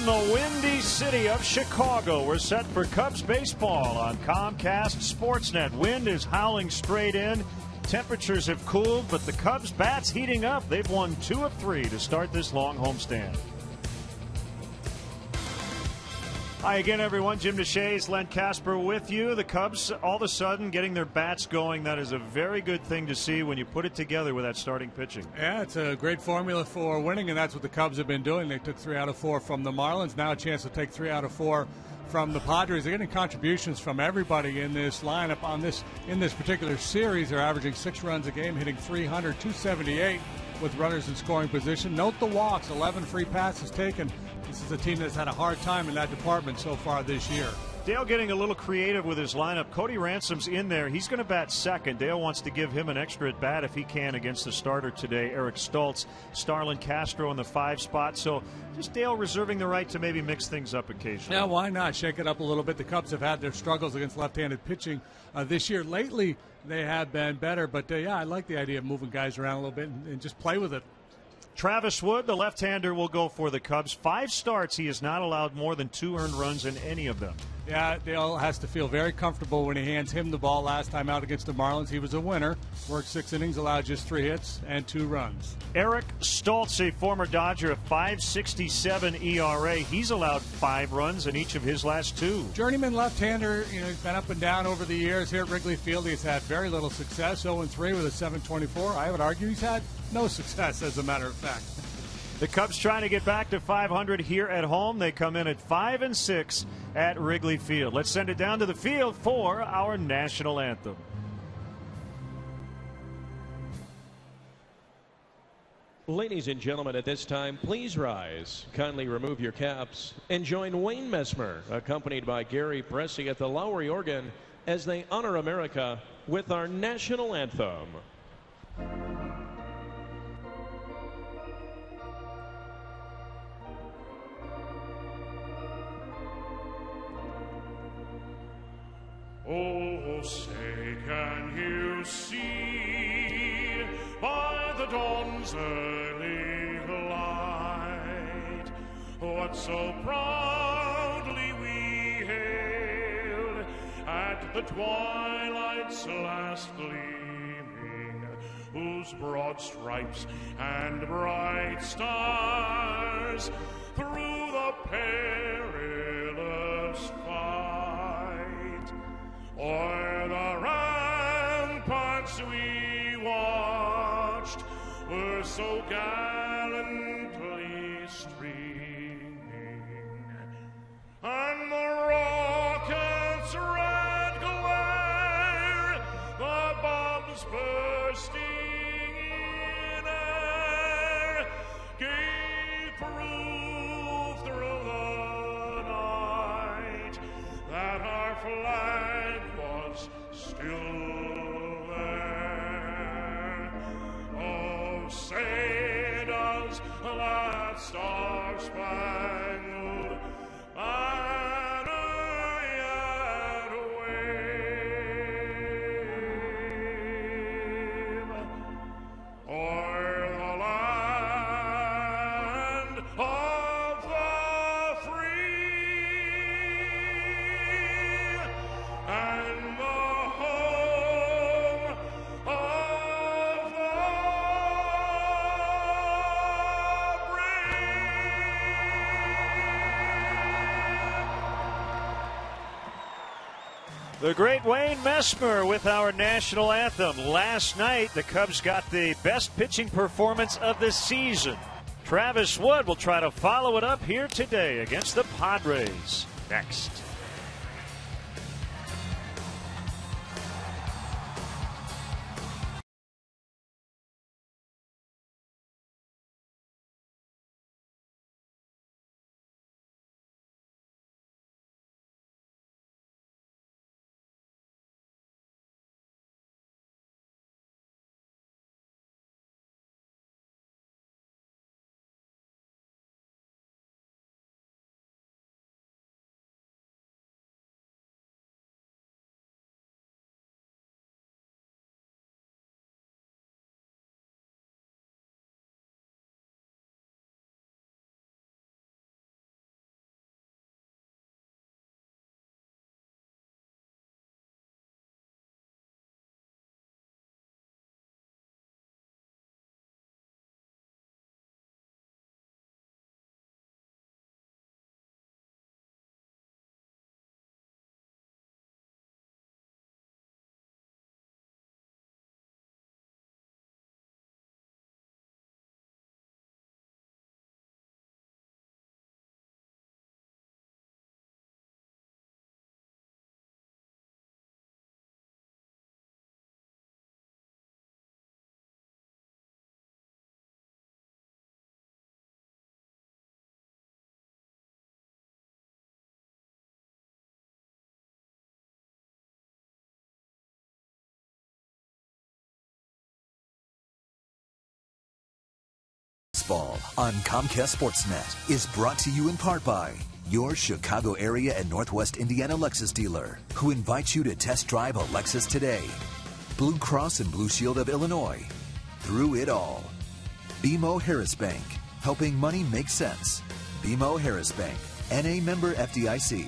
From the windy city of Chicago, we're set for Cubs baseball on Comcast Sportsnet. Wind is howling straight in. Temperatures have cooled, but the Cubs' bats heating up. They've won 2 of 3 to start this long homestand. Hi again, everyone. Jim DeShays, Len Casper with you. The Cubs, all of a sudden, getting their bats going. That is a very good thing to see when you put it together with that starting pitching. Yeah, it's a great formula for winning, and that's what the Cubs have been doing. They took 3 out of 4 from the Marlins. Now a chance to take 3 out of 4 from the Padres. They're getting contributions from everybody in this lineup in this particular series. They're averaging 6 runs a game, hitting 300, 278 with runners in scoring position. Note the walks, 11 free passes taken. This is a team that's had a hard time in that department so far this year. Dale getting a little creative with his lineup. Cody Ransom's in there. He's going to bat second. Dale wants to give him an extra at bat if he can against the starter today, Eric Stultz. Starlin Castro in the 5 spot. So just Dale reserving the right to maybe mix things up occasionally. Yeah, why not? Shake it up a little bit. The Cubs have had their struggles against left-handed pitching this year. Lately, they have been better. But, yeah, I like the idea of moving guys around a little bit and just play with it. Travis Wood, the left-hander, will go for the Cubs. 5 starts. He has not allowed more than 2 earned runs in any of them. Yeah, Dale has to feel very comfortable when he hands him the ball. Last time out against the Marlins, he was a winner. Worked 6 innings, allowed just 3 hits and 2 runs. Eric Stultz, a former Dodger, a 5.67 ERA. He's allowed 5 runs in each of his last 2. Journeyman left-hander, he's been up and down over the years here at Wrigley Field. He's had very little success, 0-3 with a 7.24. I would argue he's had no success, as a matter of fact. The Cubs trying to get back to 500 here at home. They come in at 5-6 at Wrigley Field. Let's send it down to the field for our national anthem. Ladies and gentlemen, at this time, please rise. Kindly remove your caps and join Wayne Messmer, accompanied by Gary Pressey at the Lowry organ, as they honor America with our national anthem. Oh, say, can you see by the dawn's early light what so proudly we hailed at the twilight's last gleaming, whose broad stripes and bright stars through the perilous fight o'er the ramparts we watched were so gallantly streaming, and the rocket's red glare, the bombs bursting in air, gave proof through the night that our flag was still there. Oh, say does that star-spangled banner yet wave o'er the land of the free and the home of the brave. The great Wayne Messmer with our national anthem. Last night, the Cubs got the best pitching performance of the season. Travis Wood will try to follow it up here today against the Padres. Next. Baseball on Comcast Sportsnet is brought to you in part by your Chicago area and Northwest Indiana Lexus dealer, who invites you to test drive a Lexus today. Blue Cross and Blue Shield of Illinois. Through it all. BMO Harris Bank, helping money make sense. BMO Harris Bank, NA member FDIC.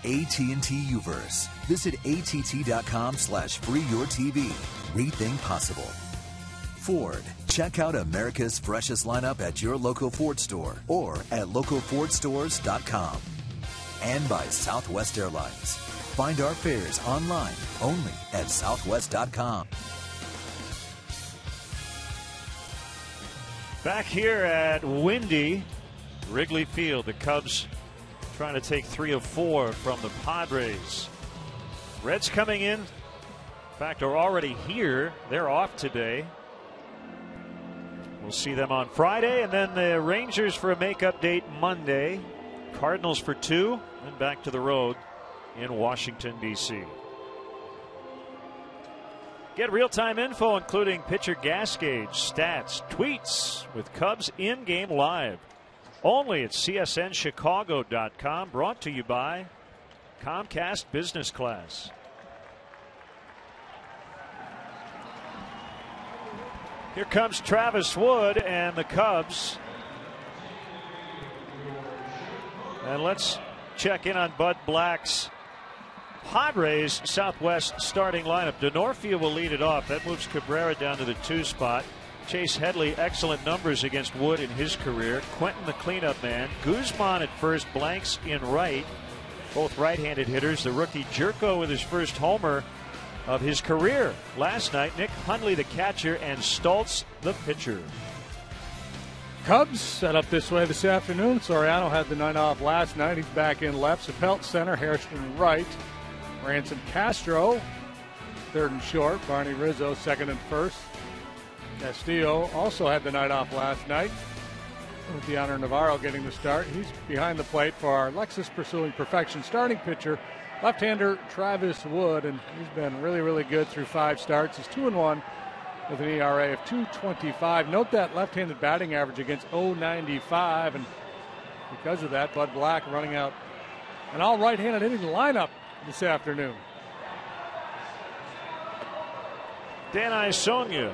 AT&T Uverse. Visit att.com/freeyourtv. Rethink possible. Ford. Check out America's freshest lineup at your local Ford store or at localfordstores.com. And by Southwest Airlines. Find our fares online only at southwest.com. Back here at windy Wrigley Field, the Cubs trying to take 3 of 4 from the Padres. Reds coming in. In fact, are already here. They're off today. We'll see them on Friday, and then the Rangers for a makeup date Monday. Cardinals for 2, and back to the road in Washington, D.C. Get real-time info, including pitcher gas gauge, stats, tweets with Cubs in-game live. Only at csnchicago.com. Brought to you by Comcast Business Class. Here comes Travis Wood and the Cubs. And let's check in on Bud Black's Padres Southwest starting lineup. Denorfia will lead it off. That moves Cabrera down to the 2 spot. Chase Headley, excellent numbers against Wood in his career. Quentin, the cleanup man. Guzman at first, Blanks in right. Both right-handed hitters. The rookie Jerko with his first homer of his career last night. Nick Hundley, the catcher, and Stultz, the pitcher. Cubs set up this way this afternoon. Soriano had the night off last night. He's back in left. Sapelt center, Hairston right. Ransom Castro, third and short. Barney Rizzo, second and first. Castillo also had the night off last night, with the honor Navarro getting the start. He's behind the plate for our Lexus Pursuing Perfection starting pitcher, left-hander Travis Wood, and he's been really, really good through 5 starts. He's 2-1 with an ERA of 2.25. Note that left-handed batting average against 0.95, and because of that, Bud Black running out an all right-handed hitting lineup this afternoon. Dan Isonia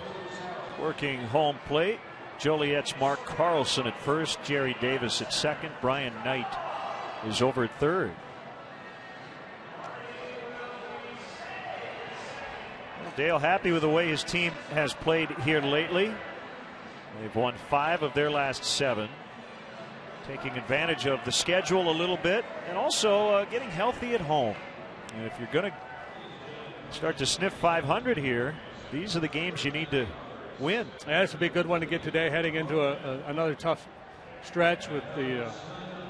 working home plate. Joliet's Mark Carlson at first. Jerry Davis at second. Brian Knight is over at third. Well, Dale happy with the way his team has played here lately. They've won 5 of their last 7. Taking advantage of the schedule a little bit, and also getting healthy at home. And if you're going to start to sniff 500 here, these are the games you need to win. Yeah, this will be a good one to get today, heading into another tough stretch with the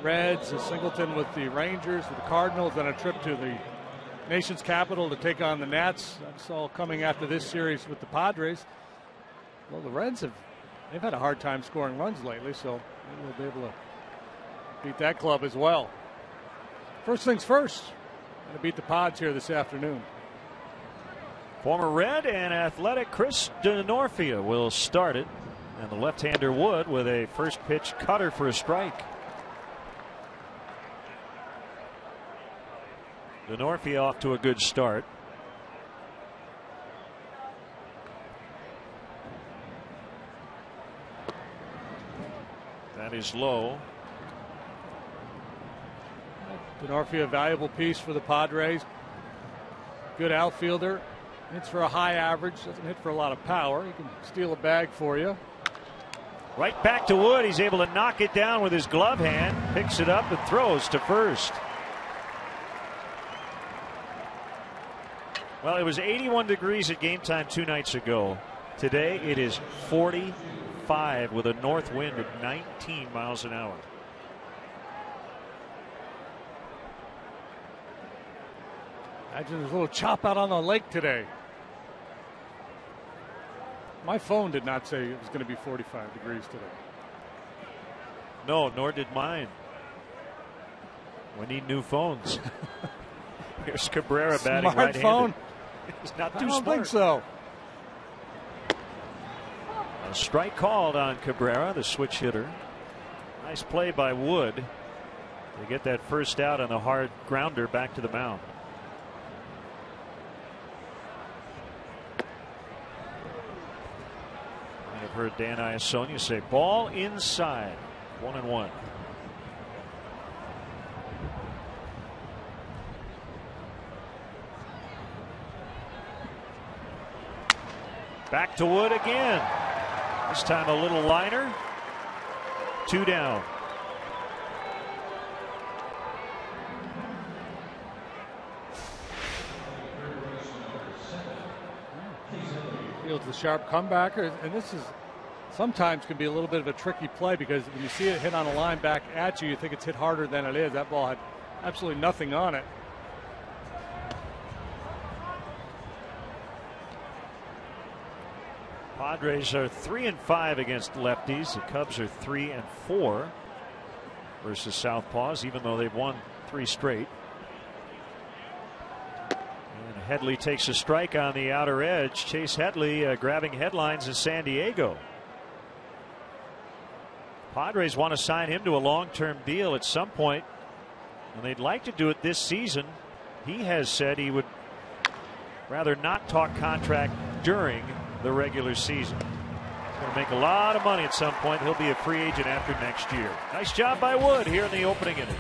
Reds, Singleton with the Rangers, with the Cardinals, then a trip to the nation's capital to take on the Nats. That's all coming after this series with the Padres. Well, the Reds they've had a hard time scoring runs lately, so maybe they'll be able to beat that club as well. First things first, going to beat the Pods here this afternoon. Former Red and athletic Chris Denorfia will start it. And the left-hander Wood with a first pitch cutter for a strike. Denorfia off to a good start. That is low. Denorfia, a valuable piece for the Padres. Good outfielder. Hits for a high average, doesn't hit for a lot of power. He can steal a bag for you. Right back to Wood. He's able to knock it down with his glove hand. Picks it up and throws to first. Well, it was 81 degrees at game time 2 nights ago. Today it is 45 with a north wind at 19 miles an hour. Imagine there's a little chop out on the lake today. My phone did not say it was going to be 45 degrees today. No, nor did mine. We need new phones. Here's Cabrera batting right-handed. Smartphone? It's not too I don't smart. think so. A strike called on Cabrera, the switch hitter. Nice play by Wood to get that first out on the hard grounder back to the mound. I've heard Dan Iasonia say ball inside. 1-1. Back to Wood again. This time a little liner. 2 down. Fields the sharp comebacker, and this is sometimes can be a little bit of a tricky play because when you see it hit on a line back at you, you think it's hit harder than it is. That ball had absolutely nothing on it. Padres are 3-5 against lefties. The Cubs are 3-4 versus southpaws, even though they've won 3 straight. And Headley takes a strike on the outer edge. Chase Headley grabbing headlines in San Diego. Padres want to sign him to a long-term deal at some point, and they'd like to do it this season. He has said he would rather not talk contract during the regular season. He's going to make a lot of money at some point. He'll be a free agent after next year. Nice job by Wood here in the opening inning.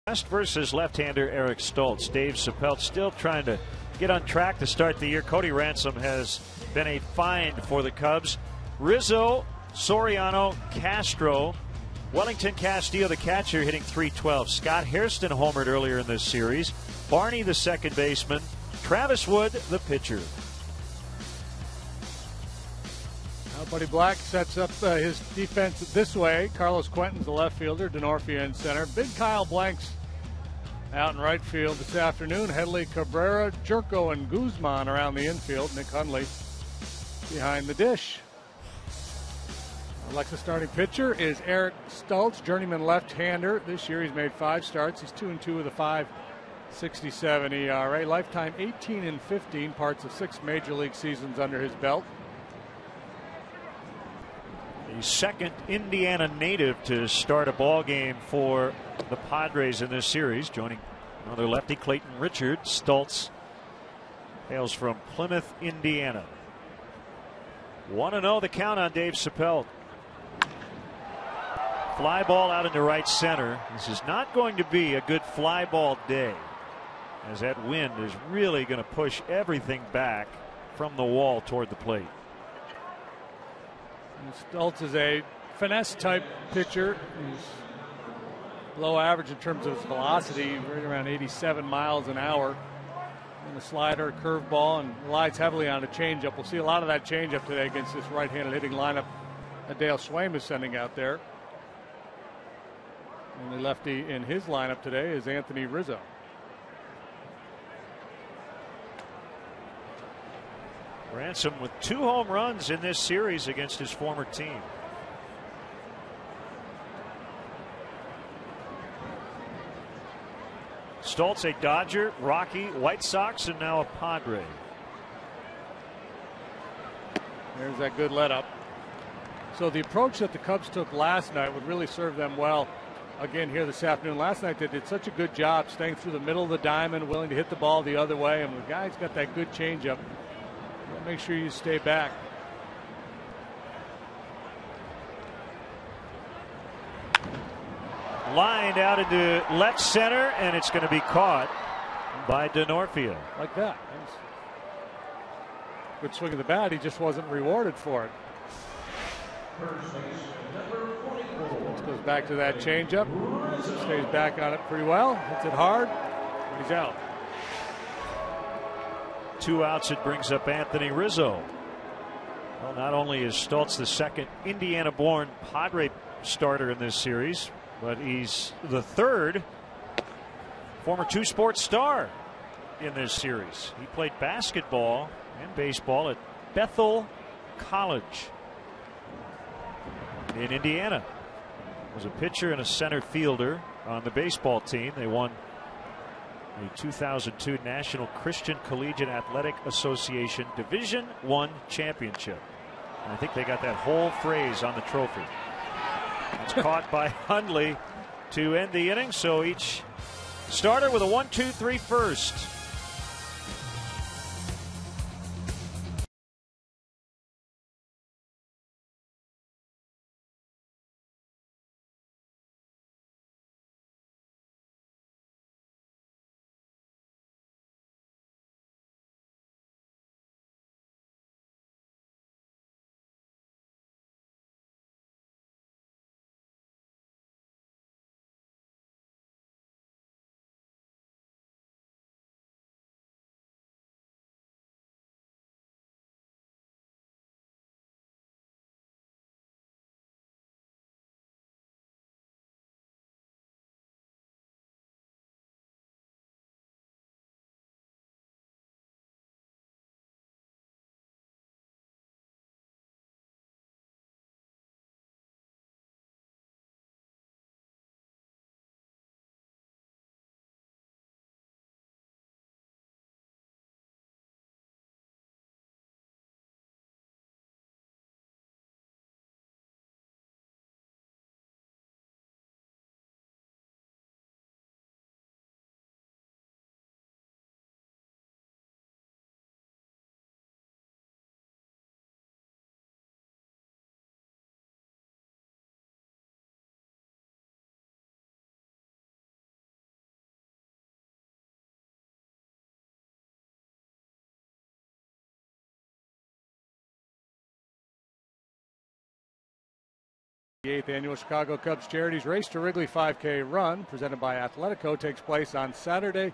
West versus left-hander Eric Stoltz. Dave Chappelle still trying to get on track to start the year. Cody Ransom has been a find for the Cubs. Rizzo, Soriano, Castro, Wellington Castillo, the catcher, hitting .312. Scott Hairston homered earlier in this series. Barney, the second baseman. Travis Wood, the pitcher. Now Buddy Black sets up his defense this way. Carlos Quentin's the left fielder. Denorfia in center. Big Kyle Blanks out in right field this afternoon. Headley, Cabrera, Jerko, and Guzman around the infield. Nick Hundley behind the dish. Alexa's starting pitcher is Eric Stoltz, journeyman left-hander. This year he's made 5 starts. He's 2-2 with a .567 ERA. Lifetime 18-15, parts of 6 major league seasons under his belt. The second Indiana native to start a ball game for the Padres in this series. Joining another lefty, Clayton Richard. Stoltz hails from Plymouth, Indiana. 1-0 the count on Dave Chappelle. Fly ball out into right center. This is not going to be a good fly ball day, as that wind is really going to push everything back from the wall toward the plate. Stoltz is a finesse type pitcher. He's below average in terms of his velocity, right around 87 miles an hour. And a slider, a curveball, and relies heavily on a changeup. We'll see a lot of that changeup today against this right-handed hitting lineup that Dale Swaim is sending out there. Only lefty in his lineup today is Anthony Rizzo. Ransom with 2 home runs in this series against his former team. Stoltz, a Dodger, Rocky, White Sox, and now a Padre. There's that good let up. So the approach that the Cubs took last night would really serve them well again here this afternoon. Last night they did such a good job staying through the middle of the diamond, willing to hit the ball the other way, and the guy's got that good changeup. Make sure you stay back. Lined out into left center, and it's going to be caught by Denorfia. Like that. Good swing of the bat. He just wasn't rewarded for it. This goes back to that changeup. Stays back on it pretty well. Hits it hard. He's out. 2 outs. It brings up Anthony Rizzo. Well, not only is Stoltz the second Indiana-born Padre starter in this series, but he's the third former 2-sport star in this series. He played basketball and baseball at Bethel College in Indiana. Was a pitcher and a center fielder on the baseball team. They won the 2002 National Christian Collegiate Athletic Association Division I championship. And I think they got that whole phrase on the trophy. It's caught by Hundley to end the inning. So each starter with a 1-2-3 first. The 8th annual Chicago Cubs Charities Race to Wrigley 5K Run, presented by Athletico, takes place on Saturday,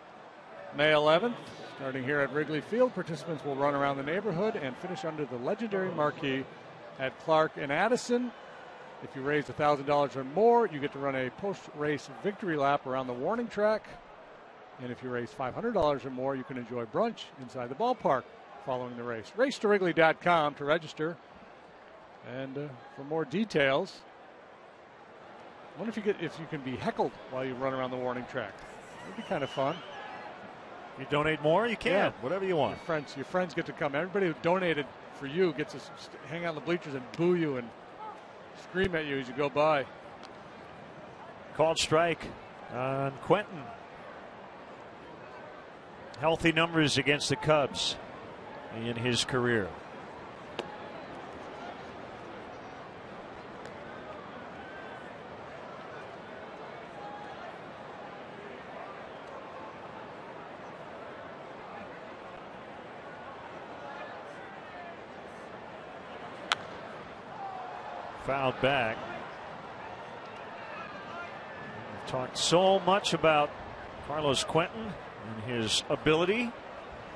May 11th. Starting here at Wrigley Field, participants will run around the neighborhood and finish under the legendary marquee at Clark and Addison. If you raise $1,000 or more, you get to run a post-race victory lap around the warning track. And if you raise $500 or more, you can enjoy brunch inside the ballpark following the race. Racetowrigley.com to register. And for more details, I wonder if you can be heckled while you run around the warning track. That'd be kind of fun. You donate more, you can. Yeah. Whatever you want. Your friends get to come. Everybody who donated for you gets to hang out in the bleachers and boo you and scream at you as you go by. Called strike on Quentin. Healthy numbers against the Cubs in his career. Fouled back. We've talked so much about Carlos Quentin and his ability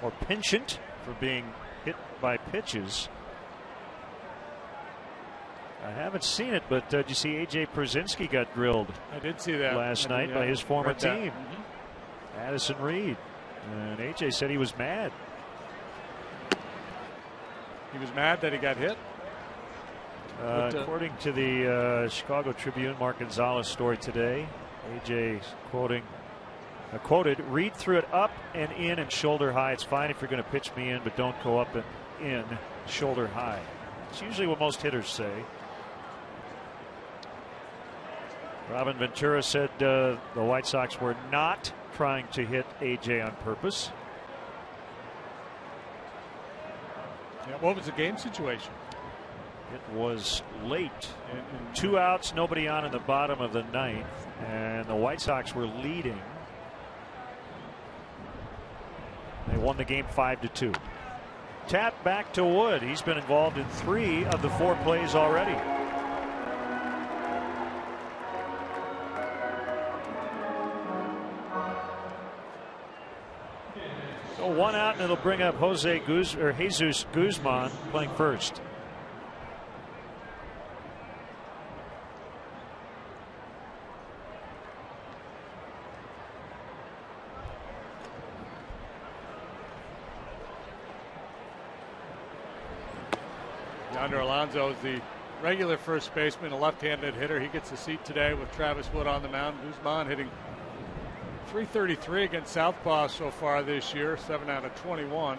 or penchant for being hit by pitches. I haven't seen it, but did you see A.J. Przinsky got drilled? I did see that last night by his former team, Addison Reed. And A.J. said he was mad. He was mad that he got hit. According to the Chicago Tribune, Mark Gonzalez story today, AJ quoted, read through it up and in and shoulder high. It's fine if you're going to pitch me in, but don't go up and in shoulder high. It's usually what most hitters say. Robin Ventura said the White Sox were not trying to hit AJ on purpose. Yeah, what was the game situation? It was late. 2 outs, nobody on in the bottom of the ninth, and the White Sox were leading. They won the game 5-2. Tap back to Wood. He's been involved in 3 of the 4 plays already. So 1 out, and it'll bring up Jesus Guzman playing first. Yonder Alonso is the regular first baseman, a left-handed hitter. He gets a seat today with Travis Wood on the mound. Guzman hitting .333 against Southpaw so far this year, 7 out of 21.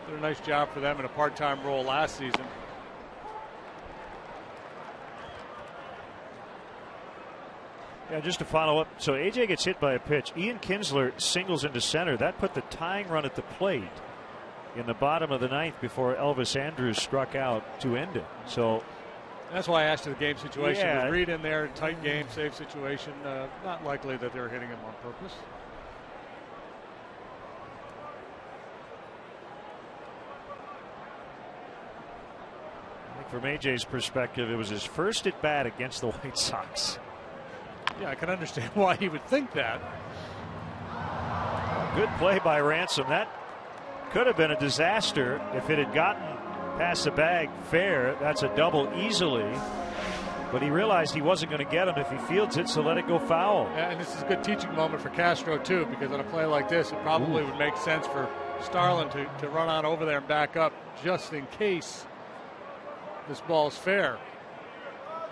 Did a nice job for them in a part-time role last season. Yeah, just to follow up, so AJ gets hit by a pitch. Ian Kinsler singles into center. That put the tying run at the plate in the bottom of the ninth before Elvis Andrus struck out to end it. So that's why I asked you the game situation. Yeah. With Reed in there, tight game, safe situation. Not likely that they're hitting him on purpose. I think from AJ's perspective, it was his first at bat against the White Sox. Yeah, I can understand why he would think that. Good play by Ransom. That could have been a disaster if it had gotten past the bag fair. That's a double easily, but he realized he wasn't going to get him if he fields it, so let it go foul. Yeah, and this is a good teaching moment for Castro too, because on a play like this it probably would make sense for Starlin to run on over there and back up just in case this ball's fair.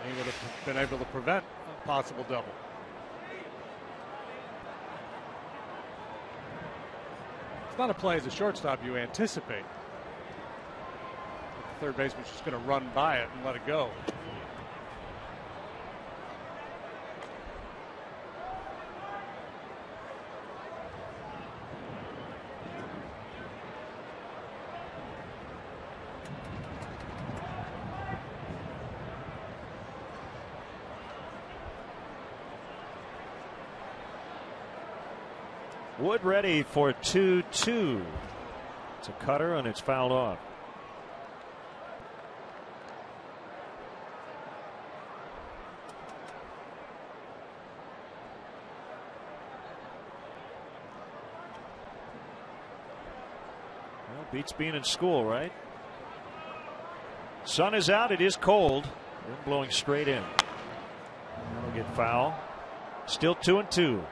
He would have been able to prevent a possible double. It's not a play as a shortstop you anticipate. The third baseman's just going to run by it and let it go. Wood ready for 2-2. It's a cutter and it's fouled off. Well, beats being in school, right? Sun is out. It is cold. Wind blowing straight in. That'll get foul. Still 2-2.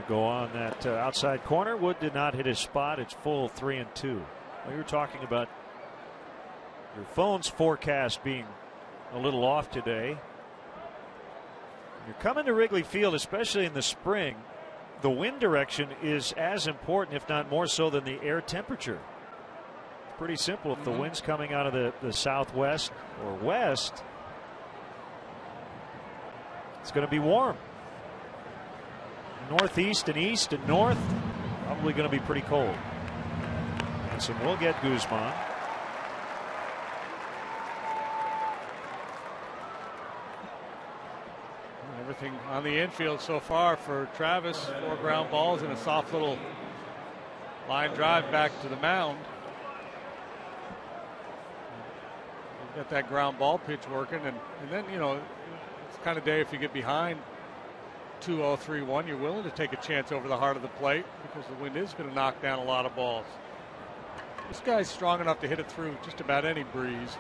Go on that outside corner. Wood did not hit his spot. It's full 3-2. Well, you were talking about your phone's forecast being a little off today. You're coming to Wrigley Field, especially in the spring. The wind direction is as important, if not more so, than the air temperature. It's pretty simple. If the wind's coming out of the southwest or west, it's going to be warm. Northeast and east and north, probably going to be pretty cold. And so we'll get Guzman. Everything on the infield so far for Travis. 4 ground balls and a soft little line drive back to the mound. Got that ground ball pitch working, and then, you know, it's the kind of day if you get behind 2-0, 3-1, you're willing to take a chance over the heart of the plate because the wind is going to knock down a lot of balls. This guy's strong enough to hit it through just about any breeze.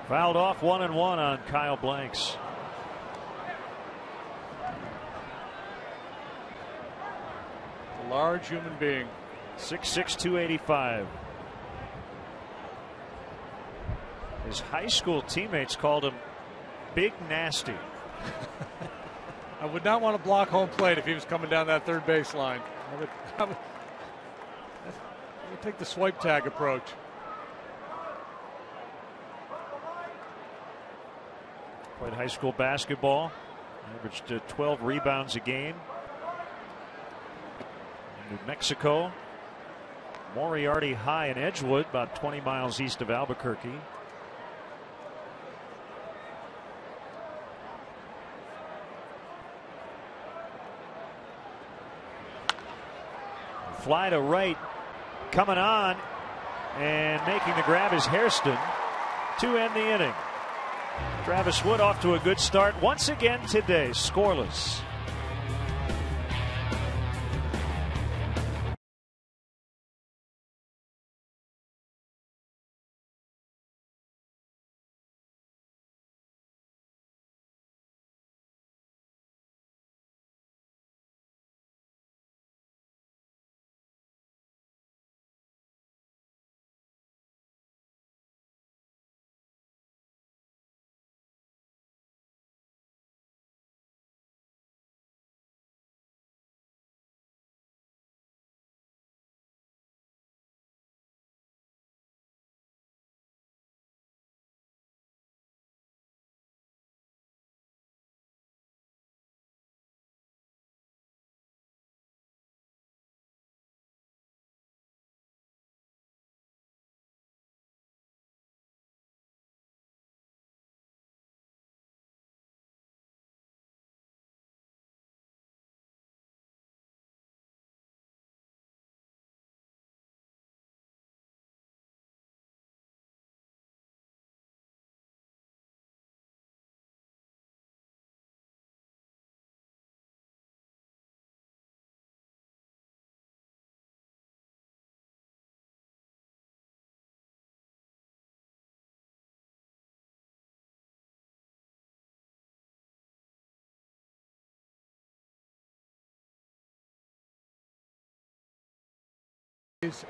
Fouled off 1-1 on Kyle Blanks. A large human being. 6'6", 285. His high school teammates called him Big Nasty. I would not want to block home plate if he was coming down that third base line. I would take the swipe tag approach. Played high school basketball. Averaged 12 rebounds a game. In New Mexico. Moriarty High in Edgewood, about 20 miles east of Albuquerque. Fly to right, coming on, and making the grab is Hairston to end the inning. Travis Wood off to a good start once again today, scoreless.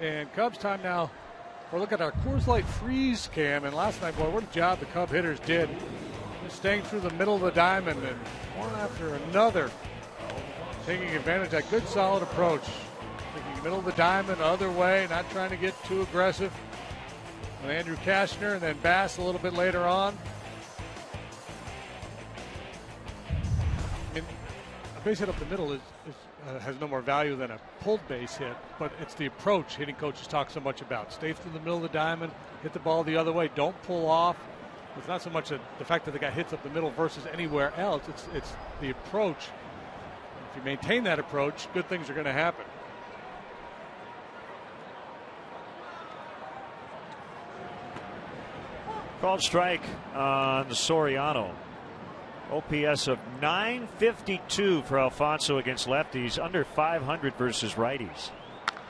And Cubs time now. We're looking at our Coors Light freeze cam, and last night, boy, what a job the Cub hitters did. Just staying through the middle of the diamond and one after another, taking advantage of that good solid approach. Taking the middle of the diamond, other way, not trying to get too aggressive. And Andrew Kashner and then Bass a little bit later on. And a base hit up the middle has no more value than a pulled base hit, but it's the approach hitting coaches talk so much about. Stay through the middle of the diamond, hit the ball the other way, don't pull off. It's not so much the fact that the guy hits up the middle versus anywhere else. It's the approach. If you maintain that approach, good things are going to happen. Called strike on Soriano. OPS of 952 for Alfonso against lefties, under 500 versus righties.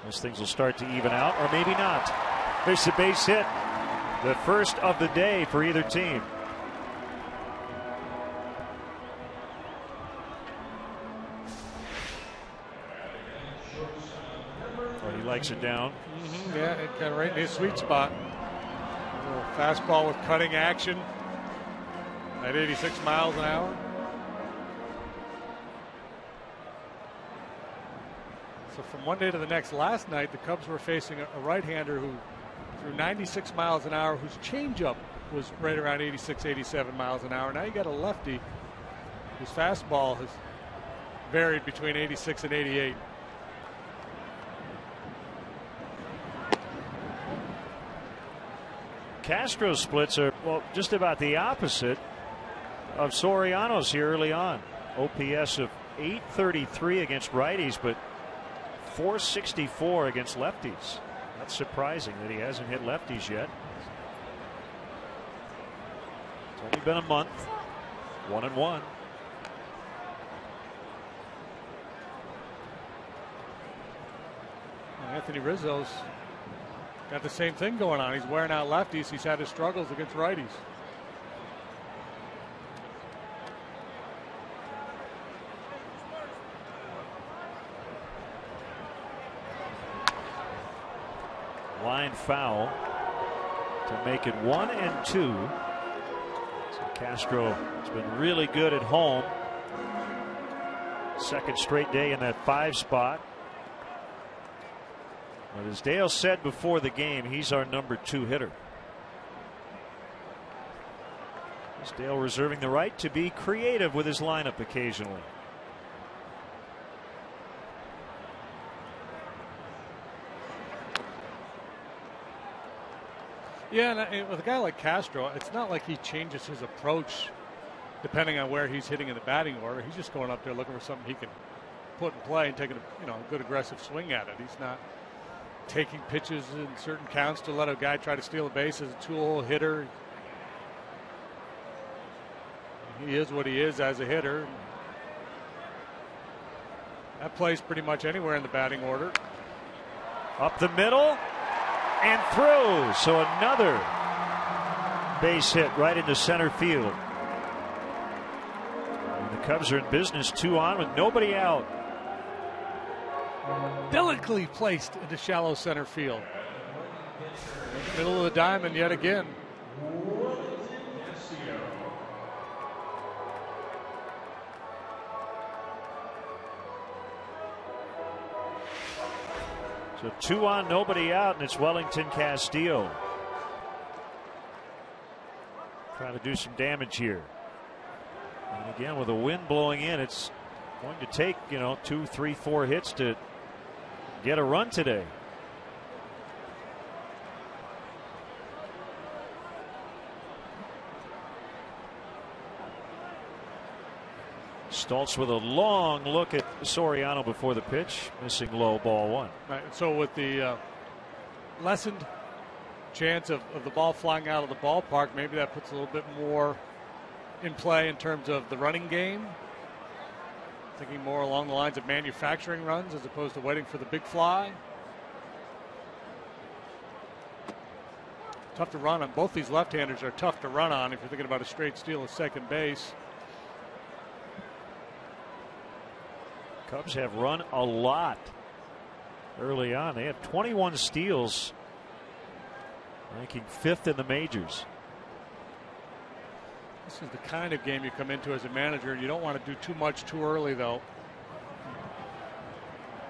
Those things will start to even out, or maybe not. There's the base hit, the first of the day for either team. Oh, he likes it down. Yeah, it kind of right in his sweet spot. A little fastball with cutting action at 86 miles an hour. So from one day to the next, last night the Cubs were facing a right-hander who threw 96 miles an hour, whose changeup was right around 86, 87 miles an hour. Now you got a lefty whose fastball has varied between 86 and 88. Castro's splits are, well, just about the opposite of Soriano's here early on. OPS of .833 against righties, but .464 against lefties. That's surprising that he hasn't hit lefties yet. It's only been a month. 1-1. Anthony Rizzo's got the same thing going on. He's wearing out lefties. He's had his struggles against righties. Line foul to make it 1-2. So Castro has been really good at home. Second straight day in that 5 spot. But as Dale said before the game, he's our number 2 hitter. Is Dale reserving the right to be creative with his lineup occasionally? Yeah, and with a guy like Castro, it's not like he changes his approach depending on where he's hitting in the batting order. He's just going up there looking for something he can put in play and taking a good aggressive swing at it. He's not taking pitches in certain counts to let a guy try to steal a base as a two-hole hitter. He is what he is as a hitter. That plays pretty much anywhere in the batting order. Up the middle and through. So another base hit right into center field. And the Cubs are in business, 2 on with nobody out. Delicately placed into shallow center field. Middle of the diamond yet again. So 2 on, nobody out, and it's Wellington Castillo. Trying to do some damage here. And again, with the wind blowing in, it's going to take, 2, 3, 4 hits to get a run today. Stoltz with a long look at Soriano before the pitch, missing low, ball 1. Right, so with the lessened chance of the ball flying out of the ballpark, maybe that puts a little bit more in play in terms of the running game. Thinking more along the lines of manufacturing runs as opposed to waiting for the big fly. Tough to run on. Both these left-handers are tough to run on if you're thinking about a straight steal at second base. Cubs have run a lot early on. They had 21 steals, ranking 5th in the majors. This is the kind of game you come into as a manager. You don't want to do too much too early, though.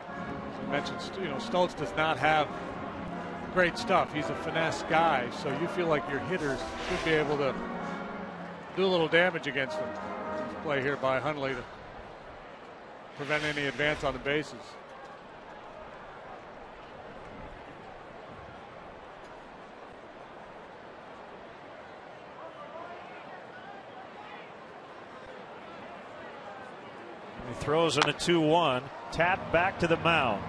As I mentioned, Stoltz does not have great stuff. He's a finesse guy, so you feel like your hitters should be able to do a little damage against him. This play here by Hundley to prevent any advance on the bases. He throws on a 2-1, tap back to the mound,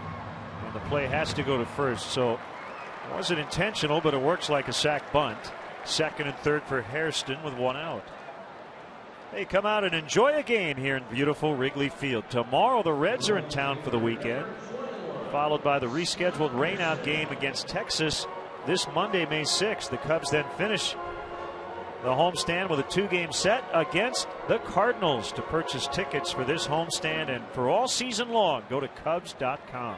and the play has to go to first. So it wasn't intentional, but it works like a sac bunt. Second and third for Hairston with 1 out. Hey, come out and enjoy a game here in beautiful Wrigley Field. Tomorrow the Reds are in town for the weekend, followed by the rescheduled rainout game against Texas this Monday, May 6th. The Cubs then finish the homestand with a 2-game set against the Cardinals. To purchase tickets for this homestand and for all season long, go to Cubs.com.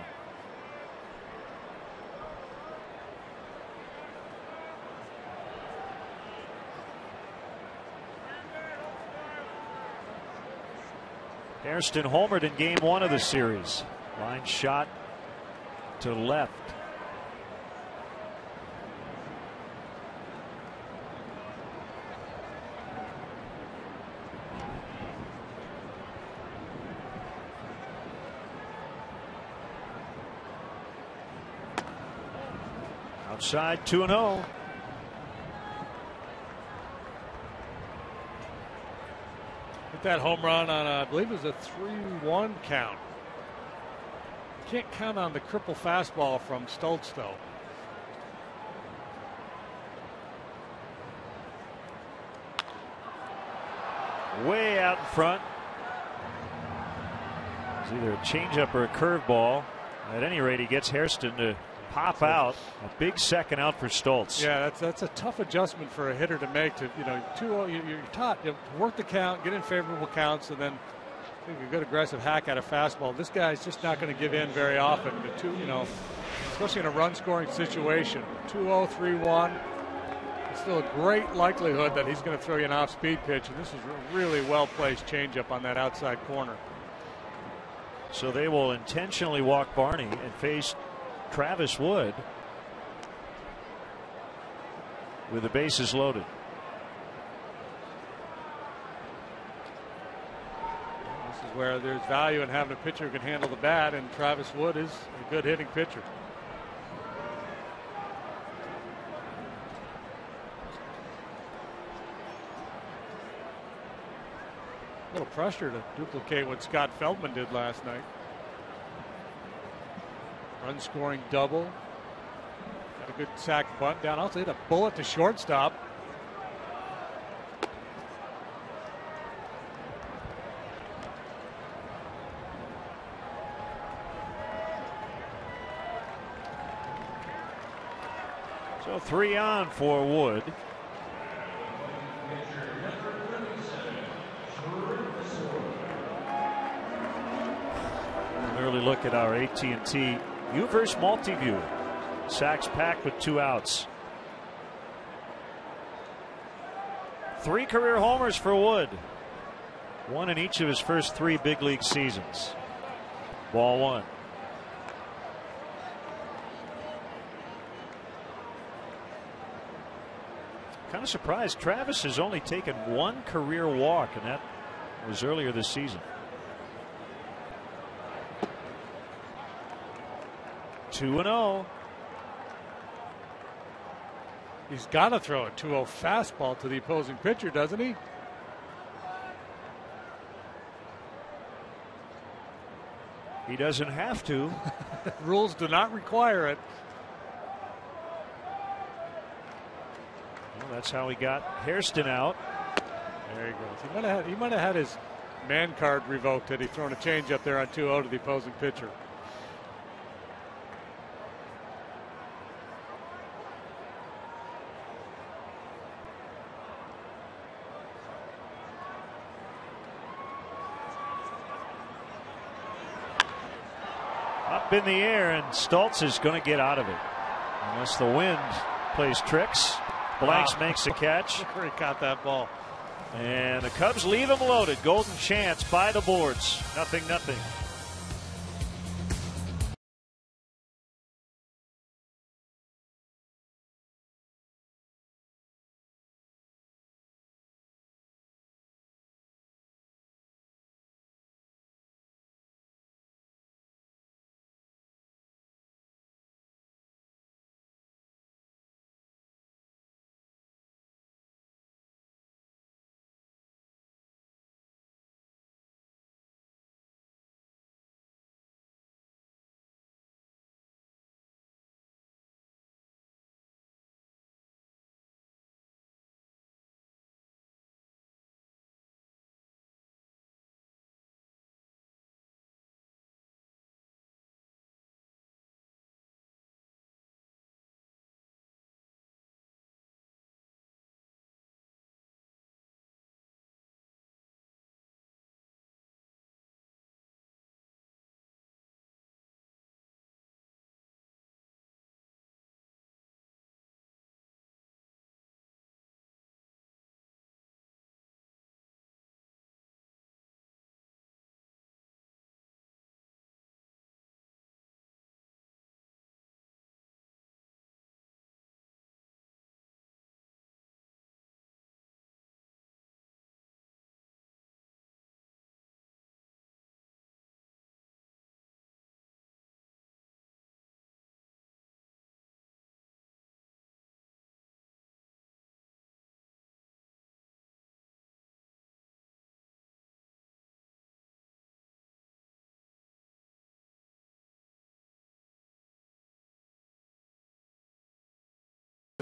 Hairston homered in game 1 of the series. Line shot to left. Outside 2-0. Hit that home run on, I believe it was a 3-1 count. Can't count on the cripple fastball from Stoltz, though. Way out in front. It's either a changeup or a curveball. At any rate, he gets Hairston to pop out. A big second out for Stoltz. Yeah, that's a tough adjustment for a hitter to make. To you're taught work the count, get in favorable counts, and then take a good aggressive hack at a fastball. This guy's just not going to give in very often. Especially in a run-scoring situation. 2-0, 3-1. It's still a great likelihood that he's going to throw you an off-speed pitch, and this is a really well-placed changeup on that outside corner. So they will intentionally walk Barney and face Travis Wood with the bases loaded. This is where there's value in having a pitcher who can handle the bat, and Travis Wood is a good hitting pitcher. A little pressure to duplicate what Scott Feldman did last night. Run scoring double. Got a good sack bunt down. Also hit a bullet to shortstop. So 3 on for Wood. An early look at our AT&T U-verse multi-view. Sacks packed with 2 outs. 3 career homers for Wood. 1 in each of his first 3 big league seasons. Ball 1. Kind of surprised. Travis has only taken 1 career walk, and that was earlier this season. 2-0. He's got to throw a 2-0 fastball to the opposing pitcher, doesn't he? He doesn't have to. Rules do not require it. Well, that's how he got Hairston out. There he goes. He might have had his man card revoked had he thrown a change up there on 2-0 to the opposing pitcher. Up in the air, and Stoltz is going to get out of it. Unless the wind plays tricks. Blanks makes a catch. Look where he caught that ball. And the Cubs leave him loaded. Golden chance by the boards. 0-0.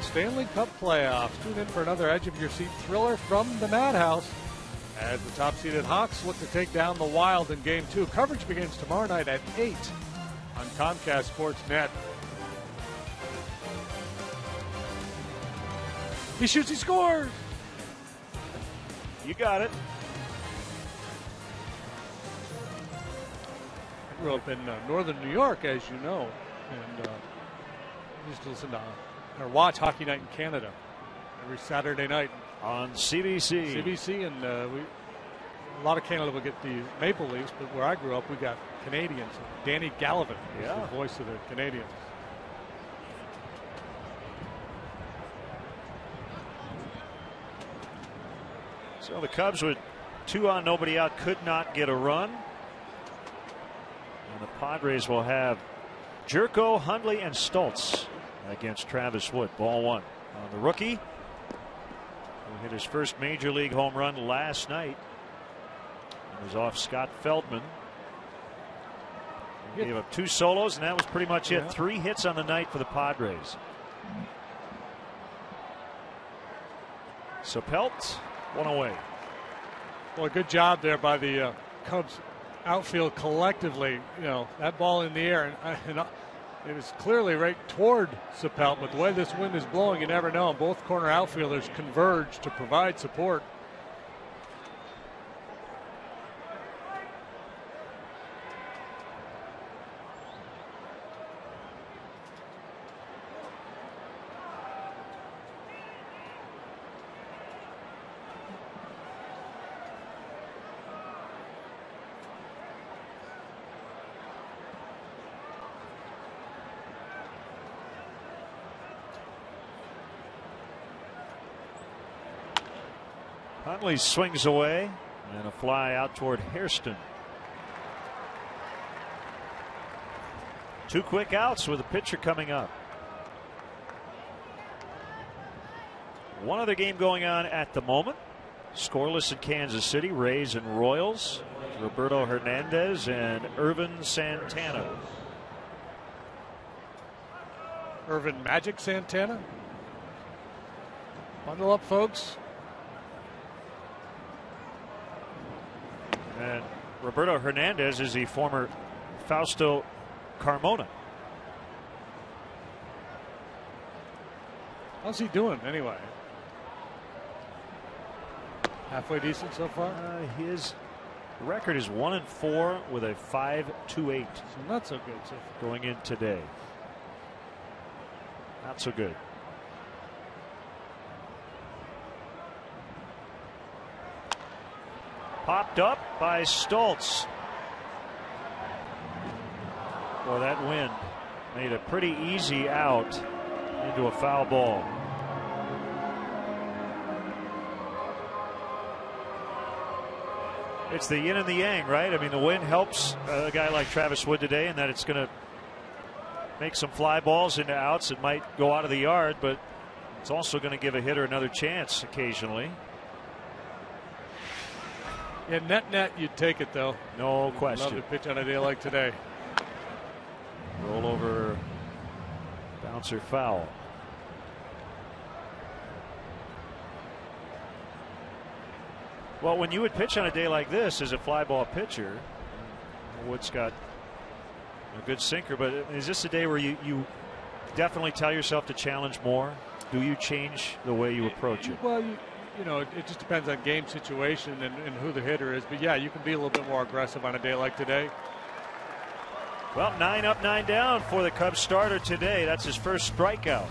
The Stanley Cup playoffs. Tune in for another edge of your seat thriller from the Madhouse as the top-seeded Hawks look to take down the Wild in Game 2. Coverage begins tomorrow night at 8 on Comcast Sportsnet. He shoots, he scores! You got it. I grew up in northern New York, as you know, and used to listen to or watch Hockey Night in Canada every Saturday night On CBC. CBC, and a lot of Canada will get the Maple Leafs, but where I grew up, we got Canadians. Danny Gallivan is the voice of the Canadians. So the Cubs with 2 on, nobody out, could not get a run. And the Padres will have Jerko, Hundley, and Stoltz against Travis Wood. Ball 1 on the rookie, who hit his first major league home run last night. It was off Scott Feldman. He gave up 2 solos, and that was pretty much it. 3 hits on the night for the Padres. So Pelt, 1 away. Well, a good job there by the Cubs outfield collectively. You know, that ball in the air, and it was clearly right toward Sapelt, but the way this wind is blowing, you never know. Both corner outfielders converge to provide support. Hundley swings away, and a fly out toward Hairston. 2 quick outs with a pitcher coming up. One other game going on at the moment. Scoreless in Kansas City, Rays and Royals. Roberto Hernandez and Irvin Santana. Irvin Magic Santana. Bundle up, folks. And Roberto Hernandez is the former Fausto Carmona. How's he doing anyway? Halfway decent so far? His record is 1-4 with a 5.28. So not so good so far. Going in today. Not so good. Popped up by Stoltz. Boy, that wind made a pretty easy out into a foul ball. It's the yin and the yang, right? I mean, the wind helps a guy like Travis Wood today in that it's going to make some fly balls into outs. It might go out of the yard, but it's also going to give a hitter another chance occasionally. Yeah, net, you'd take it, though. No question. Love to pitch on a day like today. Roll over, bouncer foul. Well, when you would pitch on a day like this as a fly ball pitcher, Wood's got a good sinker, but is this a day where you definitely tell yourself to challenge more? Do you change the way you approach it? Well, you know, it just depends on game situation and who the hitter is. But, yeah, you can be a little bit more aggressive on a day like today. Well, 9 up, 9 down for the Cubs starter today. That's his first strikeout.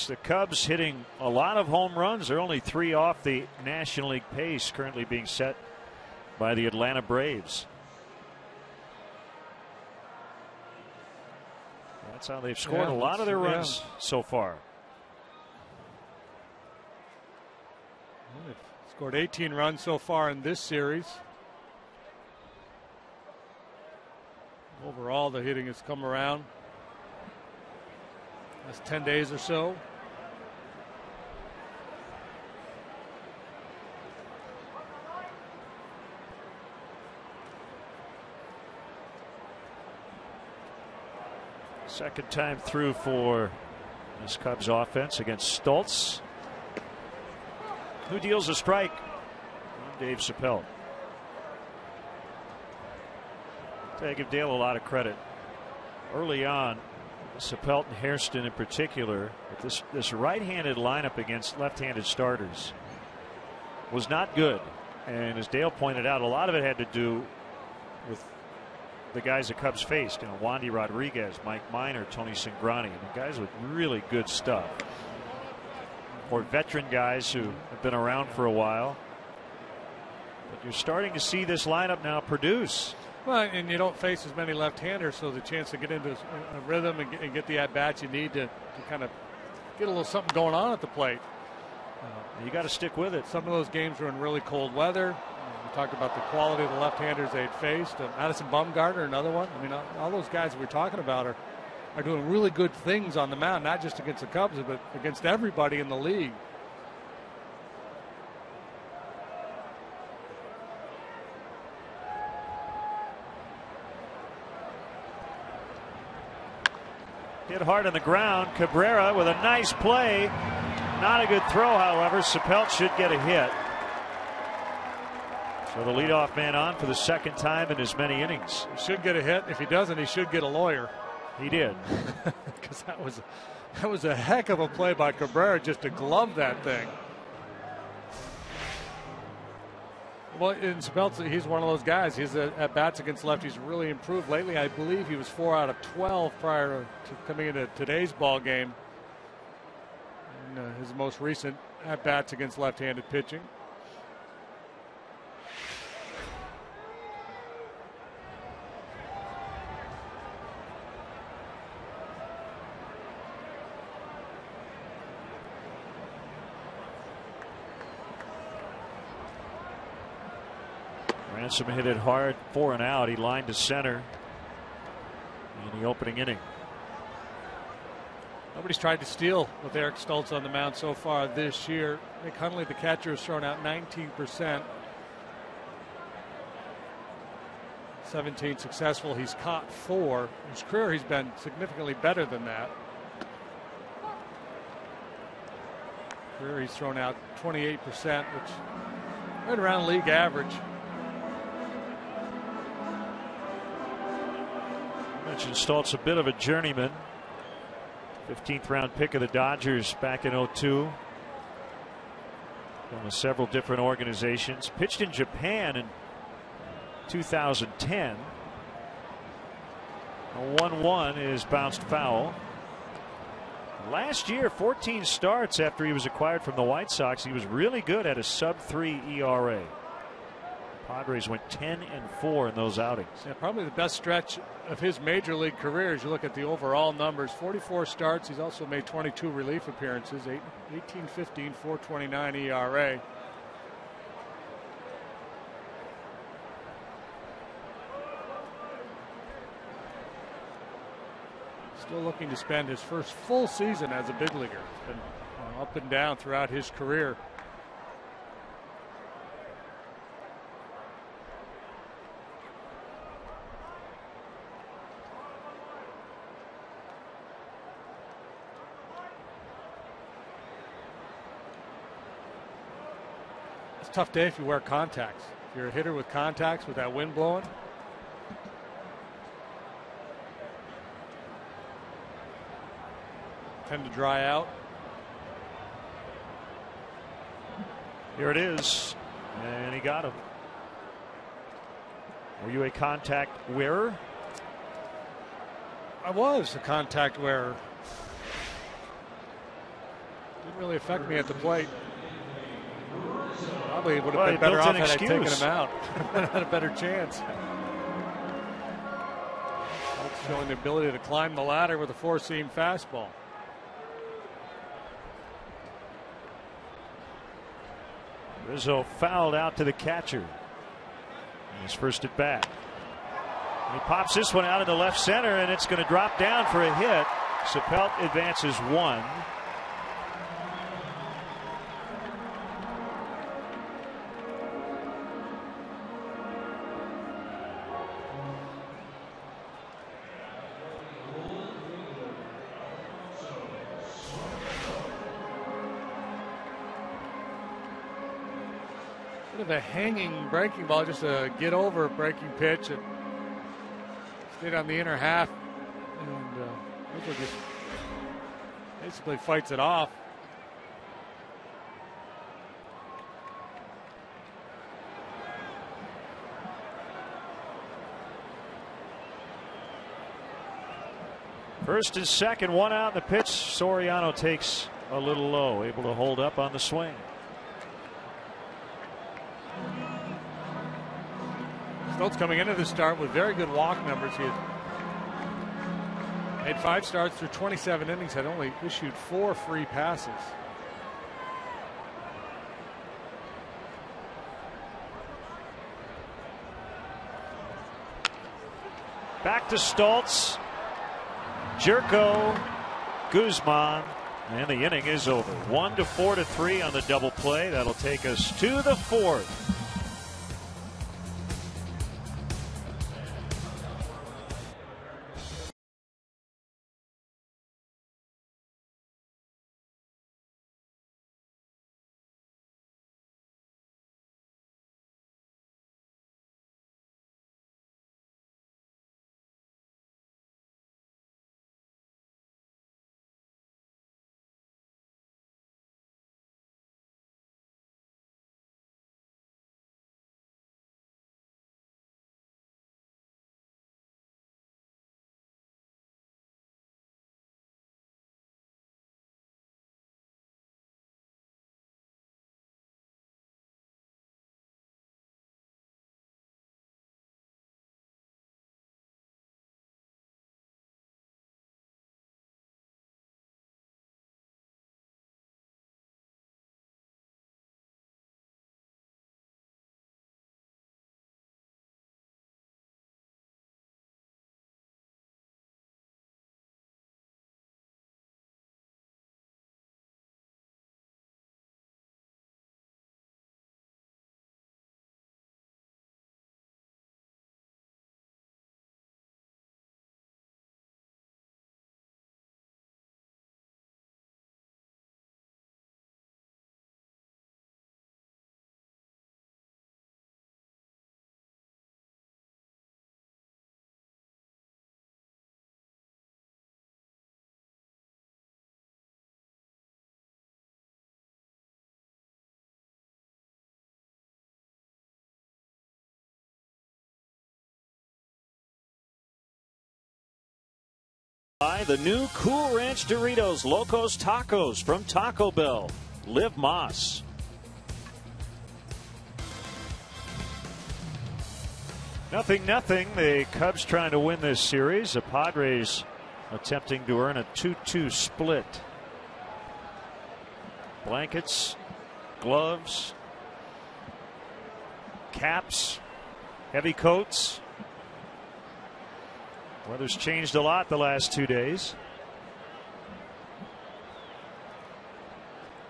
The Cubs hitting a lot of home runs. They're only 3 off the National League pace currently being set by the Atlanta Braves. That's how they've scored a lot of their runs so far. They've scored 18 runs so far in this series. Overall, the hitting has come around. Last 10 days or so. Second time through for this Cubs offense against Stoltz, who deals a strike on Dave Chappelle. I give Dale a lot of credit. Early on, Chappelle and Hairston in particular, this right-handed lineup against left-handed starters was not good. And as Dale pointed out, a lot of it had to do with the guys the Cubs faced. Wandy Rodriguez, Mike Minor, Tony Cingrani, guys with really good stuff. Or veteran guys who have been around for a while. But you're starting to see this lineup now produce. Well, and you don't face as many left-handers, so the chance to get into a rhythm and get the at-bats you need to kind of get a little something going on at the plate. You got to stick with it. Some of those games were in really cold weather. We talked about the quality of the left-handers they'd faced. Madison Bumgarner, another one. I mean, all those guys we're talking about are doing really good things on the mound, not just against the Cubs, but against everybody in the league. Hit hard on the ground. Cabrera with a nice play. Not a good throw, however. Chappelle should get a hit. So the leadoff man on for the second time in as many innings. He should get a hit. If he doesn't, he should get a lawyer. He did. Because that was a heck of a play by Cabrera just to glove that thing. Well, in Chappelle, he's one of those guys. His at bats against lefties really improved lately. I believe he was 4 out of 12 prior to coming into today's ball game. And, his most recent at bats against left-handed pitching. Ransom hit it hard, 4 and out. He lined to center in the opening inning. Nobody's tried to steal with Eric Stoltz on the mound so far this year. Nick Hundley, the catcher, has thrown out 19%. 17 successful. He's caught 4. In his career, he's been significantly better than that. Career, he's thrown out 28%, which right around league average. Stoltz, a bit of a journeyman. 15th round pick of the Dodgers back in '02. From several different organizations. Pitched in Japan in 2010. A 1-1 is bounced foul. Last year, 14 starts after he was acquired from the White Sox. He was really good at a sub-3 ERA. Padres went 10-4 in those outings. Yeah, probably the best stretch of his major league career as you look at the overall numbers. 44 starts. He's also made 22 relief appearances. 18-15, 4.29 ERA. Still looking to spend his first full season as a big leaguer. It's been up and down throughout his career. Tough day if you wear contacts. If you're a hitter with contacts with that wind blowing. Tend to dry out. Here it is. And he got him. Were you a contact wearer? I was a contact wearer. really affect me at the plate. Probably would have Well, been better off had I taken excuse. him out. Had a better chance. Showing the ability to climb the ladder with a four-seam fastball. Rizzo fouled out to the catcher. His first at bat. He pops this one out into left center, and it's going to drop down for a hit. Sapelt advances one. Bit of a hanging breaking ball, just a get over breaking pitch. It stayed on the inner half, and Rizzo just basically fights it off. First and second, one out. The pitch. Soriano takes a little low, able to hold up on the swing. Stoltz coming into the start with very good walk numbers. He had 5 starts through 27 innings, had only issued 4 free passes. Back to Stoltz. Jerko, Guzman, and the inning is over. 1-4-3 on the double play. That'll take us to the 4th. The new Cool Ranch Doritos Locos Tacos from Taco Bell. Liv Moss. Nothing. The Cubs trying to win this series. The Padres attempting to earn a 2-2 split. Blankets, gloves, caps, heavy coats. Weather's changed a lot the last 2 days.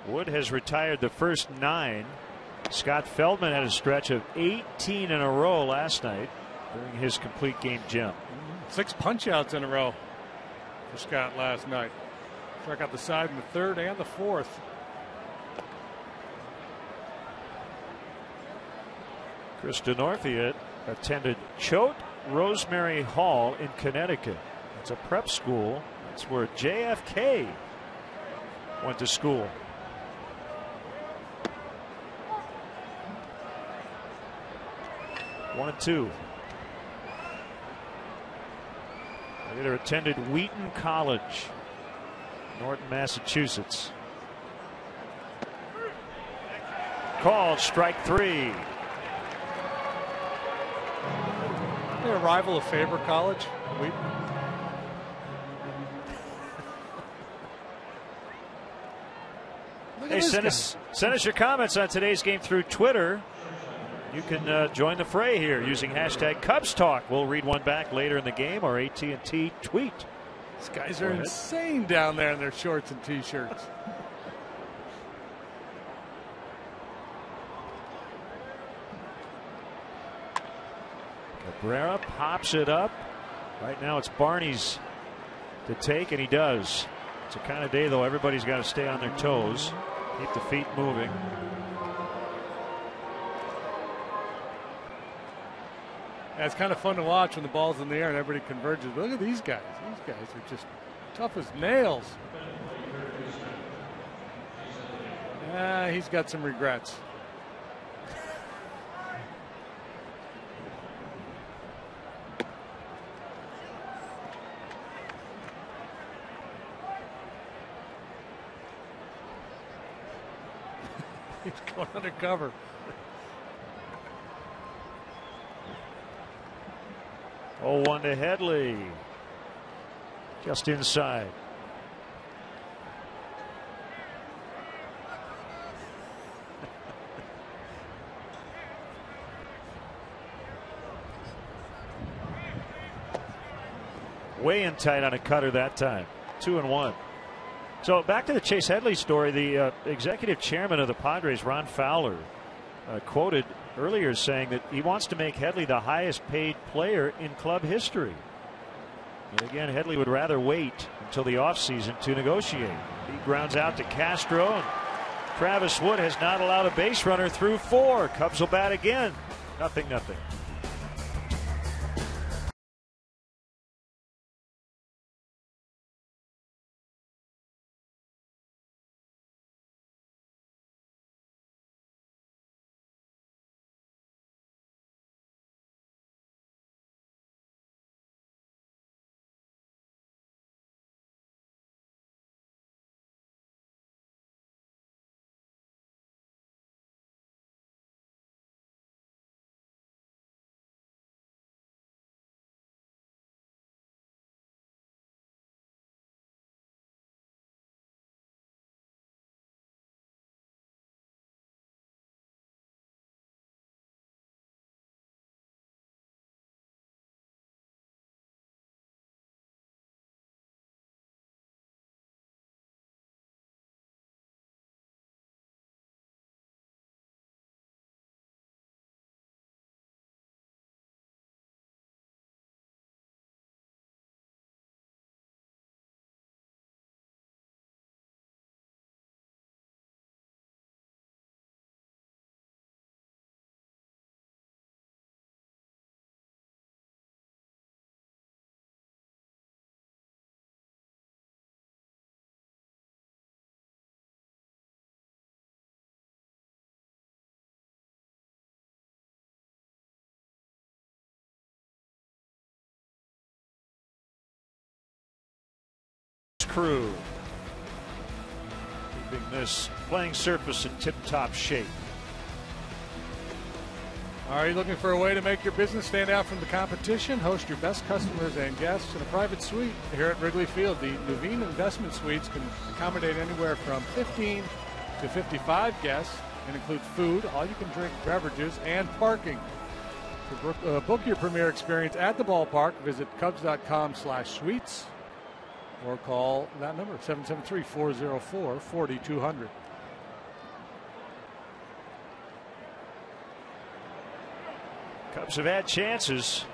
Wood has retired the first 9. Scott Feldman had a stretch of 18 in a row last night during his complete game gem. 6 punch-outs in a row for Scott last night. Struck out the side in the 3rd and the 4th. Chris Denorfia attended Choate Rosemary Hall in Connecticut. It's a prep school. That's where JFK went to school. One and two. Later attended Wheaton College, Norton, Massachusetts. called. Strike 3. They're a rival of Faber College. Hey, send us your comments on today's game through Twitter. You can join the fray here using hashtag Cubs Talk. We'll read one back later in the game, or AT&T tweet. These guys are insane down there in their shorts and T-shirts. Cabrera pops it up. Right now it's Barney's to take, and he does. It's a kind of day, though, everybody's got to stay on their toes, keep the feet moving. Yeah, it's kind of fun to watch when the ball's in the air and everybody converges. But look at these guys. These guys are just tough as nails. He's got some regrets. He's going undercover. Oh, 1 to Headley. Just inside. Way in tight on a cutter that time. 2-1. So back to the Chase Headley story. The executive chairman of the Padres, Ron Fowler, quoted earlier saying that he wants to make Headley the highest paid player in club history. And again, Headley would rather wait until the offseason to negotiate. He grounds out to Castro, and Travis Wood has not allowed a base runner through 4. Cubs will bat again. 0-0. Crew keeping this playing surface in tip-top shape. Are you looking for a way to make your business stand out from the competition? Host your best customers and guests in a private suite here at Wrigley Field. The Nuveen Investment Suites can accommodate anywhere from 15 to 55 guests and include food, all-you-can-drink beverages, and parking. To book your premier experience at the ballpark, visit Cubs.com/suites. Or call that number, 773-404-4200. Cubs have had chances.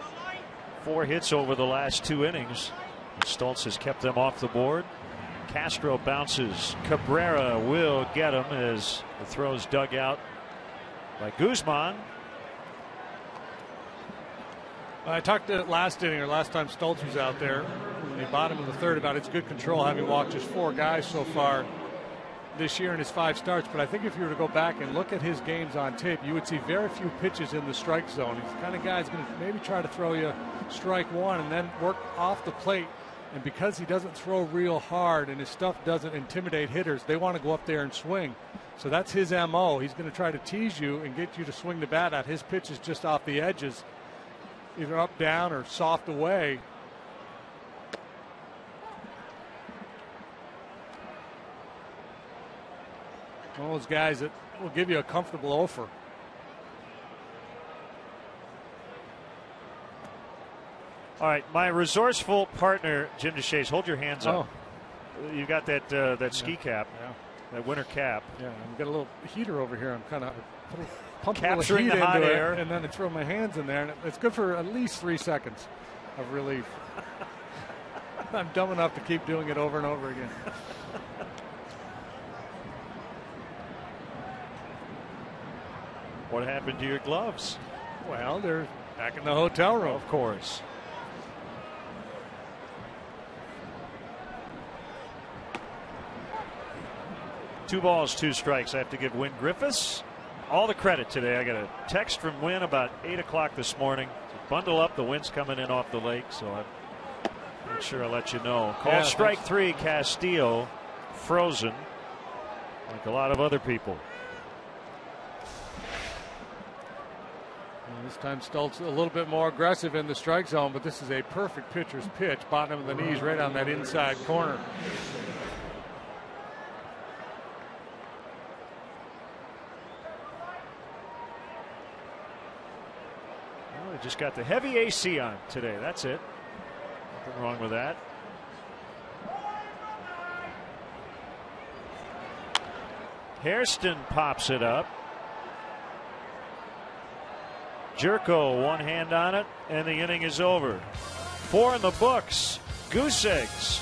4 hits over the last 2 innings. Stoltz has kept them off the board. Castro bounces. Cabrera will get him as the throw's dug out by Guzman. I talked last inning, or last time Stoltz was out there in the bottom of the 3rd, about his good control, having walked just 4 guys so far this year in his 5 starts. But I think if you were to go back and look at his games on tape, you would see very few pitches in the strike zone. He's the kind of guy who's going to maybe try to throw you strike 1 and then work off the plate And because he doesn't throw real hard and his stuff doesn't intimidate hitters, they want to go up there and swing. So that's his MO. He's going to try to tease you and get you to swing the bat out. His pitch is just off the edges, either up, down, or soft away. One of those guys that will give you a comfortable offer. All right, my resourceful partner, Jim DeShays, hold your hands up. You got that ski cap, that winter cap. Yeah, I've got a little heater over here. I'm kind of pumping capturing the hot into air, it, and then I throw my hands in there, and it's good for at least 3 seconds of relief. I'm dumb enough to keep doing it over and over again. What happened to your gloves? Well, they're back in the hotel room. Of course. Two balls, two strikes. I have to give Win Griffiths all the credit today. I got a text from Win about 8 o'clock this morning. Bundle up. The wind's coming in off the lake, so I'm not sure I'll let you know. Call strike three, Castillo, frozen, like a lot of other people. This time Stoltz a little bit more aggressive in the strike zone, but this is a perfect pitcher's pitch. Bottom of the knees right on that inside corner. Well, they just got the heavy AC on today. That's it. Nothing wrong with that. Hairston pops it up. Jerko, one hand on it, and the inning is over. 4 in the books. Goose eggs.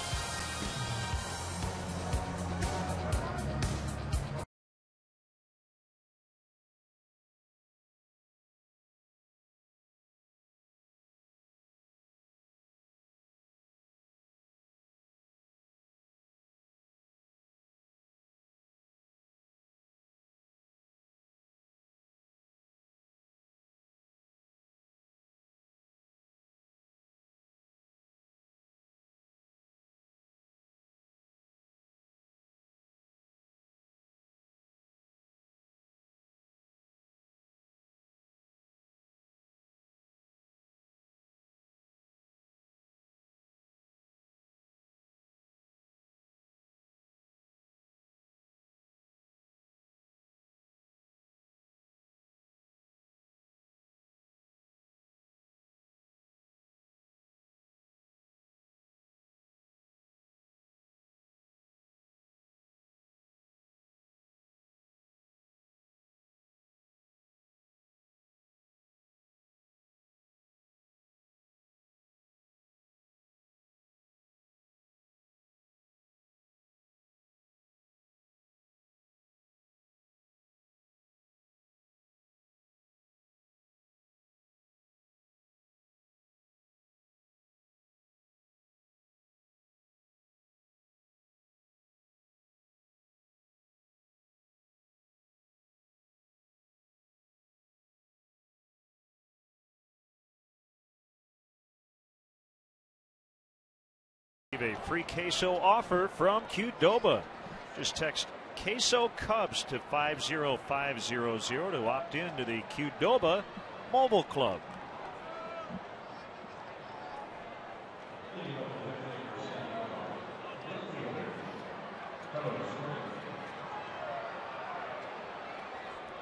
A free queso offer from Qdoba. Just text queso Cubs to 50500 to opt in to the Qdoba Mobile Club.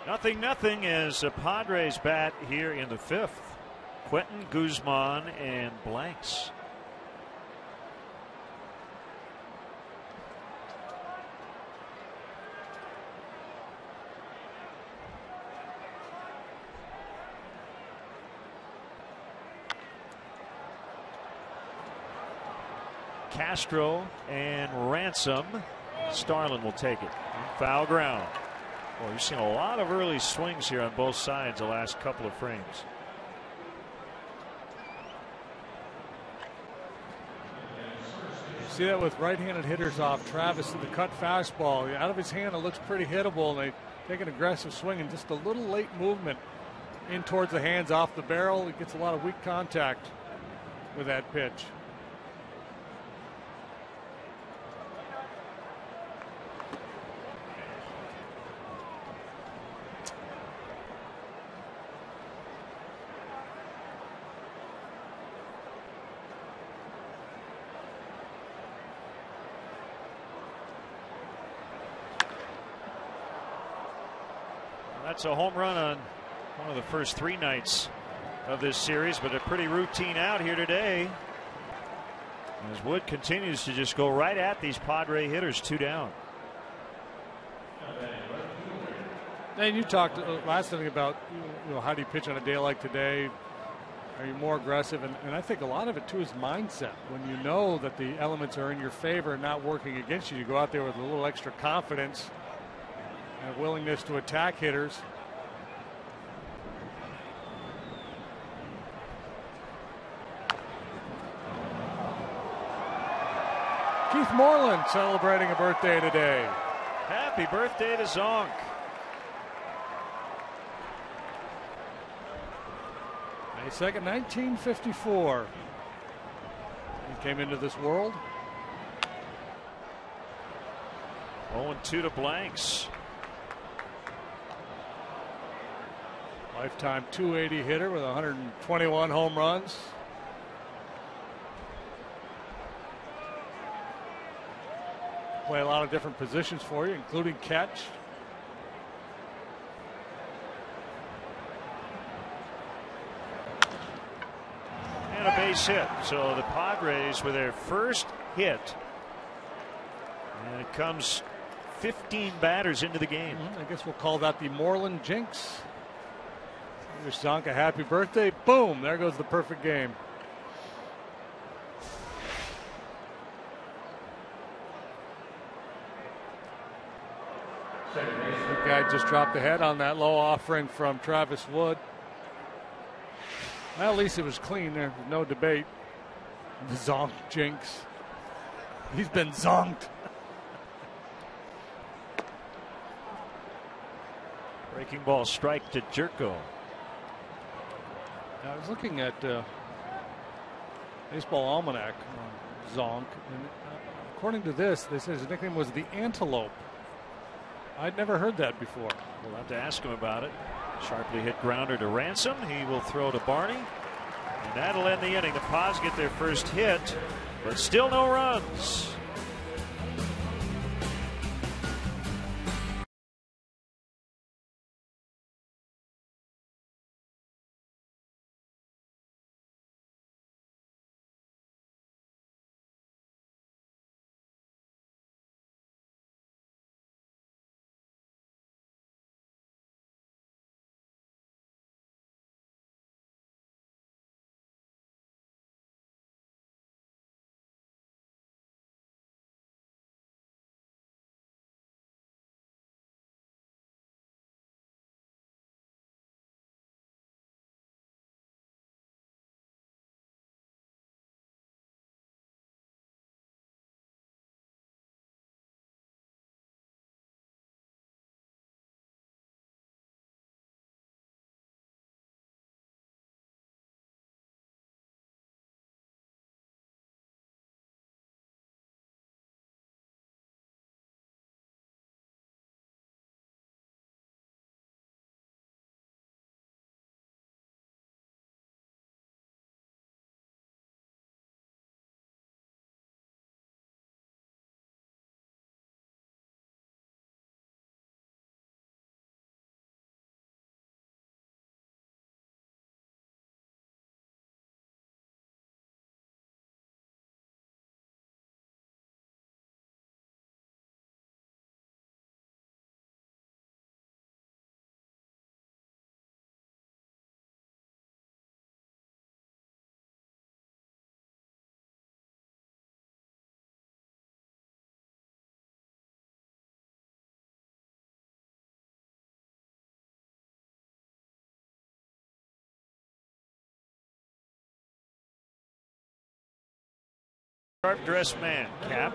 Nothing as the Padres bat here in the 5th. Quentin, Guzman, and Blanks. Castro and Ransom. Starlin will take it. Foul ground. Well, you've seen a lot of early swings here on both sides the last couple of frames. You see that with right-handed hitters off. Travis, the cut fastball. Out of his hand, it looks pretty hittable, and they take an aggressive swing, and just a little late movement in towards the hands off the barrel. It gets a lot of weak contact with that pitch. That's a home run on one of the first 3 nights of this series, but a pretty routine out here today as Wood continues to just go right at these Padre hitters. 2 down. And you talked last inning about how do you pitch on a day like today? Are you more aggressive? And I think a lot of it too is mindset. When you know that the elements are in your favor and not working against you, you go out there with a little extra confidence and a willingness to attack hitters. Keith Moreland celebrating a birthday today. Happy birthday to Zonk. May 2nd, 1954. He came into this world. 0-2 to blanks. Lifetime 280 hitter with 121 home runs. Play a lot of different positions for you, including catch. And a base hit. So the Padres with their first hit. And it comes 15 batters into the game. I guess we'll call that the Moreland jinx. Wish Zonk a happy birthday. Boom, there goes the perfect game. The guy just dropped the head on that low offering from Travis Wood. Well, at least it was clean. There's no debate. The Zonk jinx. He's been zonked. Breaking ball strike to Jerko. I was looking at Baseball Almanac on Zonk, and according to this, they said his nickname was the Antelope. I'd never heard that before. We'll have to ask him about it. Sharply hit grounder to Ransom. He will throw to Barney. And that'll end the inning. The Paws get their first hit, but still no runs. Sharp dressed man, Cap.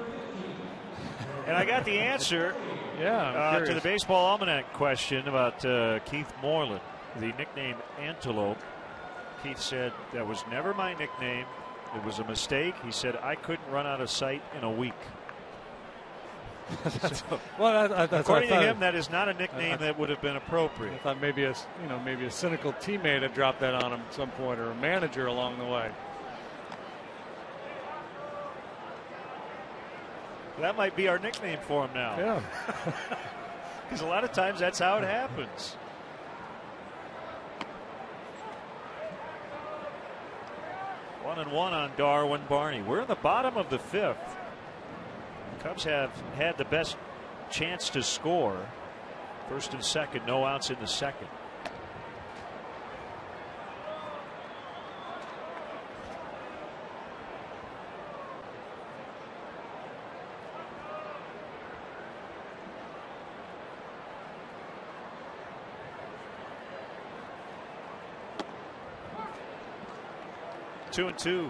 And I got the answer to the Baseball Almanac question about Keith Moreland, the nickname Antelope. Keith said, that was never my nickname. It was a mistake. He said, I couldn't run out of sight in a week. According to him, that is not a nickname that would have been appropriate. I thought maybe a cynical teammate had dropped that on him at some point, or a manager along the way. That might be our nickname for him now. Yeah. Because a lot of times that's how it happens. 1-1 on Darwin Barney. We're in the bottom of the 5th. Cubs have had the best chance to score. First and second, no outs in the second. Two and two.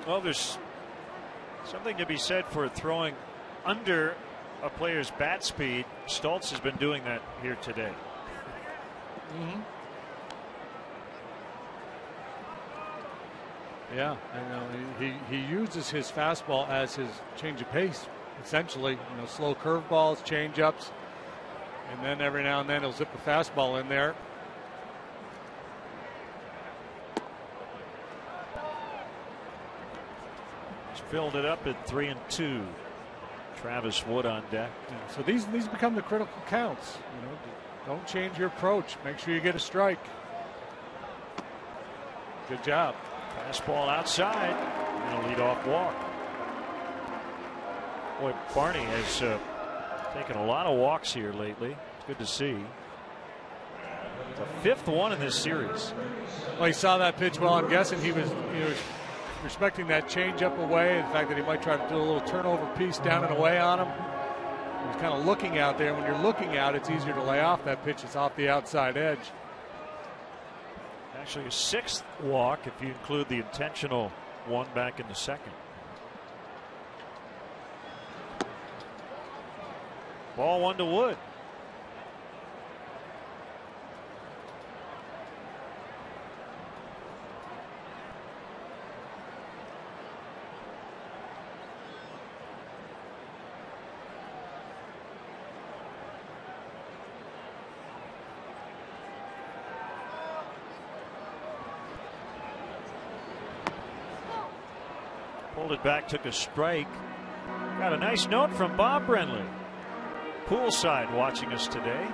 Well, there's something to be said for throwing under a player's bat speed. Stoltz has been doing that here today. Yeah, I know. He uses his fastball as his change of pace, essentially. Slow curveballs, change ups. And then every now and then he'll zip a fastball in there. He's filled it up at 3-2. Travis Wood on deck. Yeah, so these become the critical counts. Don't change your approach. Make sure you get a strike. Good job. Fastball outside and a leadoff walk. Boy, Barney has taken a lot of walks here lately. It's good to see. The 5th one in this series. Well, he saw that pitch well. I'm guessing he was respecting that changeup away. In fact, that he might try to do a little turnover piece down and away on him. He was kind of looking out there. When you're looking out, it's easier to lay off that pitch. It's off the outside edge. Actually, a 6th walk if you include the intentional one back in the second. Ball 1 to Wood. Pulled it back, took a strike. Got a nice note from Bob Brenly. Poolside watching us today.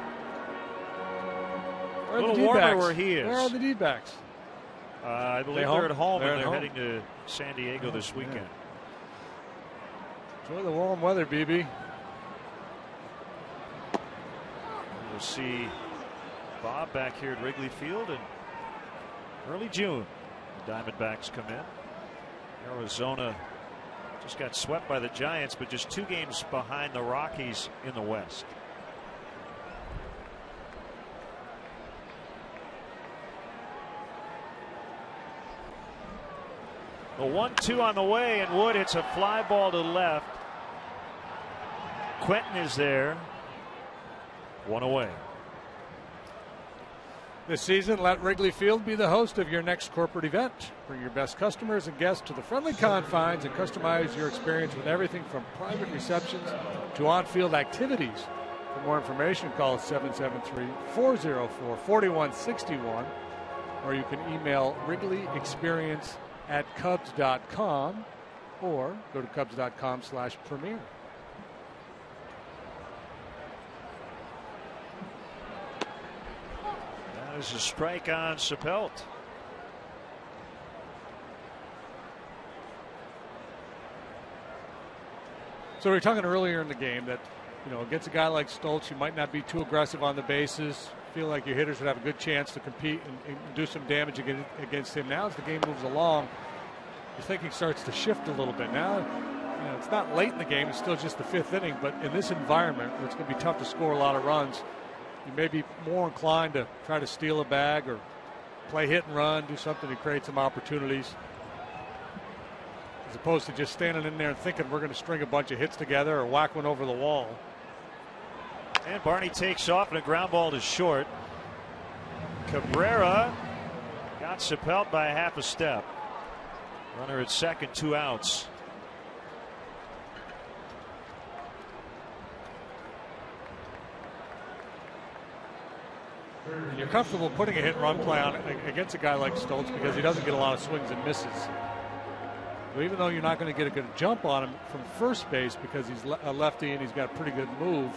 A little warmer where he is. Where are the D-backs? I believe they're at home and they're heading to San Diego this weekend. Yeah. Enjoy the warm weather, BB. We'll see Bob back here at Wrigley Field in early June. The Diamondbacks come in. Arizona just got swept by the Giants, but just 2 games behind the Rockies in the West. The 1-2 on the way, and Wood hits a fly ball to left. Quentin is there. 1 away. This season, let Wrigley Field be the host of your next corporate event. Bring your best customers and guests to the friendly confines and customize your experience with everything from private receptions to on-field activities. For more information, call 773-404-4161, or you can email WrigleyExperience@Cubs.com or go to Cubs.com/premier. There's a strike on Sapelt. So we were talking earlier in the game that, against a guy like Stoltz, you might not be too aggressive on the bases. Feel like your hitters would have a good chance to compete and do some damage against him. Now as the game moves along, your thinking starts to shift a little bit. Now, it's not late in the game. It's still just the 5th inning. But in this environment where it's going to be tough to score a lot of runs, you may be more inclined to try to steal a bag or play hit and run, do something to create some opportunities, as opposed to just standing in there and thinking we're going to string a bunch of hits together or whack one over the wall. And Barney takes off and a ground ball to short. Cabrera got Sapelt by half a step. Runner at second, 2 outs. You're comfortable putting a hit and run play on against a guy like Stoltz because he doesn't get a lot of swings and misses. So even though you're not going to get a good jump on him from first base because he's a lefty and he's got a pretty good move,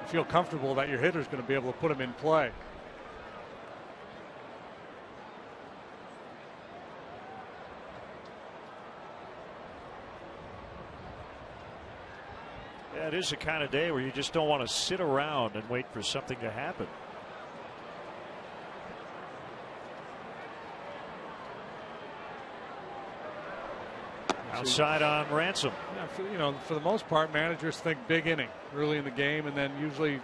feel comfortable that your hitter's going to be able to put them in play. Yeah, it is the kind of day where you just don't want to sit around and wait for something to happen. Outside on Ransom. Yeah, for the most part, managers think big inning early in the game, and then usually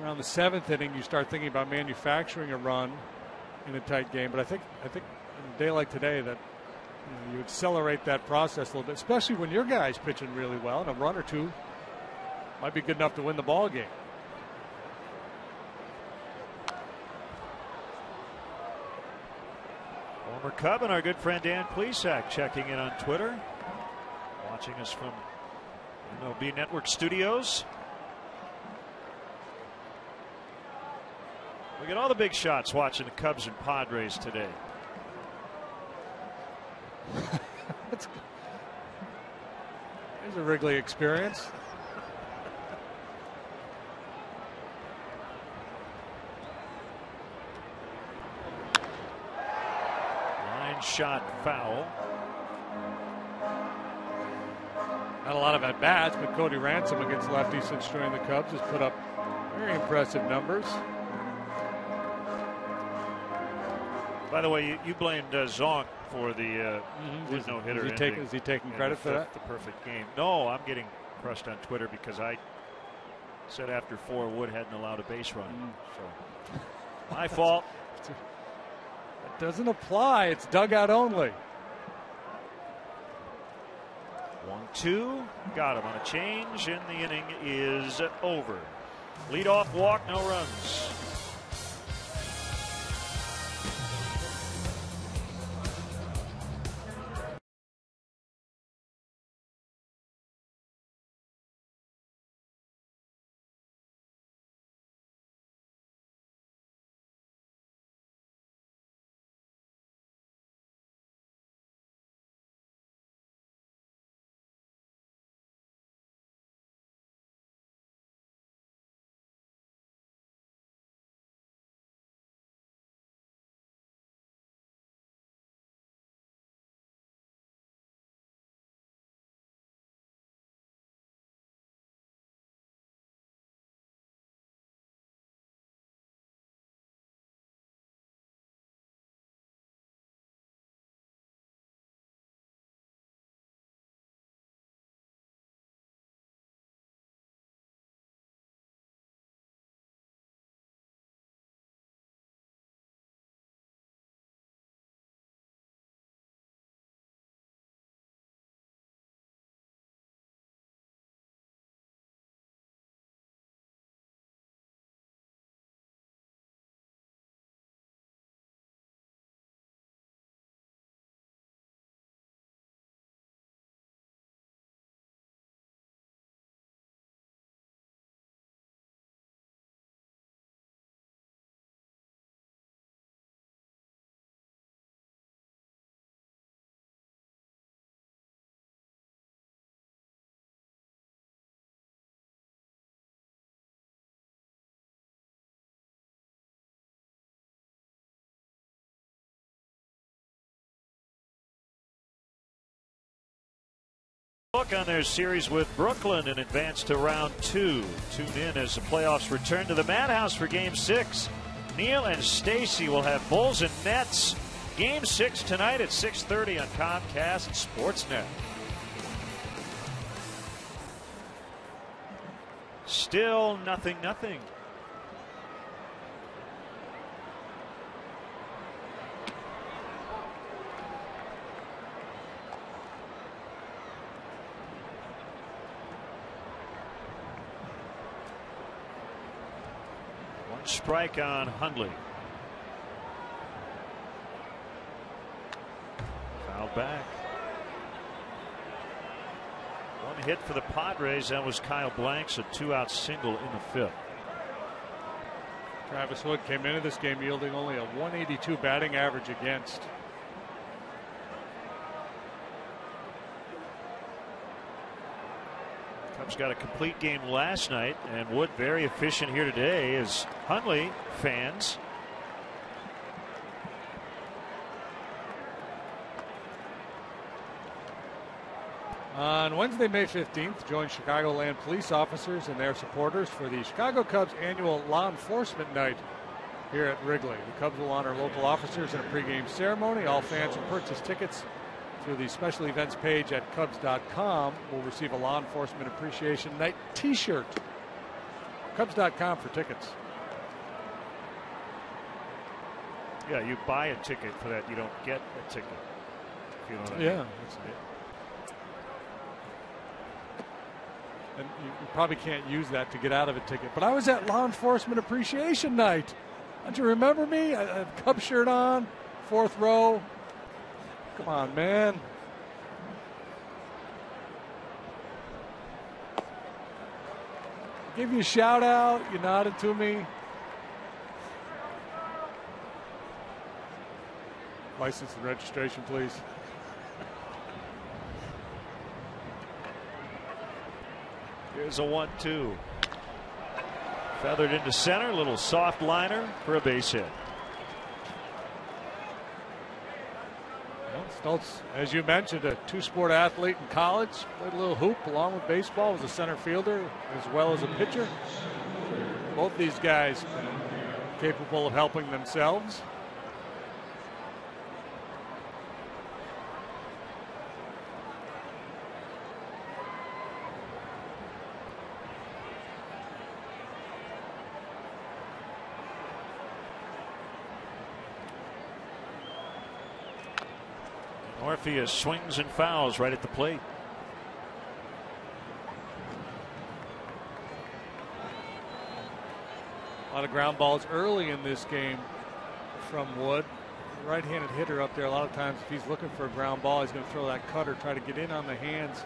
around the 7th inning, you start thinking about manufacturing a run in a tight game. But I think on a day like today that you accelerate that process a little bit, especially when your guy's pitching really well, and a run or two might be good enough to win the ball game. Former Cub and our good friend Dan Plesac checking in on Twitter, watching us from MLB Network studios. We get all the big shots watching the Cubs and Padres today. There's a Wrigley experience. Shot foul. Not a lot of at-bats, but Cody Ransom against lefties since joining the Cubs has put up very impressive numbers. By the way, you blamed Zonk for the no-hitter. Is he taking credit for that? The perfect game. No, I'm getting crushed on Twitter because I said after 4 Wood hadn't allowed a base run. So my fault. Doesn't apply. It's dugout only. 1-2. Got him on a change, and the inning is over. Leadoff walk, no runs. Look on their series with Brooklyn and advance to round 2. Tune in as the playoffs return to the Madhouse for Game 6. Neil and Stacy will have Bulls and Nets. Game 6 tonight at 6:30 on Comcast Sportsnet. Still 0-0. Strike on Hundley. Foul back. One hit for the Padres. That was Kyle Blanks, a 2-out single in the 5th. Travis Hood came into this game yielding only a 182 batting average against. Cubs got a complete game last night, and Wood very efficient here today as Hundley fans. On Wednesday, May 15th, join Chicagoland police officers and their supporters for the Chicago Cubs annual Law Enforcement Night here at Wrigley. The Cubs will honor local officers in a pregame ceremony. All fans who purchase tickets through the special events page at Cubs.com will receive a Law Enforcement Appreciation Night t-shirt. Cubs.com for tickets. Yeah, you buy a ticket for that. You don't get a ticket. If you know what I mean. Yeah. That's it. And you probably can't use that to get out of a ticket. But I was at Law Enforcement Appreciation Night. Don't you remember me? I had a Cub shirt on, fourth row. Come on, man. Gave you a shout out. You nodded to me. License and registration, please. Here's a 1-2. Feathered into center. Little soft liner for a base hit. Well, Stoltz, as you mentioned, a two-sport athlete in college. Played a little hoop along with baseball. Was a center fielder as well as a pitcher. Both these guys capable of helping themselves. Orpheus swings and fouls right at the plate. A lot of ground balls early in this game from Wood. Right-handed hitter up there. A lot of times if he's looking for a ground ball, he's going to throw that cutter, try to get in on the hands.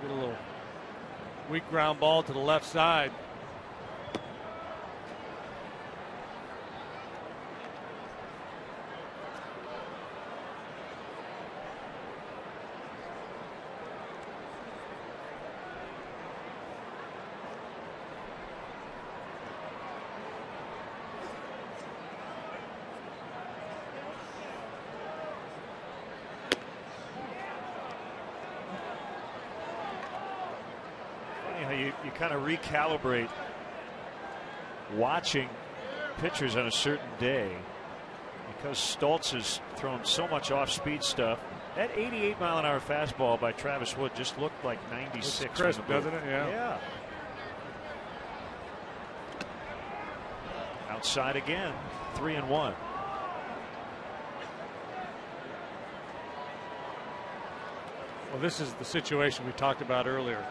Get a little weak ground ball to the left side. You kind of recalibrate watching pitchers on a certain day because Stoltz has thrown so much off-speed stuff. That 88-mile-an-hour fastball by Travis Wood just looked like 96. It's crisp, doesn't it? Yeah. Outside again, 3-1. Well, this is the situation we talked about earlier.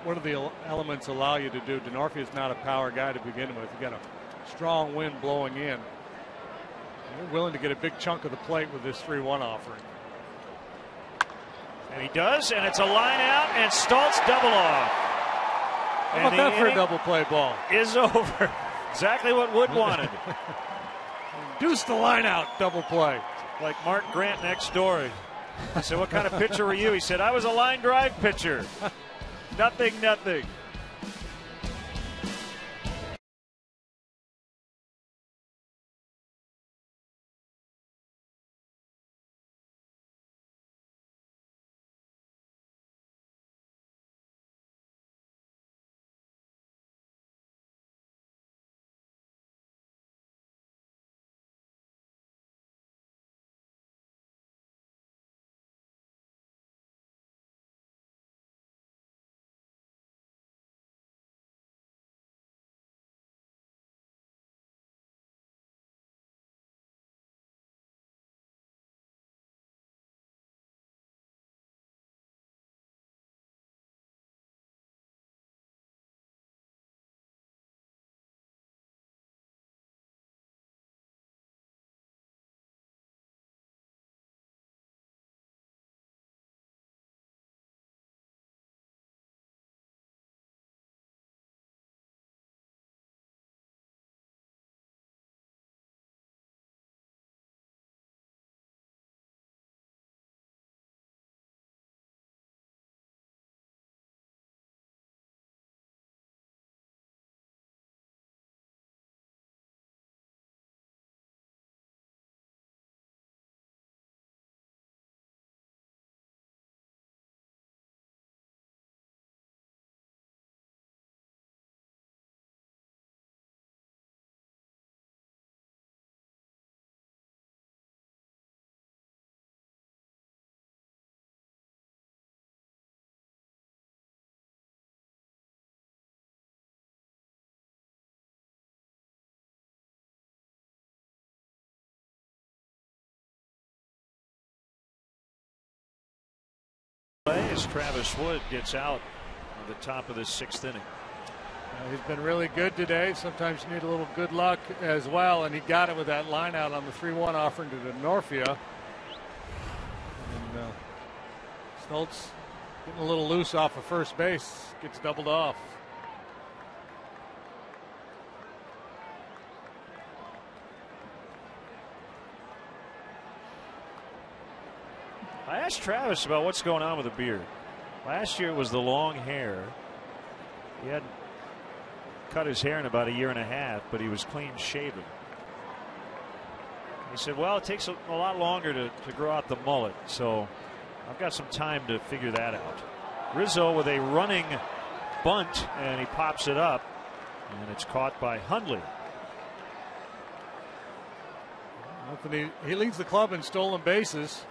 What do the elements allow you to do? Denorfia is not a power guy to begin with. You got a strong wind blowing in. You're willing to get a big chunk of the plate with this 3-1 offering. And he does, and it's a line out, and Stoltz double off. How about that for a double play ball? Is over. Exactly what Wood wanted. Deuce the line out, double play. Like Mark Grant next door. I said, what kind of pitcher were you? He said, I was a line drive pitcher. Nothing. As Travis Wood gets out at the top of the 6th inning. He's been really good today. Sometimes you need a little good luck as well, and he got it with that line out on the 3-1 offering to Norfia. And Stoltz getting a little loose off of first base, gets doubled off. I asked Travis about what's going on with the beard. Last year it was the long hair. He hadn't cut his hair in about a year and a half, but he was clean shaven. He said, well, it takes a lot longer to grow out the mullet, so I've got some time to figure that out. Rizzo with a running bunt, and he pops it up, and it's caught by Hundley. Anthony, he leads the club in stolen bases.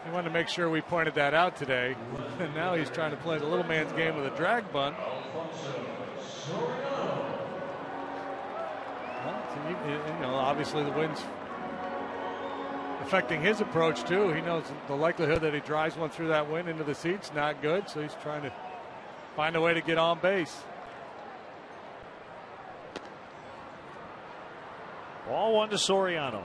He wanted to make sure we pointed that out today. And now he's trying to play the little man's game with a drag bunt. Well, obviously the wind's affecting his approach too. He knows the likelihood that he drives one through that wind into the seats not good, so he's trying to find a way to get on base. Ball 1 to Soriano.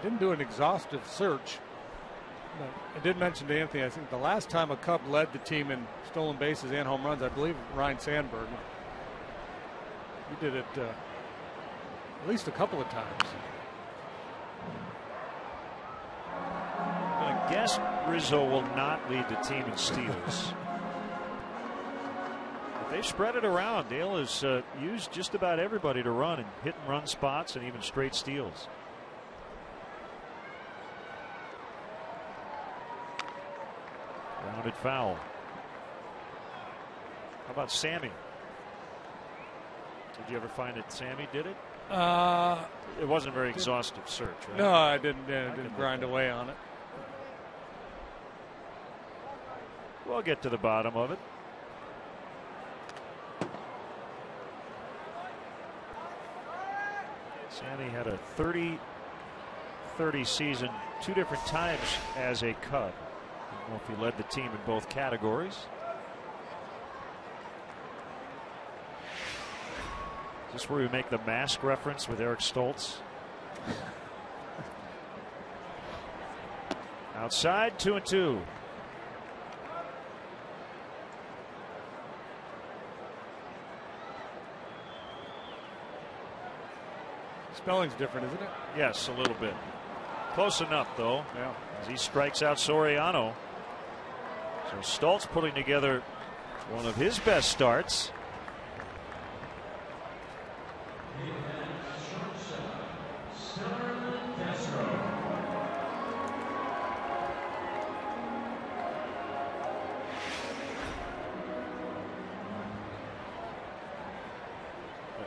Didn't do an exhaustive search. I did mention to Anthony, I think the last time a Cub led the team in stolen bases and home runs, I believe Ryan Sandberg. He did it at least a couple of times. I guess Rizzo will not lead the team in steals. But they've spread it around. Dale has used just about everybody to run and hit and run spots and even straight steals. Rounded foul. How about Sammy? Did you ever find that Sammy did it? It wasn't a very exhaustive search, right? No, I didn't. Didn't grind away on it. We'll get to the bottom of it. Sammy had a 30-30 season 2 different times as a Cub. I don't know if he led the team in both categories. Is this where we make the mask reference with Eric Stoltz? Outside, 2-2. Spelling's different, isn't it? Yes, a little bit. Close enough, though. Yeah. As he strikes out Soriano. So Stoltz putting together one of his best starts.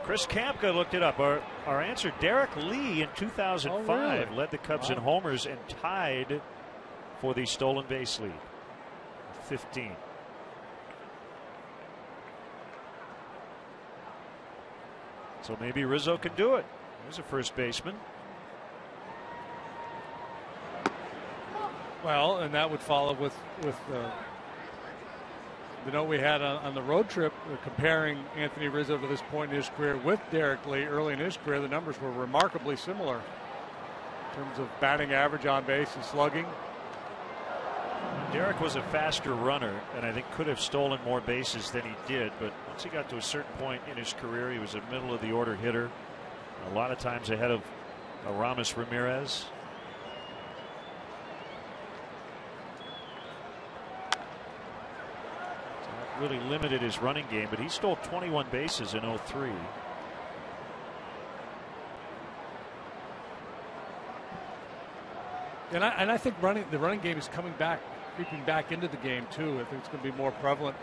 Chris Kamka looked it up. Our answer, Derek Lee in 2005 led the Cubs in homers and tied for the stolen base lead. 15. So maybe Rizzo can do it. He's a first baseman. Well, and that would follow with the note we had on the road trip comparing Anthony Rizzo to this point in his career with Derek Lee early in his career. The numbers were remarkably similar in terms of batting average on base and slugging. Derek was a faster runner and I think could have stolen more bases than he did, but once he got to a certain point in his career, he was a middle of the order hitter, a lot of times ahead of Aramis Ramirez. Really limited his running game, but he stole 21 bases in 03. And I think the running game is coming back, creeping back into the game too. I think it's going to be more prevalent.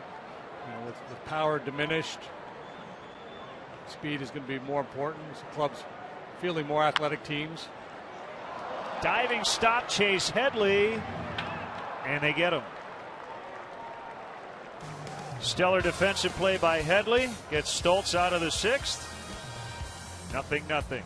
With power diminished, speed is going to be more important. So clubs fielding more athletic teams. Diving stop, Chase Headley, and they get him. Stellar defensive play by Headley. Gets Stoltz out of the 6th. 0-0.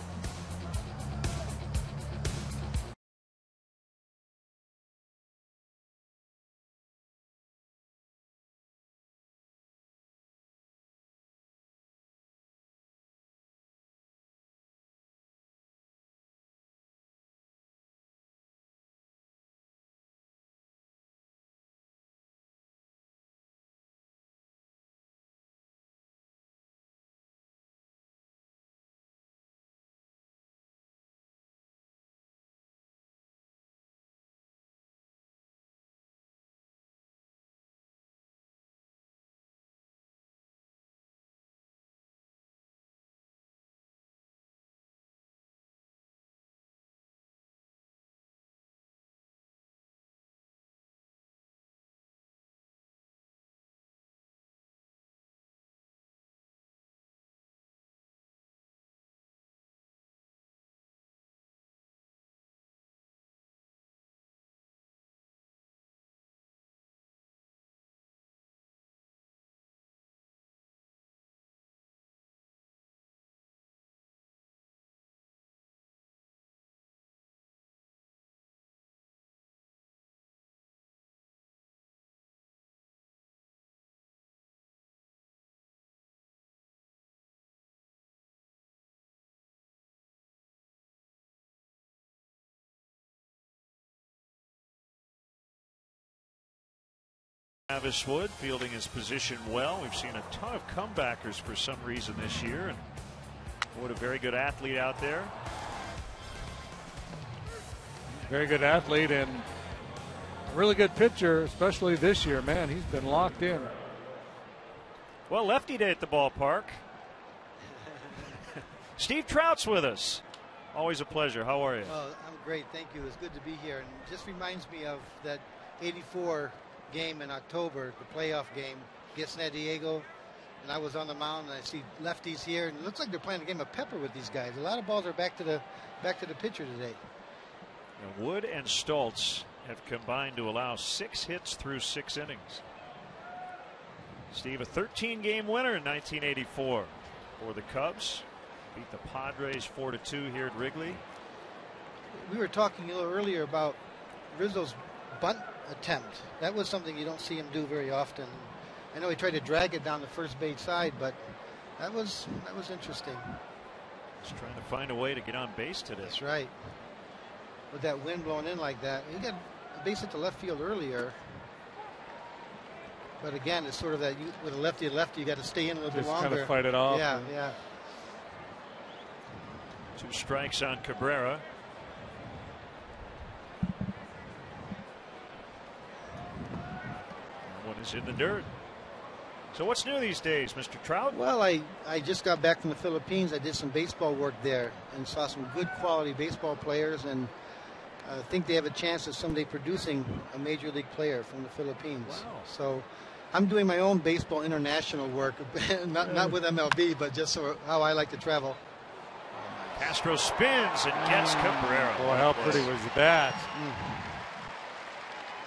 Travis Wood fielding his position well. We've seen a ton of comebackers for some reason this year, and Wood, a very good athlete out there. Very good athlete and a really good pitcher, especially this year. Man, he's been locked in. Well, lefty day at the ballpark. Steve Trout's with us. Always a pleasure. How are you? Well, I'm great. Thank you. It's good to be here. And it just reminds me of that 84 game in October, the playoff game against San Diego. And I was on the mound, and I see lefties here. And it looks like they're playing a game of pepper with these guys. A lot of balls are back to the pitcher today. Now, Wood and Stoltz have combined to allow 6 hits through 6 innings. Steve, a 13-game winner in 1984 for the Cubs. Beat the Padres 4-2 here at Wrigley. We were talking a little earlier about Rizzo's bunt attempt. That was something you don't see him do very often. I know he tried to drag it down the first base side, but that was interesting. He's trying to find a way to get on base today. That's right. With that wind blowing in like that, he got a base hit to left field earlier. But again, it's sort of that with a lefty, you got to stay in a little bit longer. Just kind of fight it off. Yeah, yeah. 2 strikes on Cabrera. One is in the dirt. So what's new these days, Mr. Trout? Well, I just got back from the Philippines. I did some baseball work there and saw some good quality baseball players, and I think they have a chance of someday producing a major league player from the Philippines. Wow. So I'm doing my own baseball international work, not with MLB, but just how I like to travel. Castro spins and gets Cabrera. Boy, how pretty was that?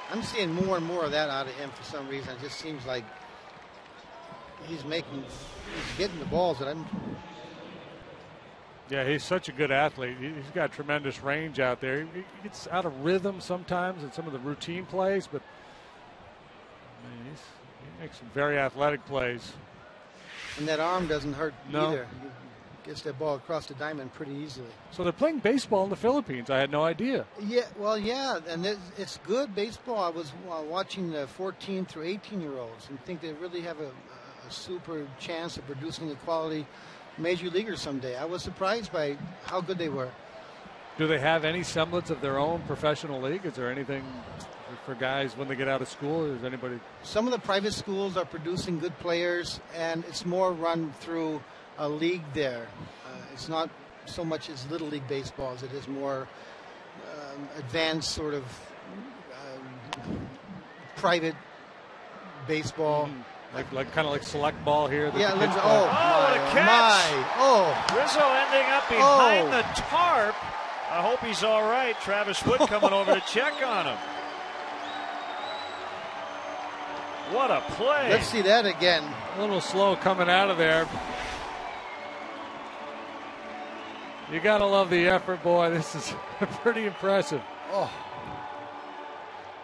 I'm seeing more and more of that out of him for some reason. It just seems like he's getting the balls that I'm. Yeah, he's such a good athlete. He's got tremendous range out there. He gets out of rhythm sometimes in some of the routine plays, but he makes some very athletic plays. And that arm doesn't hurt No. either. He gets that ball across the diamond pretty easily. So they're playing baseball in the Philippines. I had no idea. Yeah, well, yeah, and it's good baseball. I was watching the 14 through 18-year-olds and think they really have a super chance of producing a quality major leaguer someday. I was surprised by how good they were. Do they have any semblance of their own professional league? Is there anything for guys when they get out of school? Is anybody? Some of the private schools are producing good players, and it's more run through a league there. It's not so much as Little League baseball as it is more advanced sort of private baseball. Like kind of like select ball here. Yeah, what a catch! Rizzo ending up behind the tarp. I hope he's all right. Travis Wood coming over to check on him. What a play. Let's see that again. A little slow coming out of there. You got to love the effort, boy. This is pretty impressive. Oh,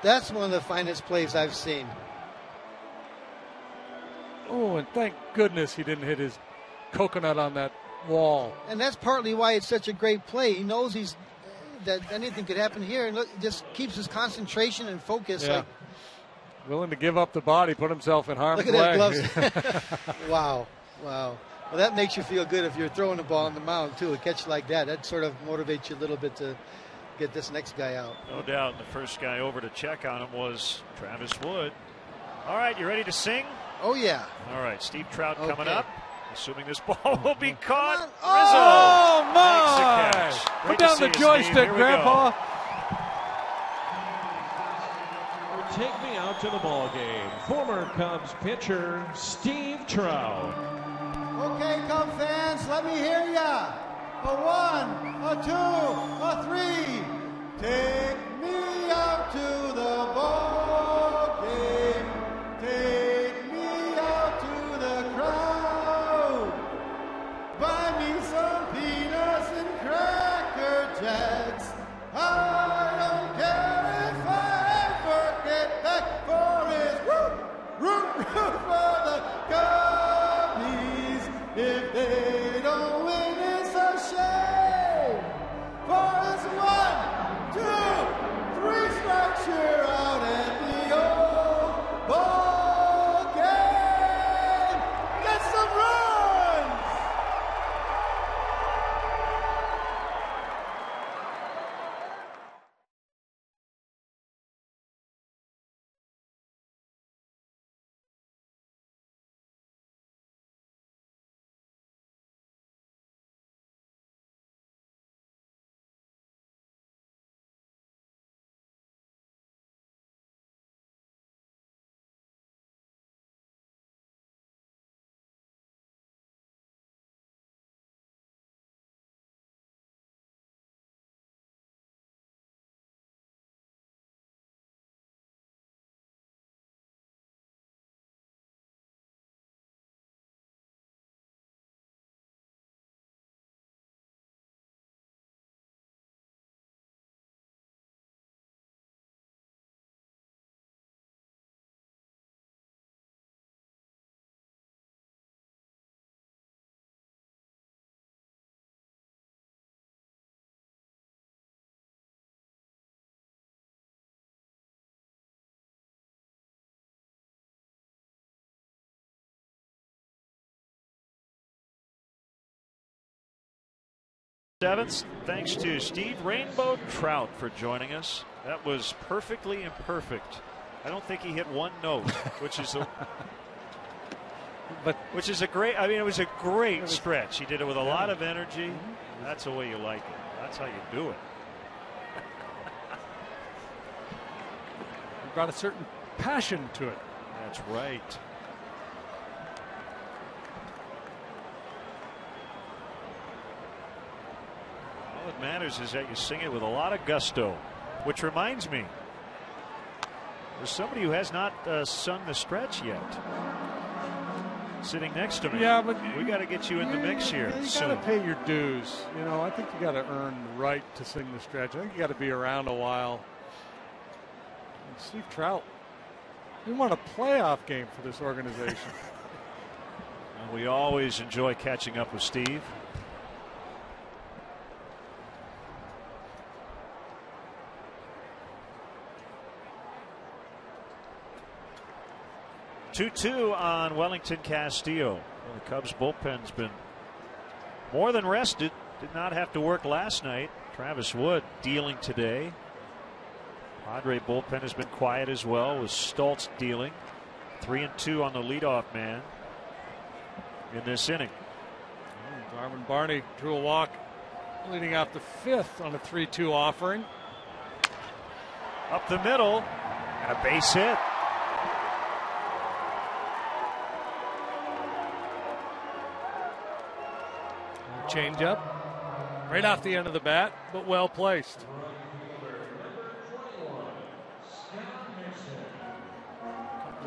that's one of the finest plays I've seen. Oh, and thank goodness he didn't hit his coconut on that wall. And that's partly why it's such a great play. He knows that anything could happen here, and look, just keeps his concentration and focus. Yeah. Like, willing to give up the body, put himself in harm's way. Look at that gloves. Wow. Well, that makes you feel good if you're throwing the ball on the mound, too. A catch like that, that sort of motivates you a little bit to get this next guy out. No doubt. The first guy over to check on him was Travis Wood. All right, you ready to sing? Oh, yeah. All right, Steve Trout coming up. Assuming this ball will be caught. Oh, my! Put down the joystick, Grandpa. Take me out to the ball game. Former Cubs pitcher Steve Trout. Okay, Cub fans, let me hear ya. A 1, a 2, a 3. Take me out to the ball game. Take me out to the crowd. Buy me some peanuts and Cracker Jacks. I don't care if I ever get back for his root for the Cubbies. If they don't win, it's a shame. For it's 1, 2, 3 strikes, you're out at the old ball game. Get some runs. Seventh, thanks to Steve Rainbow Trout for joining us. That was perfectly imperfect. I don't think he hit one note, which is a great. I mean, it was a great stretch. He did it with a lot of energy. That's the way you like it. That's how you do it. He brought a certain passion to it. That's right. All that matters is that you sing it with a lot of gusto, which reminds me, there's somebody who has not sung the stretch yet sitting next to me. Yeah, but we got to get you in the mix here you soon. got to pay your dues. You know, I think you got to earn the right to sing the stretch. I think you got to be around a while. And Steve Trout, we won a playoff game for this organization. Well, we always enjoy catching up with Steve. Two on Wellington Castillo. Well, the Cubs bullpen's been more than rested. Did not have to work last night. Travis Wood dealing today. Padre bullpen has been quiet as well, with Stoltz dealing. 3-2 on the leadoff man in this inning. Darwin Barney drew a walk, leading out the fifth on a 3-2 offering. Up the middle, and a base hit. Change up right off the end of the bat, but well placed.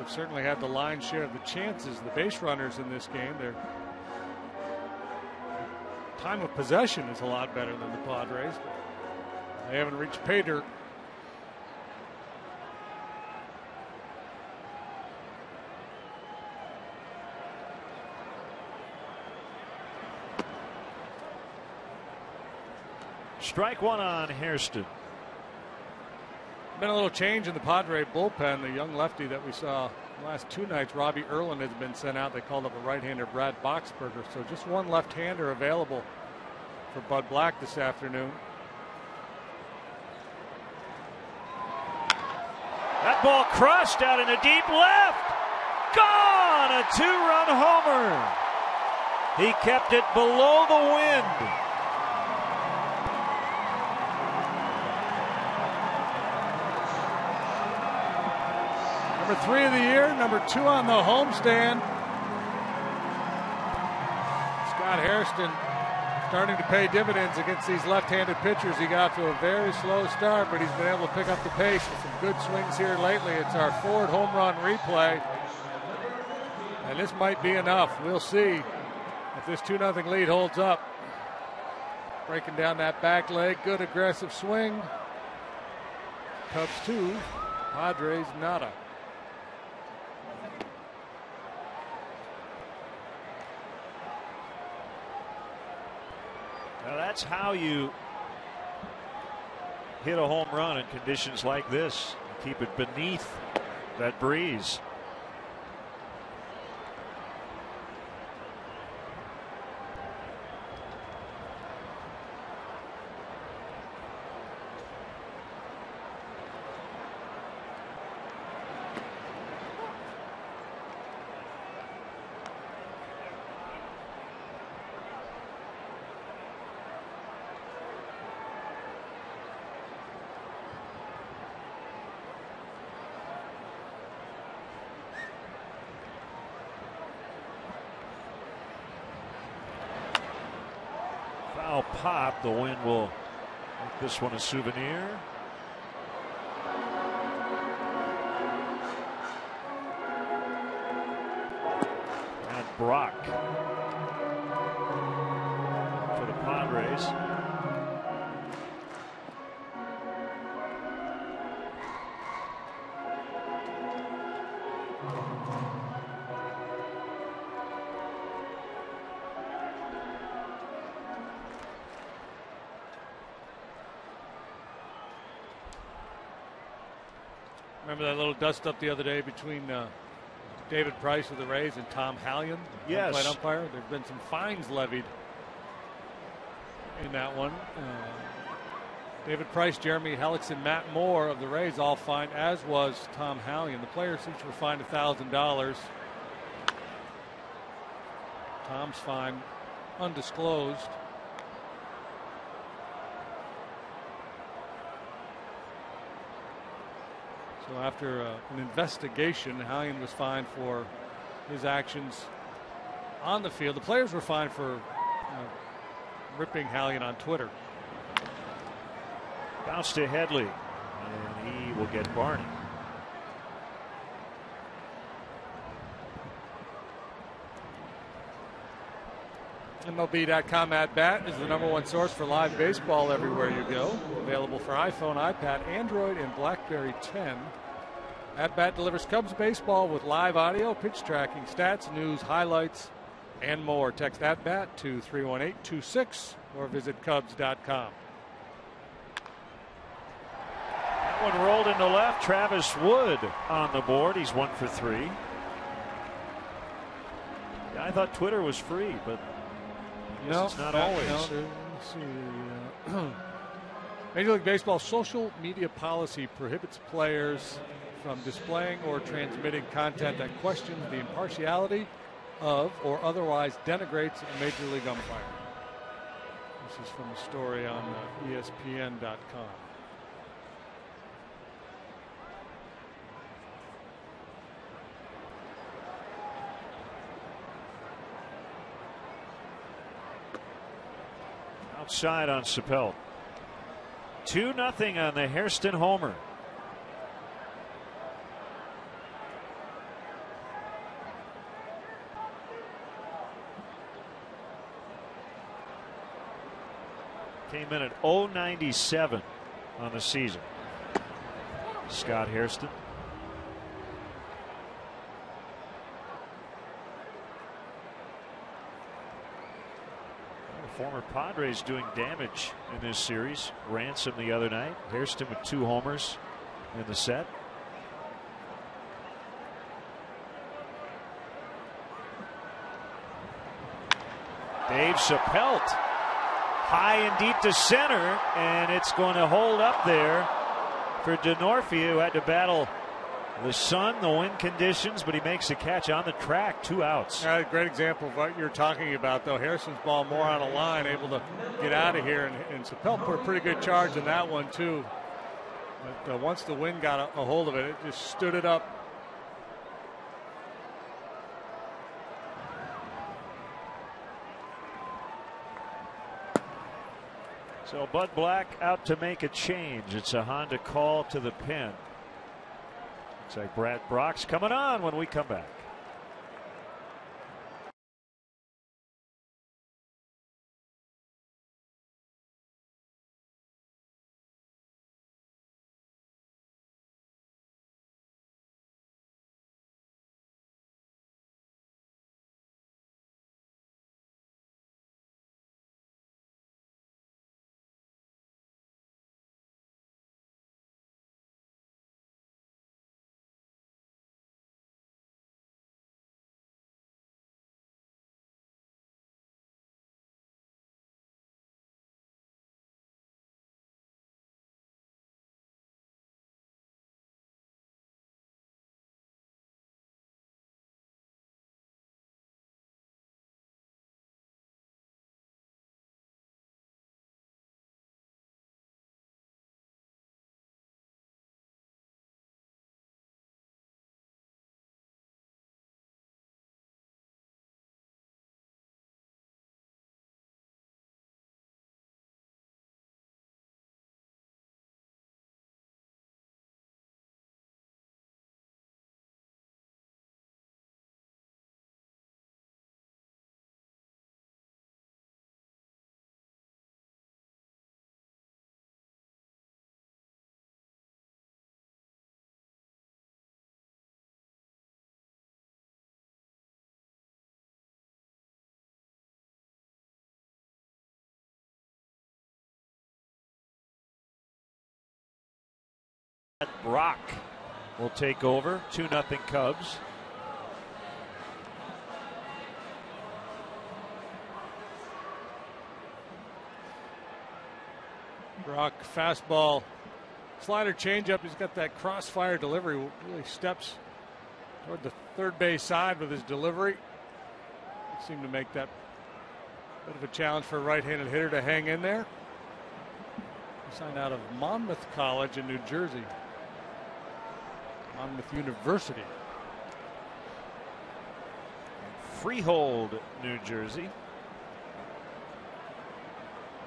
They've certainly had the lion's share of the chances, the base runners in this game. Their time of possession is a lot better than the Padres. They haven't reached pay dirt. Strike one on Hairston. Been a little change in the Padre bullpen. The young lefty that we saw last two nights, Robbie Erlin, has been sent out. They called up a right-hander, Brad Boxberger. So just one left-hander available for Bud Black this afternoon. That ball crushed out in the deep left. Gone! A two-run homer. He kept it below the wind. Number 3 of the year, number 2 on the homestand. Scott Hairston starting to pay dividends against these left-handed pitchers. He got to a very slow start, but he's been able to pick up the pace with some good swings here lately. It's our Ford home run replay. And this might be enough. We'll see if this 2-0 lead holds up. Breaking down that back leg. Good aggressive swing. Cubs 2, Padres nada. Now that's how you hit a home run in conditions like this. Keep it beneath that breeze. Foul pop. The wind will make this one a souvenir. And Brock for the Padres. Remember that little dust-up the other day between David Price of the Rays and Tom Hallion, the yes, umpire? There have been some fines levied in that one. David Price, Jeremy Helix, and Matt Moore of the Rays all fined, as was Tom Hallion. The players each were fined $1,000. Tom's fine undisclosed. So after an investigation, Hallion was fined for his actions on the field. The players were fined for ripping Hallion on Twitter. Bounce to Headley, and he will get Barney. MLB.com at bat is the #1 source for live baseball everywhere you go. Available for iPhone, iPad, Android, and BlackBerry 10. At Bat delivers Cubs baseball with live audio, pitch tracking, stats, news, highlights, and more. Text at Bat to 31826 or visit Cubs.com. That one rolled into left. Travis Wood on the board. He's 1 for 3. Yeah, I thought Twitter was free, but no, it's not always. No, let's see. Major League Baseball's social media policy prohibits players from displaying or transmitting content that questions the impartiality of or otherwise denigrates a Major League umpire. This is from a story on ESPN.com. Outside on Chappelle. 2-0 on the Hairston homer. Came in at 0.97 on the season. Scott Hairston. Former Padres doing damage in this series. Ransom the other night. Hairston with 2 homers in the set. Dave Chappelle high and deep to center, and it's going to hold up there for Denorfia, who had to battle the sun, the wind conditions, but he makes a catch on the track. 2 outs. Yeah, great example of what you're talking about, though. Harrison's ball more on a line, able to get out of here, and Chappelle put a pretty good charge in that one, too. But once the wind got a hold of it, it just stood it up. So Bud Black out to make a change. It's a Honda call to the pen. Looks like Brad Brock's coming on when we come back. Brock will take over. 2-0 Cubs. Brock fastball, slider changeup. He's got that crossfire delivery. Really steps toward the third base side with his delivery. Seemed to make that bit of a challenge for a right-handed hitter to hang in there. He signed out of Monmouth College in New Jersey. Monmouth University. Freehold, New Jersey.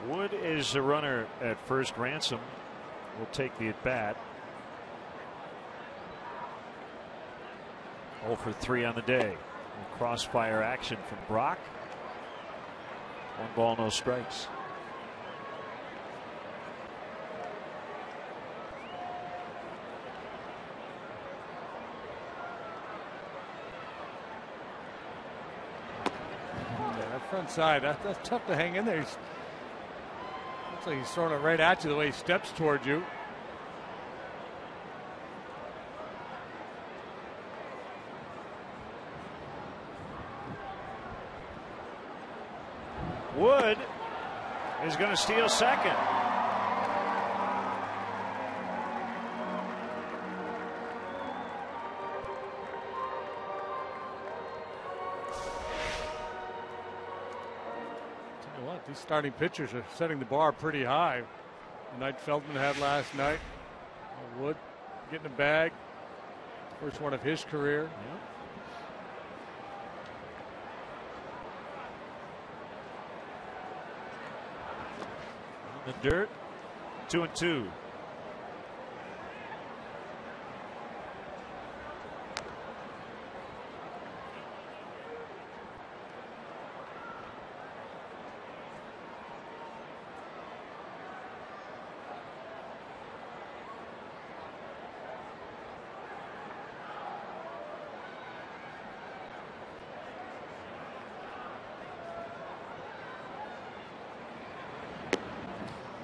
Wood is the runner at first. Ransom will take the at bat. 0 for 3 on the day. Crossfire action from Brock. 1 ball, no strikes. Front side, that's tough to hang in there. Looks like he's throwing it right at you the way he steps towards you. Wood is going to steal second. These starting pitchers are setting the bar pretty high. The night Feldman had last night. Wood getting a bag. First one of his career. In the dirt. 2-2.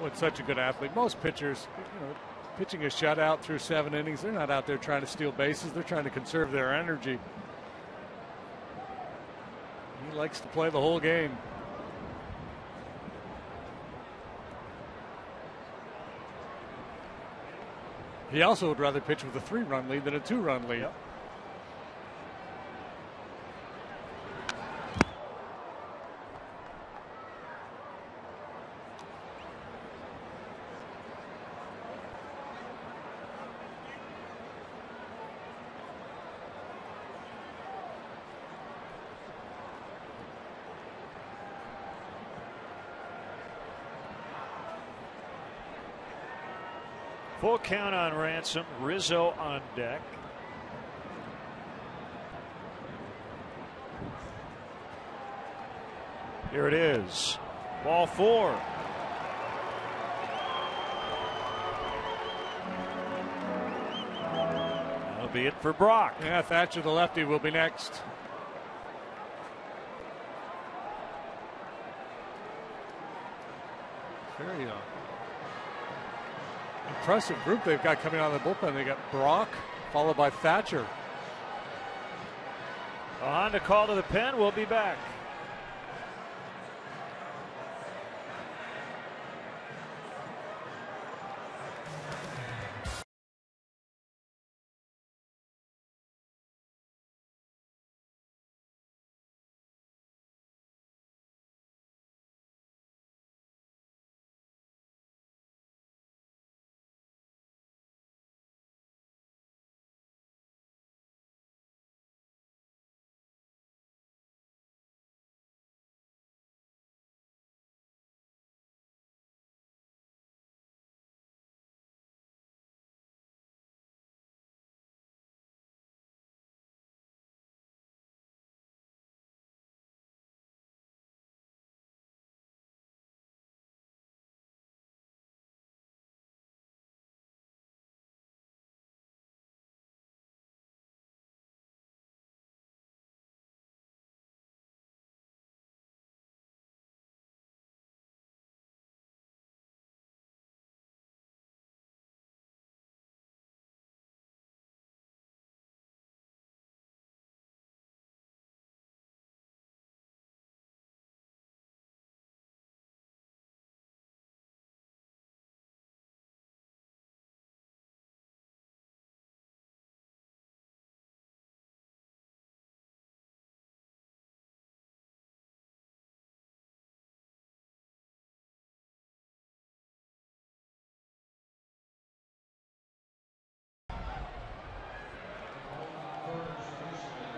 Well, such a good athlete. Most pitchers, pitching a shutout through 7 innings, they're not out there trying to steal bases. They're trying to conserve their energy. He likes to play the whole game. He also would rather pitch with a 3-run lead than a 2-run lead. Yep. Full count on Ransom. Rizzo on deck. Here it is. Ball 4. That'll be it for Brock. Yeah, Thatcher, the lefty, will be next. Very impressive group they've got coming out of the bullpen. They got Brock, followed by Thatcher. A Honda call to the pen. We'll be back.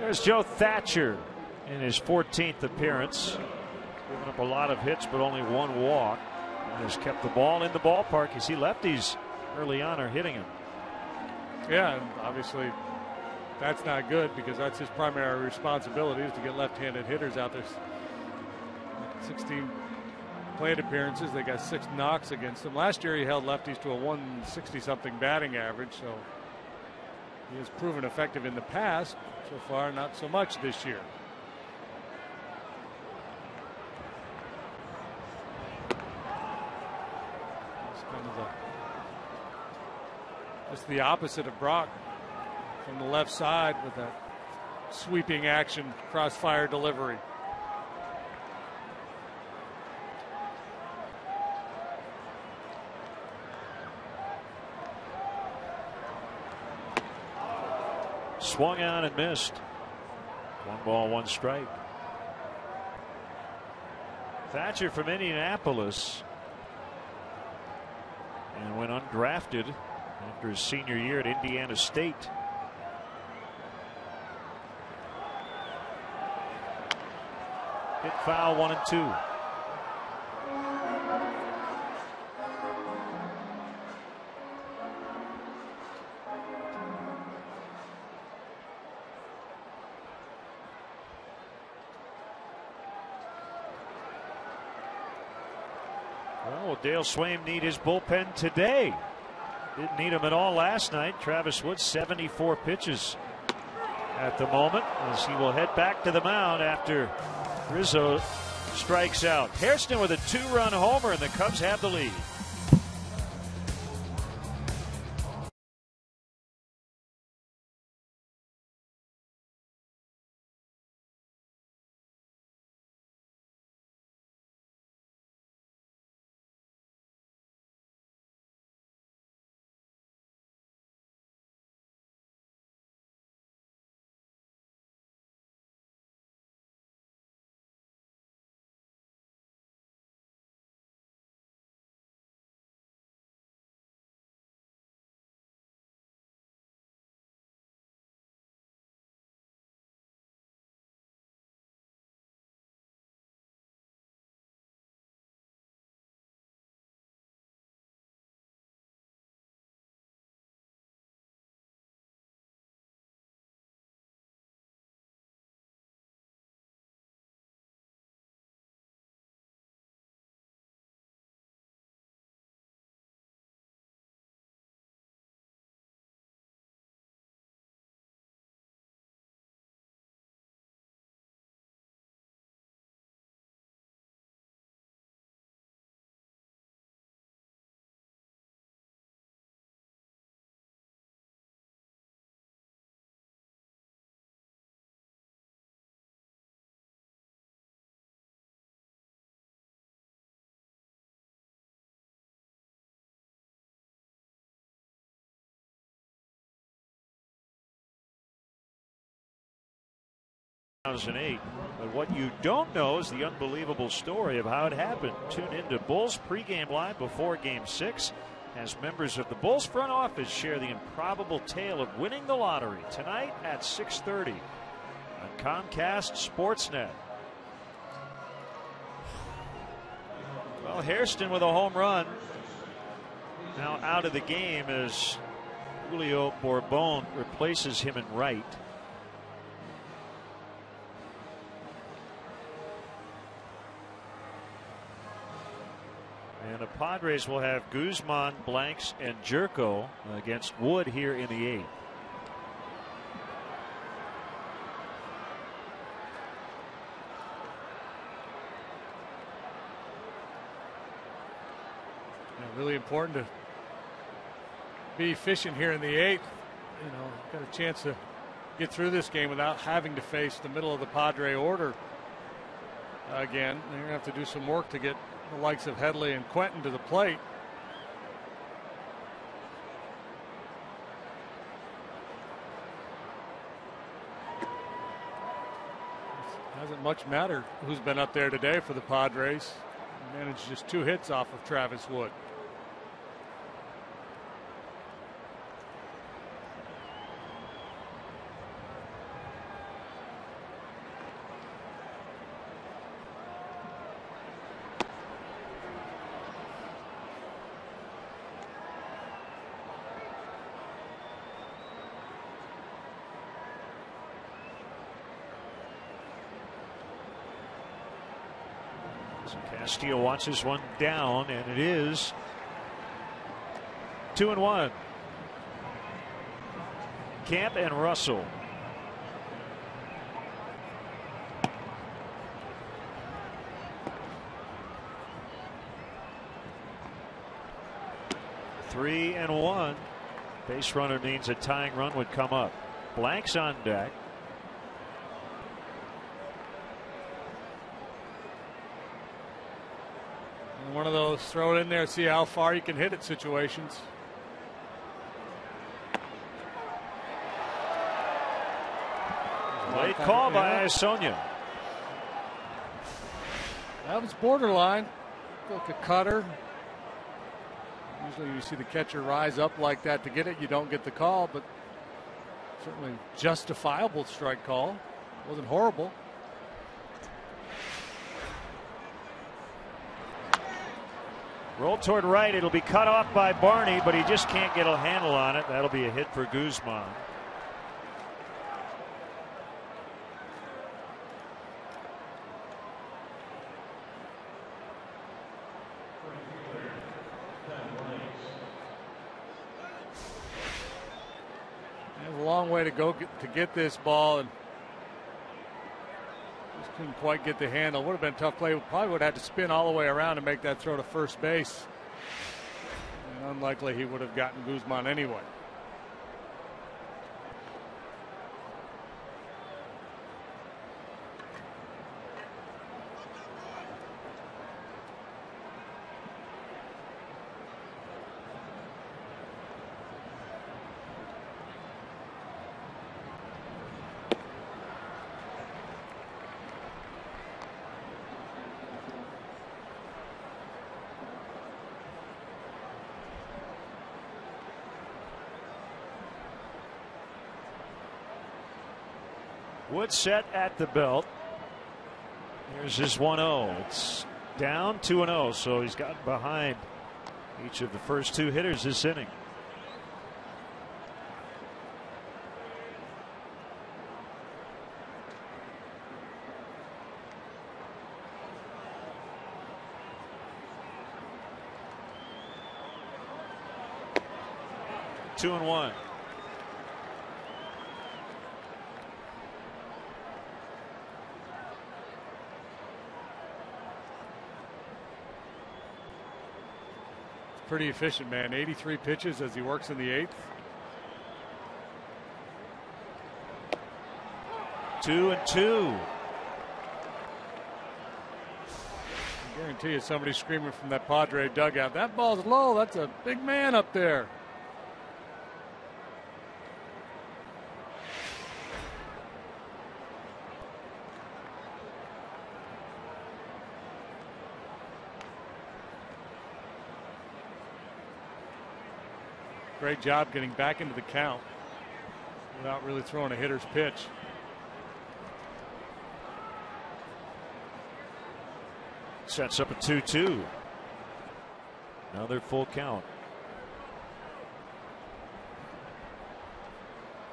There's Joe Thatcher in his 14th appearance. Giving up a lot of hits, but only 1 walk. And has kept the ball in the ballpark. You see lefties early on are hitting him. Yeah, and obviously that's not good because that's his primary responsibility is to get left-handed hitters out there. 16 plate appearances. They got 6 knocks against them. Last year he held lefties to a 160-something batting average, so he has proven effective in the past. So far, not so much this year. It's kind of just the opposite of Brock from the left side with that sweeping action, crossfire delivery. Swung on and missed. 1 ball, 1 strike. Thatcher from Indianapolis and went undrafted after his senior year at Indiana State. Hit foul 1 and 2. Will Dale Swaim need his bullpen today? Didn't need him at all last night. Travis Wood 74 pitches at the moment as he will head back to the mound after Rizzo strikes out. Hairston with a 2-run homer and the Cubs have the lead. 2008. But what you don't know is the unbelievable story of how it happened. Tune into Bulls pregame live before Game 6 as members of the Bulls front office share the improbable tale of winning the lottery tonight at 6:30 on Comcast Sportsnet. Well, Hairston with a home run. Now out of the game as Julio Bourbon replaces him in right. And the Padres will have Guzman, Blanks, and Jerko against Wood here in the 8th. Really important to be efficient here in the 8th. You know, got a chance to get through this game without having to face the middle of the Padre order again. They're going to have to do some work to get the likes of Headley and Quentin to the plate. Hasn't much mattered who's been up there today for the Padres. Managed just 2 hits off of Travis Wood. Castillo wants his one down, and it is 2-1. Camp and Russell. Three and 1. Base runner means a tying run would come up. Blanks on deck. One of those throw it in there, see how far you can hit it situations. Late call by Sonia. That was borderline. Like a cutter. Usually you see the catcher rise up like that to get it. You don't get the call, but certainly justifiable strike call. Wasn't horrible. Roll toward right. It'll be cut off by Barney, but he just can't get a handle on it. That'll be a hit for Guzman. There's a long way to go to get this ball, and just couldn't quite get the handle. Would have been a tough play. Probably would have had to spin all the way around to make that throw to first base. And unlikely he would have gotten Guzman anyway. Wood set at the belt. Here's his 1-0. It's down 2-0, so he's gotten behind each of the first 2 hitters this inning. Two and 1. Pretty efficient, man. 83 pitches as he works in the 8th. 2-2. I guarantee you somebody's screaming from that Padre dugout. That ball's low. That's a big man up there. Great job getting back into the count without really throwing a hitter's pitch. Sets up a 2-2. Another full count.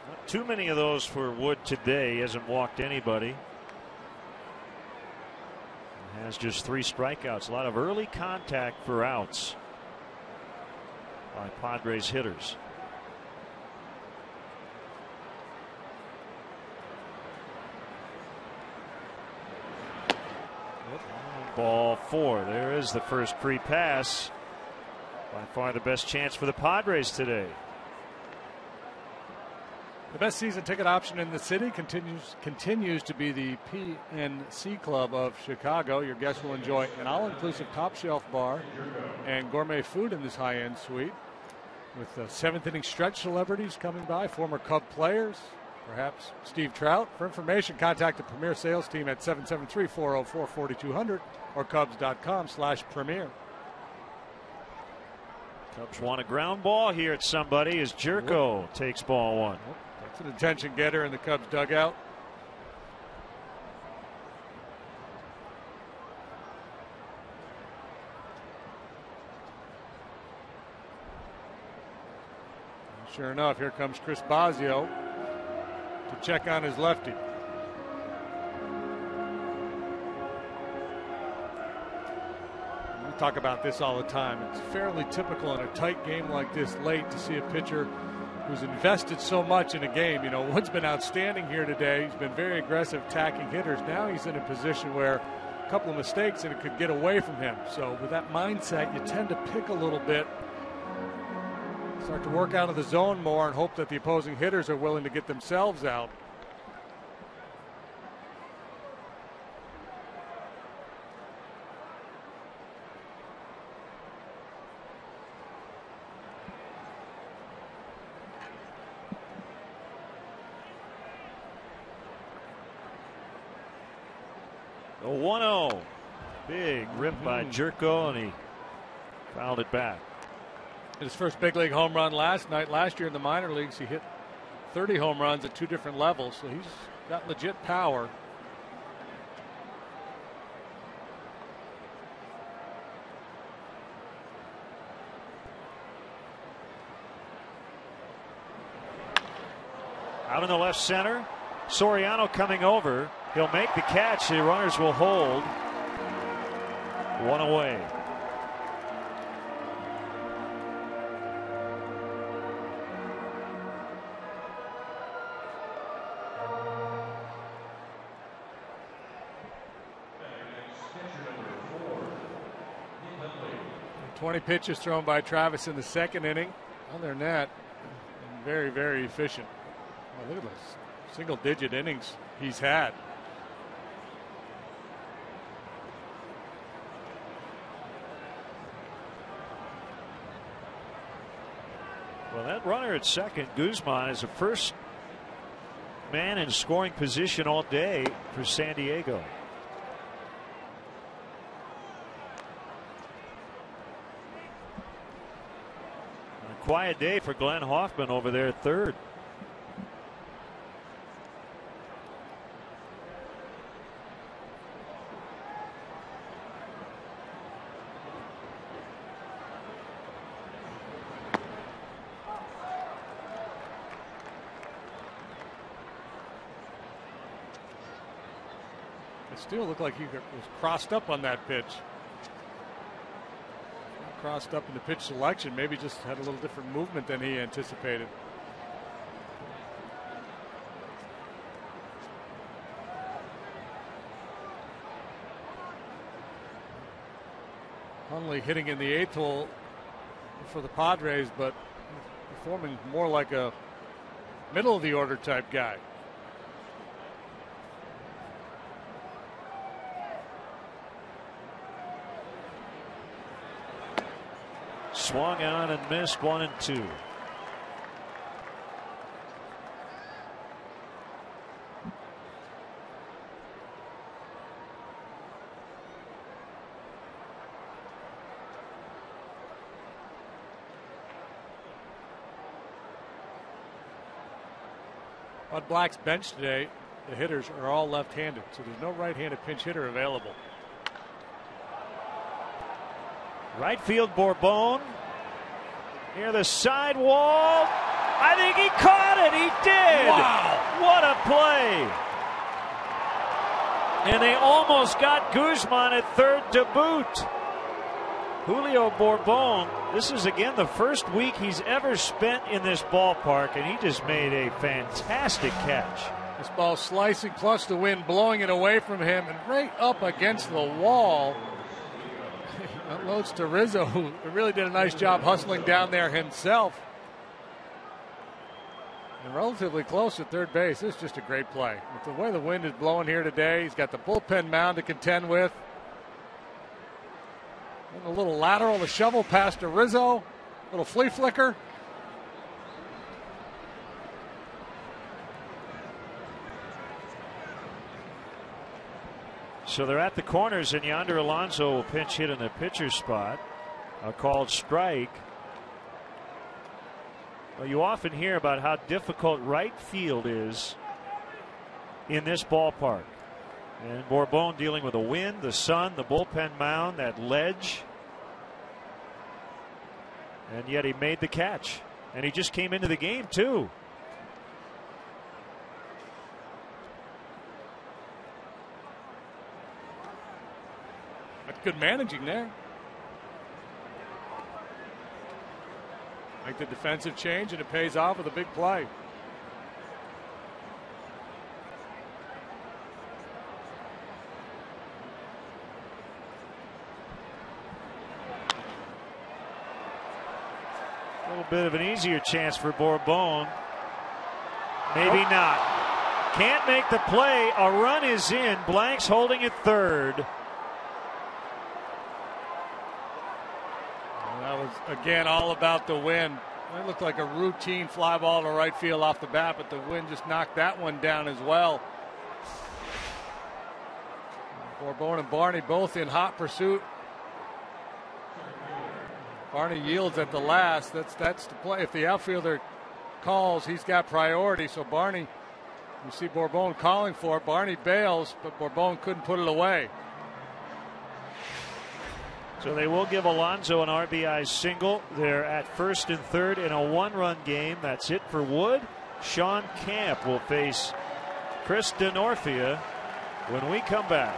Not too many of those for Wood today. He hasn't walked anybody. Has just 3 strikeouts. A lot of early contact for outs by Padres hitters. Ball 4. There is the first free pass. By far the best chance for the Padres today. The best season ticket option in the city continues to be the PNC Club of Chicago. Your guests will enjoy an all-inclusive top-shelf bar and gourmet food in this high-end suite, with 7th-inning stretch celebrities coming by, former Cub players, perhaps Steve Trout. For information, contact the Premier sales team at 773-404-4200 or Cubs.com/Premier. Cubs want a ground ball here at somebody as Jerko takes ball 1. That's an attention getter in the Cubs dugout. Sure enough, here comes Chris Bosio to check on his lefty. We talk about this all the time. It's fairly typical in a tight game like this late to see a pitcher who's invested so much in a game. You know, Wood's been outstanding here today. He's been very aggressive, attacking hitters. Now he's in a position where a couple of mistakes and it could get away from him. So with that mindset, you tend to pick a little bit, start to work out of the zone more, and hope that the opposing hitters are willing to get themselves out. The 1-0. Big rip by Jerko, and he fouled it back. His first big league home run last night. Last year in the minor leagues, he hit 30 home runs at 2 different levels, so he's got legit power. Out in the left center, Soriano coming over. He'll make the catch. The runners will hold. 1 away. "20 pitches thrown by Travis in the 2nd inning. Other than that, very, very efficient. Oh, look at those single-digit innings he's had. Well, that runner at second, Guzman, is the first man in scoring position all day for San Diego. A quiet day for Glenn Hoffman over there at third. Still looked like he was crossed up on that pitch. Crossed up in the pitch selection, maybe just had a little different movement than he anticipated. Hundley hitting in the 8th hole for the Padres, but performing more like a middle of the order type guy. Swung on and missed. 1-2. On Black's bench today, the hitters are all left-handed, so there's no right-handed pinch hitter available. Right field, Bourbon. Near the sidewall. I think he caught it. He did. Wow. What a play. And they almost got Guzman at third to boot. Julio Bourbon, this is again the first week he's ever spent in this ballpark, and he just made a fantastic catch. This ball slicing plus the wind blowing it away from him and right up against the wall. Unloads to Rizzo, who really did a nice job hustling down there himself. And relatively close at third base. This is just a great play. With the way the wind is blowing here today, he's got the bullpen mound to contend with. And a little lateral, the shovel pass to Rizzo. A little flea flicker. So they're at the corners, and Yonder Alonso will pinch hit in the pitcher's spot. A called strike. Well, you often hear about how difficult right field is in this ballpark. And Bourbon dealing with the wind, the sun, the bullpen mound, that ledge. And yet he made the catch. And he just came into the game, too. That's good managing there. Make the defensive change, and it pays off with a big play. A little bit of an easier chance for Bourbon. Maybe not. Can't make the play. A run is in. Blank's holding at third. That was, again, all about the wind. It looked like a routine fly ball to right field off the bat, but the wind just knocked that one down as well. Bourbon and Barney both in hot pursuit. Barney yields at the last. That's the play. If the outfielder calls, he's got priority. So Barney, you see Bourbon calling for it. Barney bails, but Bourbon couldn't put it away. So they will give Alonso an RBI single. They're at first and third in a one-run game. That's it for Wood. Sean Camp will face Chris DeNorfia when we come back.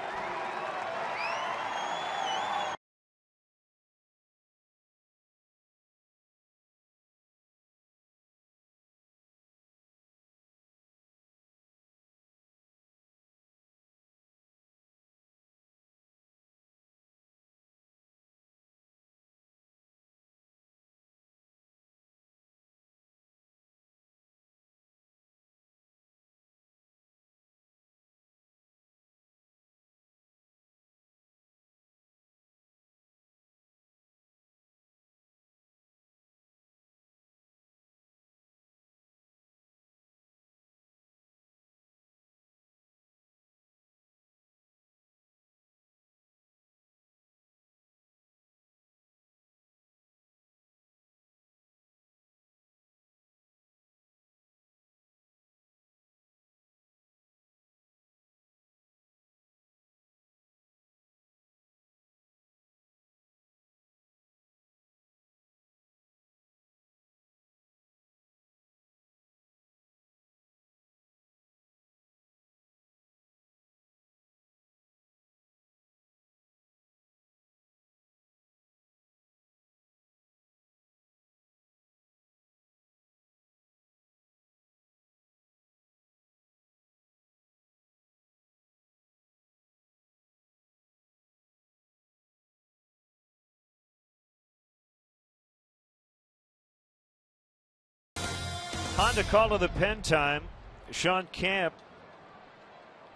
On to call to the pen time. Sean Camp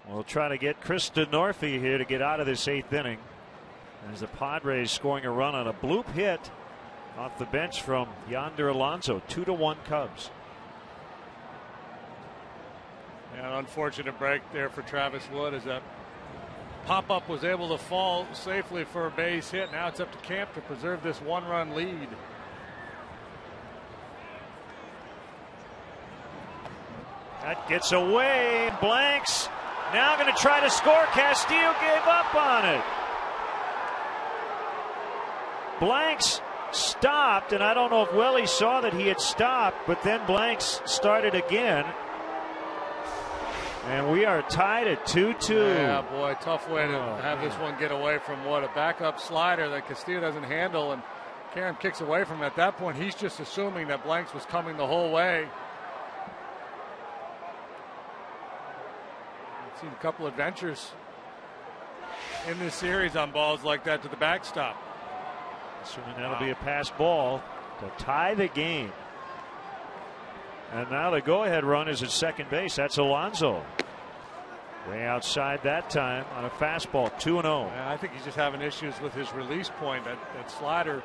will try to get Chris DeNorfia here to get out of this eighth inning. As the Padres scoring a run on a bloop hit off the bench from Yonder Alonso. 2-1 Cubs. Yeah, an unfortunate break there for Travis Wood as that pop-up was able to fall safely for a base hit. Now it's up to Camp to preserve this one-run lead. That Gets away, blanks. Now going to try to score. Castillo gave up on it. Blanks stopped, and I don't know if Welly saw that he had stopped, but then Blanks started again. And we are tied at 2-2. Yeah, boy, tough way to have this one get away from what a backup slider that Castillo doesn't handle, and Karam kicks away from him. At that point, he's just assuming that Blanks was coming the whole way. I've seen a couple adventures in this series on balls like that to the backstop. Assuming that'll be a pass ball to tie the game. And now the go-ahead run is at second base. That's Alonso. Way outside that time on a fastball, 2-0. I think he's just having issues with his release point. That slider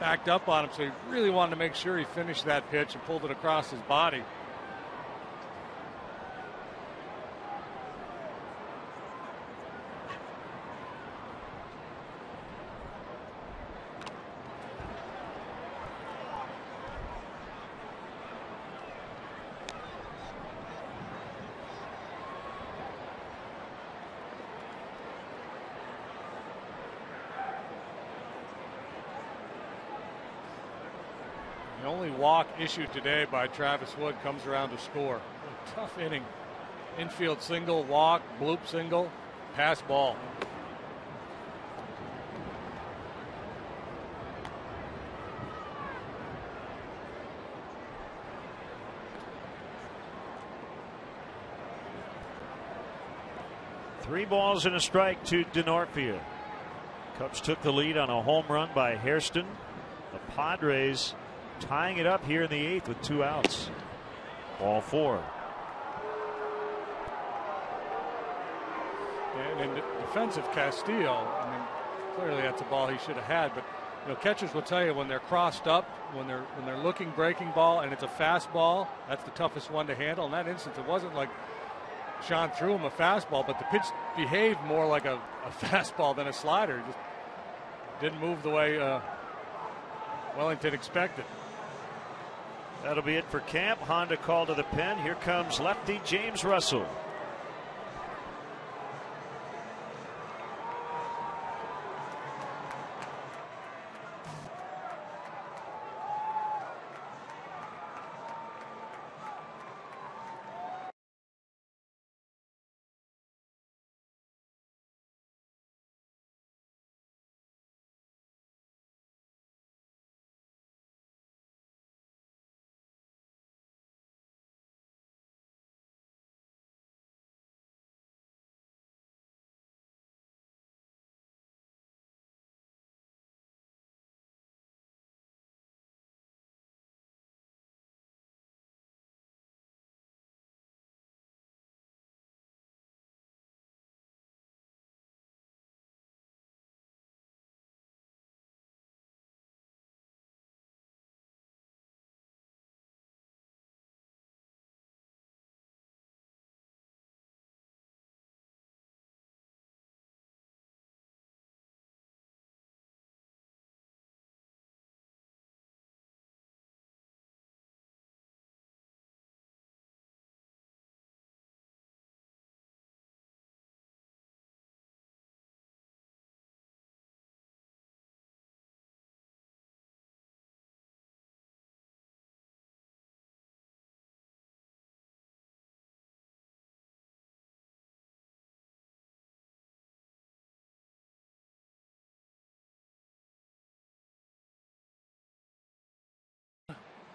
backed up on him, so he really wanted to make sure he finished that pitch and pulled it across his body. The only walk issued today by Travis Wood comes around to score. A tough inning. Infield single, walk, bloop single, pass ball. Three balls and a strike to Denorfia. Cubs took the lead on a home run by Hairston. The Padres tying it up here in the 8th with 2 outs. Ball 4. And in defense of Castillo, I mean, clearly that's a ball he should have had. But you know, catchers will tell you when they're crossed up, when they're looking breaking ball, and it's a fastball, that's the toughest one to handle. In that instance, it wasn't like Sean threw him a fastball, but the pitch behaved more like a fastball than a slider. It just didn't move the way Wellington expected. That'll be it for camp. Honda called to the pen. Here comes lefty James Russell.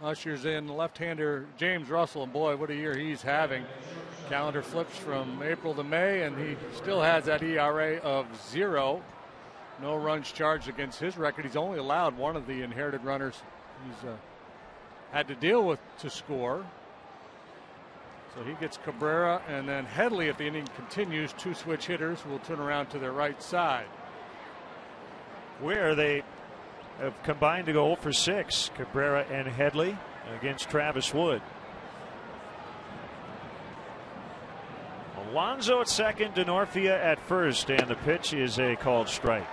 Ushers in left-hander James Russell, and boy, what a year he's having. Calendar flips from April to May, and he still has that ERA of 0. No runs charged against his record. He's only allowed one of the inherited runners he's had to deal with to score. So he gets Cabrera, and then Headley, if the inning continues, 2 switch hitters will turn around to their right side. Where they have combined to go 0 for 6, Cabrera and Headley against Travis Wood. Alonso at second, Denorfia at first, and the pitch is a called strike.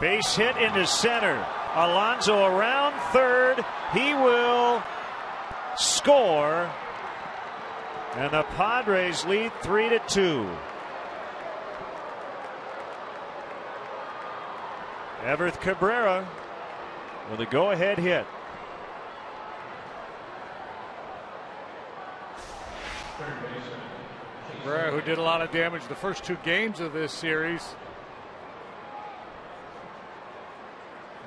Base hit into center. Alonso around third. He will score. And the Padres lead 3-2. Everth Cabrera with a go-ahead hit. Cabrera, who did a lot of damage the first 2 games of this series.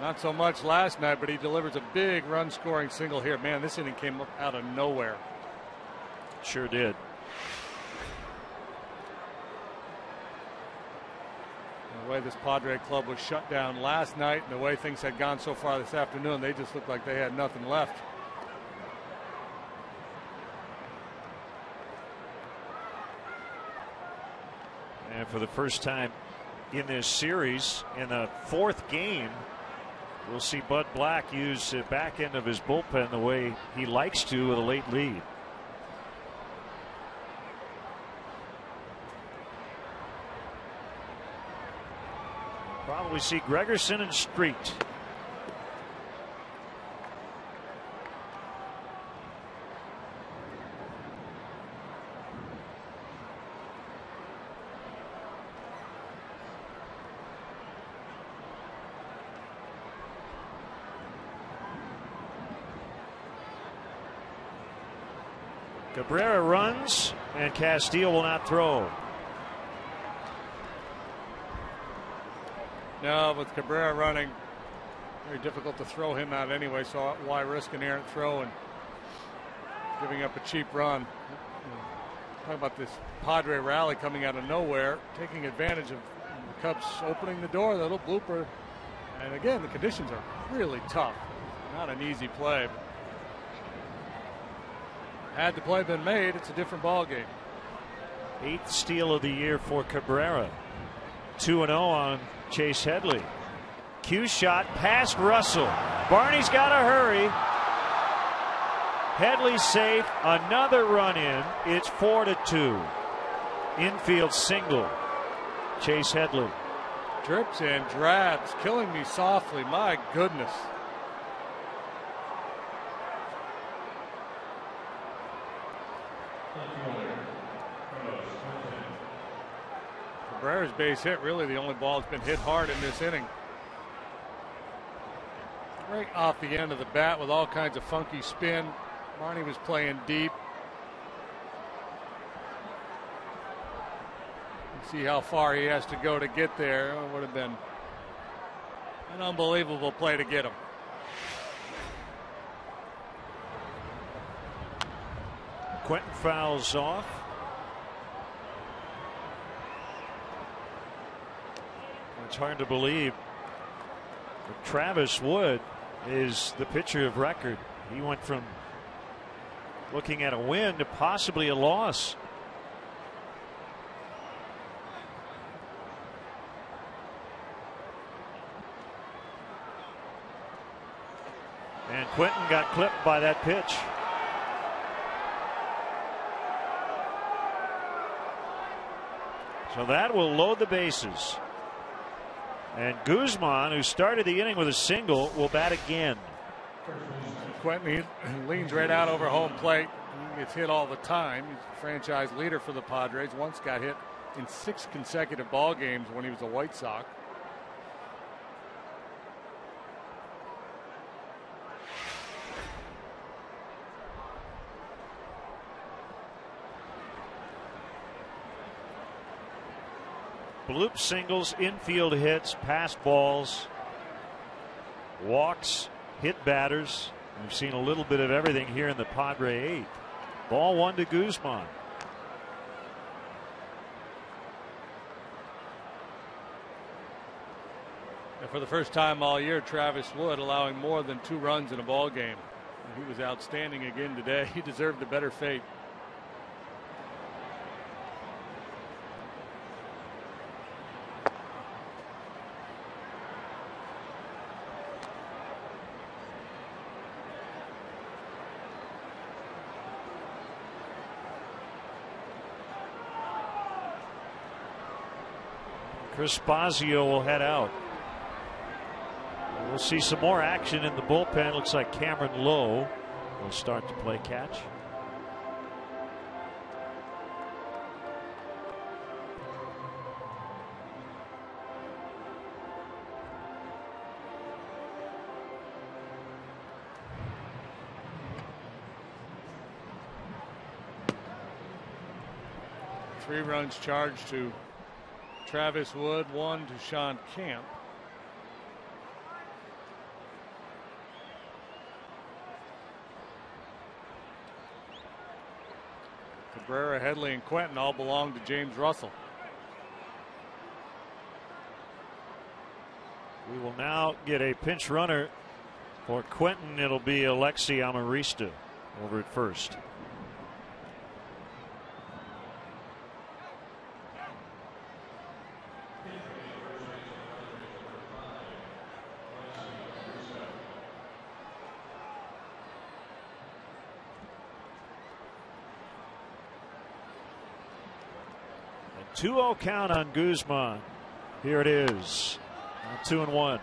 Not so much last night, but he delivers a big run-scoring single here. Man, this inning came up out of nowhere. Sure did. The way this Padre club was shut down last night and the way things had gone so far this afternoon, they just looked like they had nothing left. And for the first time in this series, in the 4th game, we'll see Bud Black use the back end of his bullpen the way he likes to with a late lead. Probably see Gregerson and Street. Cabrera runs, and Castillo will not throw. No, with Cabrera running, very difficult to throw him out anyway, so why risk an errant throw and giving up a cheap run? Talk about this Padre rally coming out of nowhere, taking advantage of the Cubs opening the door, the little blooper. And again, the conditions are really tough. Not an easy play. Had the play been made, it's a different ball game. 8th steal of the year for Cabrera. 2-0 on Chase Headley. Cue shot past Russell. Barney's got to hurry. Headley safe. Another run in. It's 4-2. Infield single. Chase Headley. Drips and drabs, killing me softly. My goodness. Cabrera's base hit, really the only ball that's been hit hard in this inning. Right off the end of the bat with all kinds of funky spin. Barney was playing deep. See how far he has to go to get there. It would have been an unbelievable play to get him. Quentin fouls off. It's hard to believe that Travis Wood is the pitcher of record. He went from looking at a win to possibly a loss. And Quentin got clipped by that pitch. So that will load the bases. And Guzman, who started the inning with a single, will bat again. Quentin leans right out over home plate. He gets hit all the time. He's the franchise leader for the Padres. Once got hit in 6 consecutive ball games when he was a White Sox. Bloop singles, infield hits, pass balls, walks, hit batters. We've seen a little bit of everything here in the Padre 8th. Ball 1 to Guzman. And for the first time all year, Travis Wood allowing more than 2 runs in a ball game. He was outstanding again today. He deserved a better fate. Chris Spazio will head out. We'll see some more action in the bullpen. Looks like Cameron Lowe will start to play catch. Three runs charged to Travis Wood, one to Sean Camp. Cabrera, Headley, and Quentin all belong to James Russell. We will now get a pinch runner for Quentin. It'll be Alexi Amarista over at first. A 2-0 count on Guzman. Here it is. 2-1.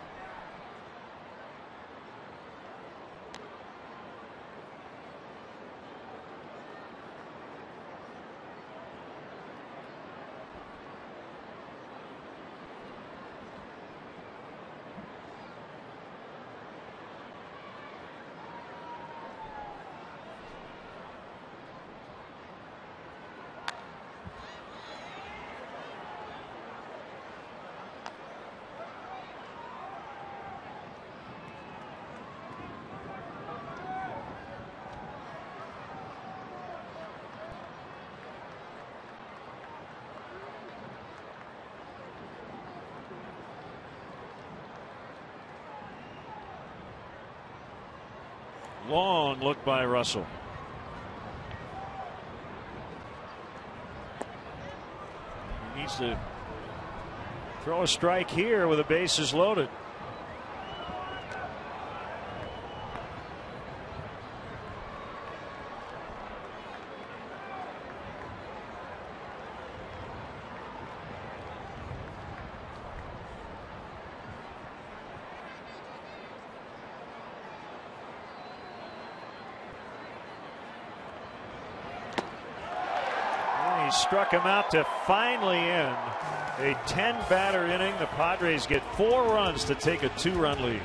Long look by Russell. He needs to throw a strike here with the bases loaded. Struck him out to finally end a 10-batter inning. The Padres get 4 runs to take a 2-run lead.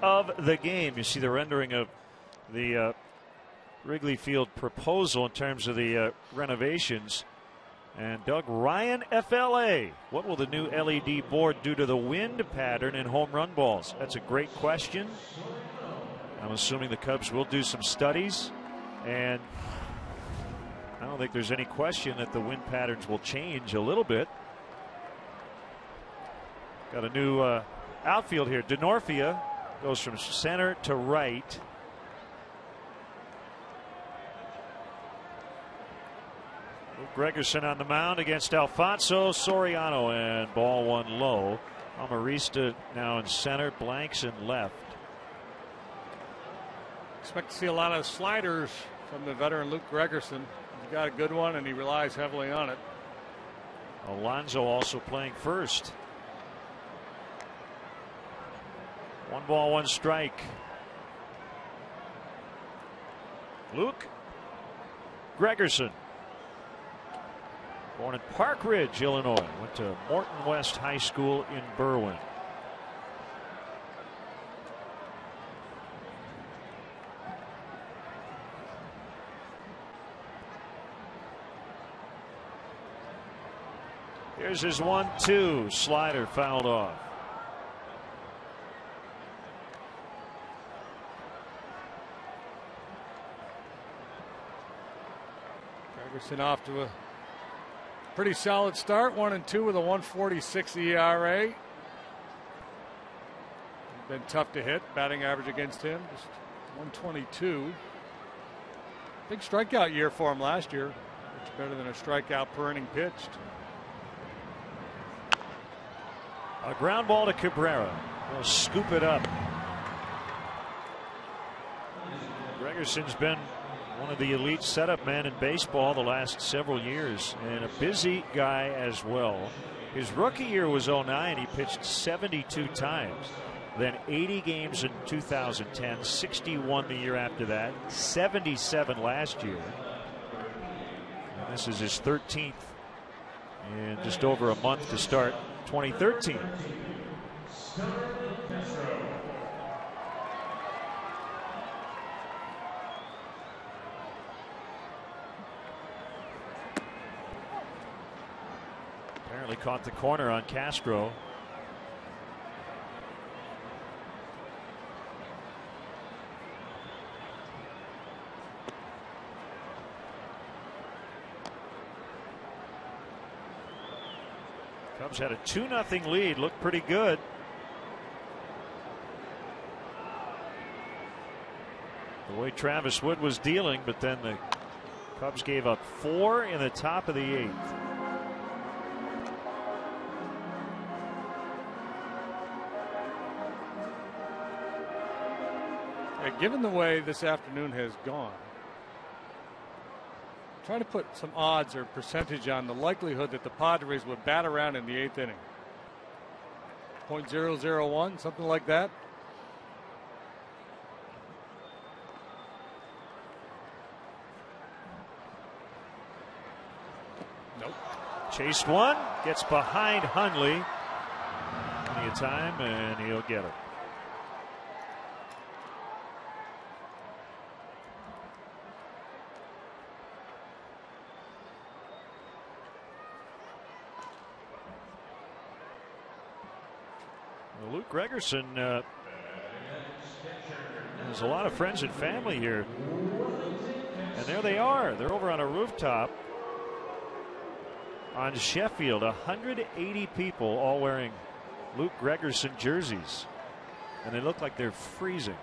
Of the game. You see the rendering of the Wrigley Field proposal in terms of the renovations. And Doug Ryan, FLA. What will the new LED board do to the wind pattern in home run balls? That's a great question. I'm assuming the Cubs will do some studies, and I don't think there's any question that the wind patterns will change a little bit. Got a new outfield here. Denorfia goes from center to right. Gregerson on the mound against Alfonso Soriano, and ball one low. Amarista now in center, Blanks in left. Expect to see a lot of sliders from the veteran Luke Gregerson. He's got a good one and he relies heavily on it. Alonso also playing first. 1 ball, 1 strike. Luke Gregerson, born in Park Ridge, Illinois, went to Morton West High School in Berwyn. Here's his 1-2 slider, fouled off. Gregerson off to a pretty solid start, 1-2 with a 1.46 ERA. Been tough to hit. Batting average against him just 122. Big strikeout year for him last year. Much better than a strikeout per inning pitched. A ground ball to Cabrera. He'll scoop it up. Gregerson's been one of the elite setup men in baseball the last several years, and a busy guy as well. His rookie year was 09. He pitched 72 times. Then 80 games in 2010, 61 the year after that, 77 last year. And this is his 13th in just over a month to start 2013. Apparently caught the corner on Castro. Cubs had a 2-0 lead, looked pretty good. The way Travis Wood was dealing, but then the Cubs gave up 4 in the top of the 8th. Given the way this afternoon has gone, try to put some odds or percentage on the likelihood that the Padres would bat around in the 8th inning. 0.001, something like that. Nope. Chased one, gets behind Hundley. Plenty of time, and he'll get it. Luke Gregerson has a lot of friends and family here. And there they are. They're over on a rooftop on Sheffield. 180 people all wearing Luke Gregerson jerseys. And they look like they're freezing.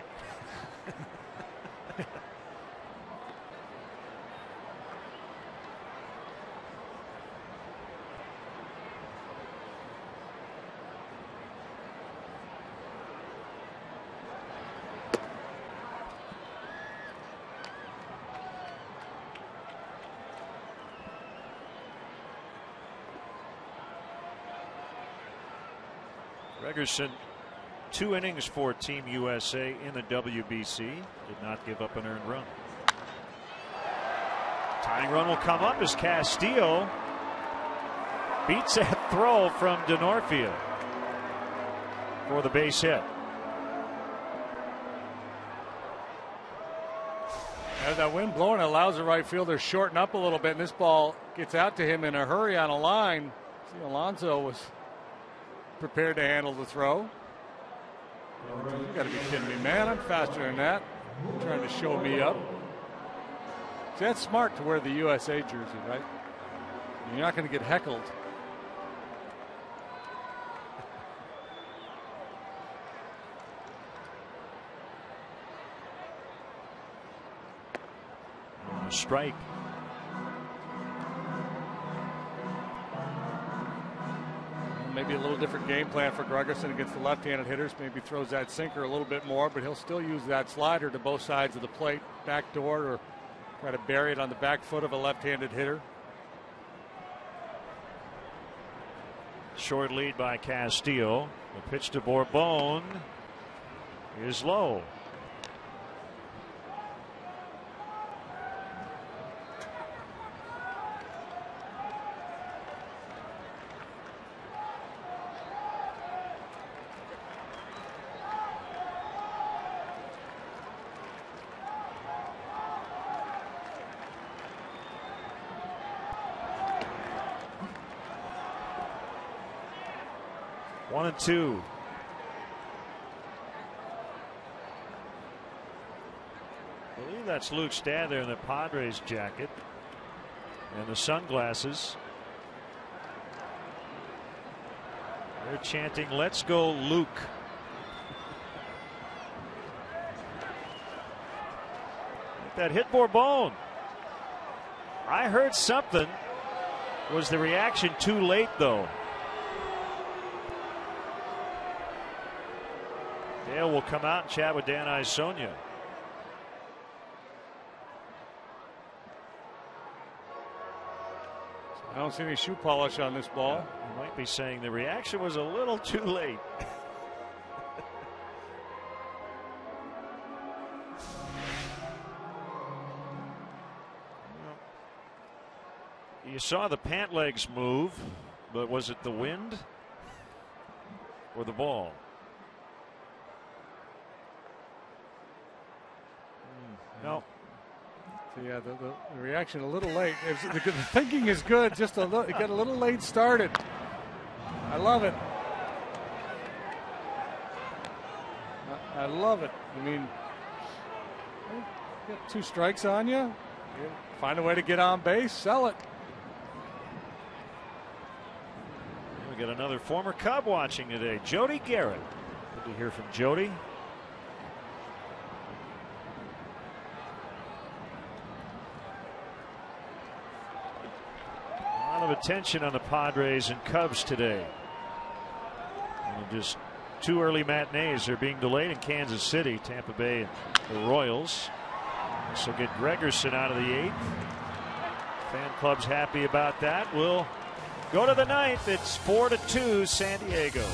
Gregerson, 2 innings for Team USA in the WBC. Did not give up an earned run. Tying run will come up as Castillo beats that throw from Denorfia for the base hit. That wind blowing allows the right fielder to shorten up a little bit, and this ball gets out to him in a hurry on a line. See, Alonso was prepared to handle the throw. You got to be kidding me, man. I'm faster than that. You're trying to show me up. See, that's smart to wear the USA jersey, right? You're not going to get heckled. Strike. Maybe a little different game plan for Gregerson against the left-handed hitters. Maybe throws that sinker a little bit more, but he'll still use that slider to both sides of the plate, back door, or try to bury it on the back foot of a left-handed hitter. Short lead by Castillo. The pitch to Bourbon is low. One and two. I believe that's Luke Stad there in the Padres jacket and the sunglasses. They're chanting, "Let's go, Luke." That hit Bourbon. I heard something. Was the reaction too late, though? Dale will come out and chat with Dan Isonia. I don't see any shoe polish on this ball. You might be saying the reaction was a little too late. You saw the pant legs move, but was it the wind or the ball? No. So yeah, the reaction a little late. The thinking is good. Just a little, it got a little late started. I love it. I love it. I mean, you got 2 strikes on you. Find a way to get on base. Sell it. We got another former Cub watching today, Jody Garrett. Good to hear from Jody. A lot of attention on the Padres and Cubs today. And just 2 early matinees are being delayed in Kansas City, Tampa Bay, and the Royals. So get Gregerson out of the 8th. Fan club's happy about that. We'll go to the 9th. It's 4-2 San Diego.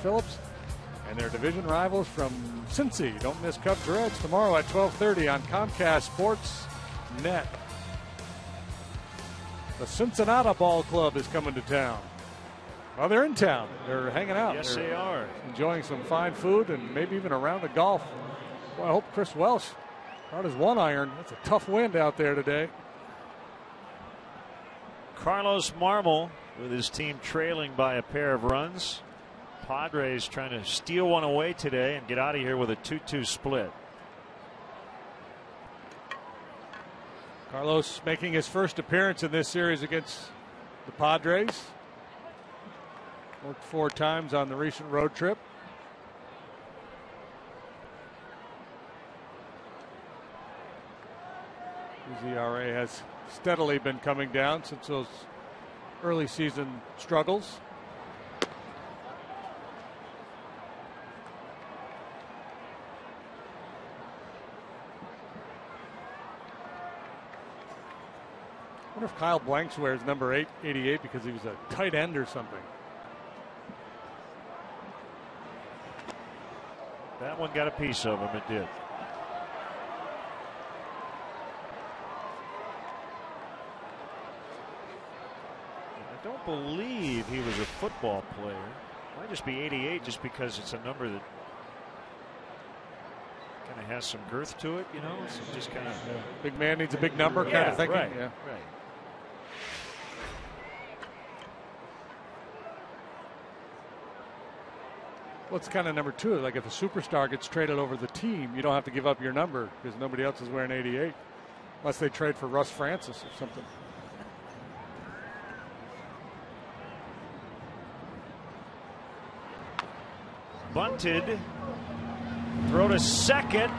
Phillips and their division rivals from Cincy. Don't miss Cubs Reds tomorrow at 12:30 on Comcast Sports Net. The Cincinnati Ball Club is coming to town. Well, they're in town. They're hanging out. Yes, they are. Enjoying some fine food and maybe even a round of golf. Boy, I hope Chris Welsh brought his 1-iron. That's a tough wind out there today. Carlos Marmol with his team trailing by a pair of runs. Padres trying to steal one away today and get out of here with a 2-2 split. Carlos making his first appearance in this series against the Padres. Worked 4 times on the recent road trip. His ERA has steadily been coming down since those early season struggles. I wonder if Kyle Blanks wears number 88 because he was a tight end or something. That one got a piece of him. It did. I don't believe he was a football player. Might just be 88 just because it's a number that kind of has some girth to it, you know. It's just kind of big man needs a big number kind of thinking. Right, yeah. Right. Well, it's kind of number 2. Like if a superstar gets traded over the team, you don't have to give up your number because nobody else is wearing 88. Unless they trade for Russ Francis or something. Bunted. Throw to second.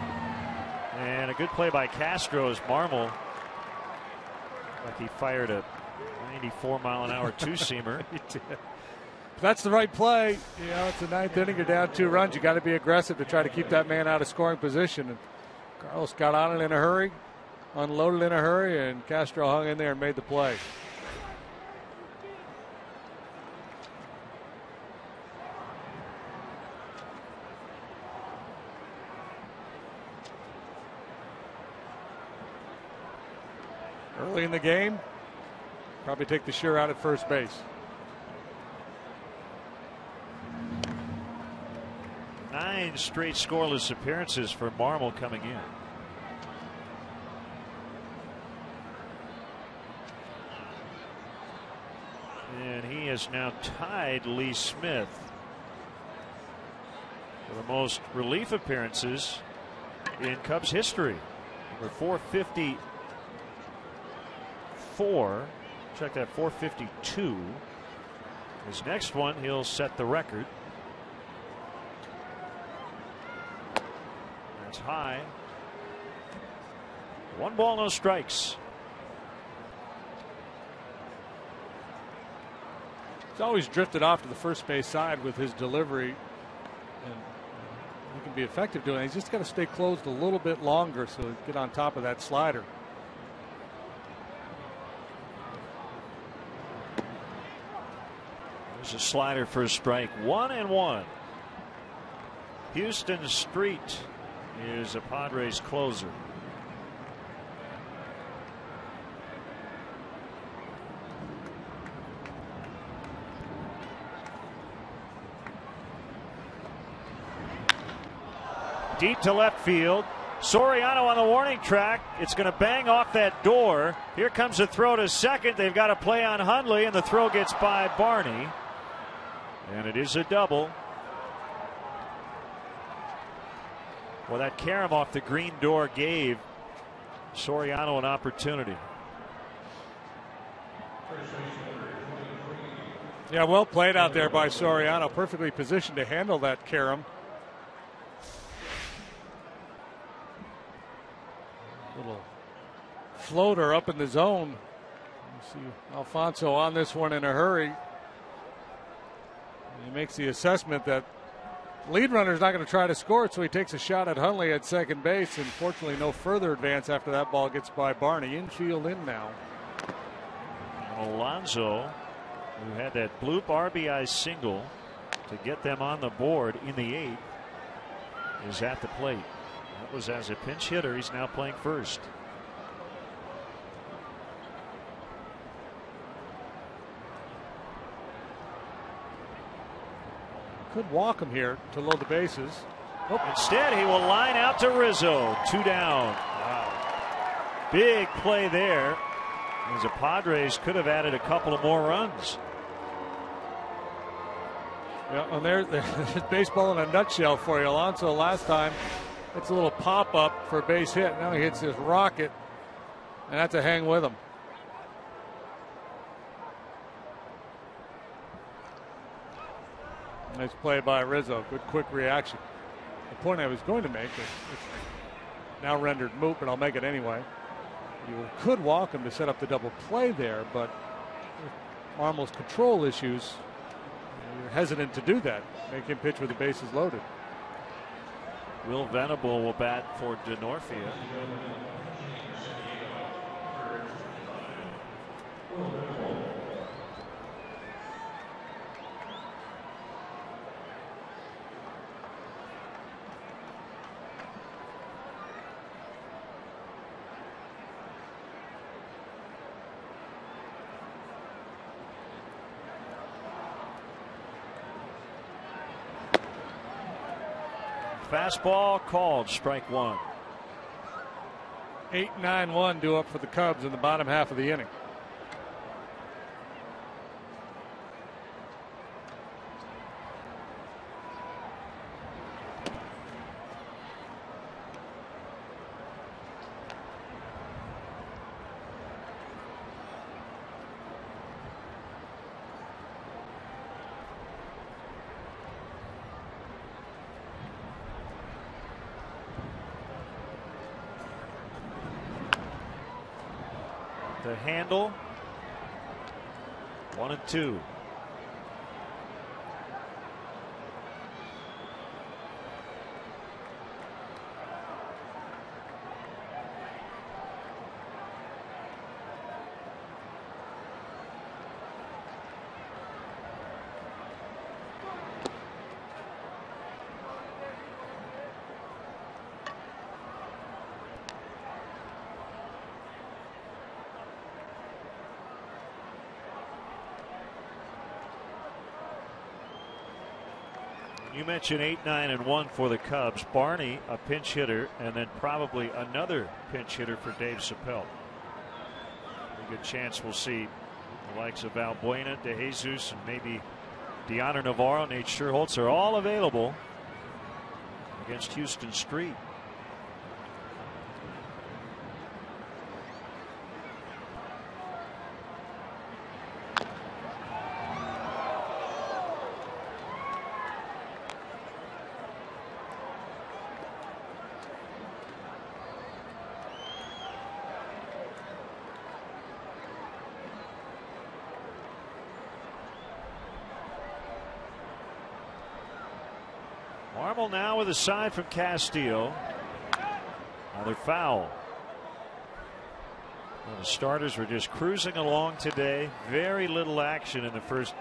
And a good play by Castro as Marmol. Like he fired a 94-mile-an-hour two-seamer. He did. That's the right play. You know, it's the 9th inning. You're down 2 runs. You got to be aggressive to try to keep that man out of scoring position. And Carlos got on it in a hurry, unloaded in a hurry, and Castro hung in there and made the play. Early in the game, probably take the shear out at first base. 9 straight scoreless appearances for Marmol coming in. And he has now tied Lee Smith for the most relief appearances in Cubs history. Number 454. Check that, 452. His next one, he'll set the record. That's high. 1 ball, no strikes. He's always drifted off to the first base side with his delivery, and he can be effective doing it. He's just got to stay closed a little bit longer so he get on top of that slider. There's a slider for a strike. 1-1. Houston Street is a Padres closer. Deep to left field. Soriano on the warning track. It's going to bang off that door. Here comes a throw to second. They've got a play on Hundley, and the throw gets by Barney. And it is a double. Well, that carom off the green door gave Soriano an opportunity. Yeah, well played out there by Soriano. Perfectly positioned to handle that carom. Little floater up in the zone. You see Alfonso on this one in a hurry. He makes the assessment that lead runner is not going to try to score it, so he takes a shot at Hundley at second base, and fortunately no further advance after that ball gets by Barney. Infield in now. And Alonso, who had that bloop RBI single to get them on the board in the 8th is at the plate. That was as a pinch hitter. He's now playing first. Could walk him here to load the bases. Instead, he will line out to Rizzo. 2 down. Wow. Big play there. As the Padres could have added a couple of more runs. Yeah, and there's baseball in a nutshell for you. Alonso last time, it's a little pop up for a base hit. Now he hits this rocket, and that's a hang with him. Nice play by Rizzo. Good quick reaction. The point I was going to make is now rendered moot, but I'll make it anyway. You could walk him to set up the double play there, but with Marmol's control issues, you're hesitant to do that. Make him pitch with the bases loaded. Will Venable will bat for DeNorfia. Fastball called, strike 1. 8-9-1 due up for the Cubs in the bottom half of the inning. The handle. 1-2. You mentioned 8-9-1 for the Cubs. Barney, a pinch hitter, and then probably another pinch hitter for Dave Chappelle. A good chance we'll see the likes of Valbuena, DeJesus, and maybe Deoner Navarro, Nate Scherholtz are all available against Houston Street. Marmol now with a side from Castillo. Another foul. Well, the starters were just cruising along today. Very little action in the first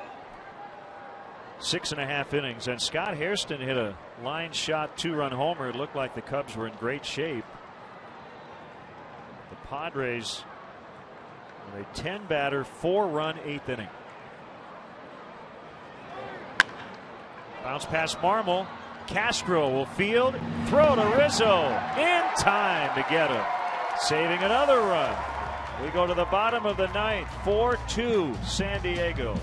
6.5 innings. And Scott Hairston hit a line shot 2-run homer. It looked like the Cubs were in great shape. The Padres with a 10-batter, 4-run 8th inning. Bounce past Marmol. Castro will field, throw to Rizzo in time to get him, saving another run. We go to the bottom of the 9th, 4-2 San Diego.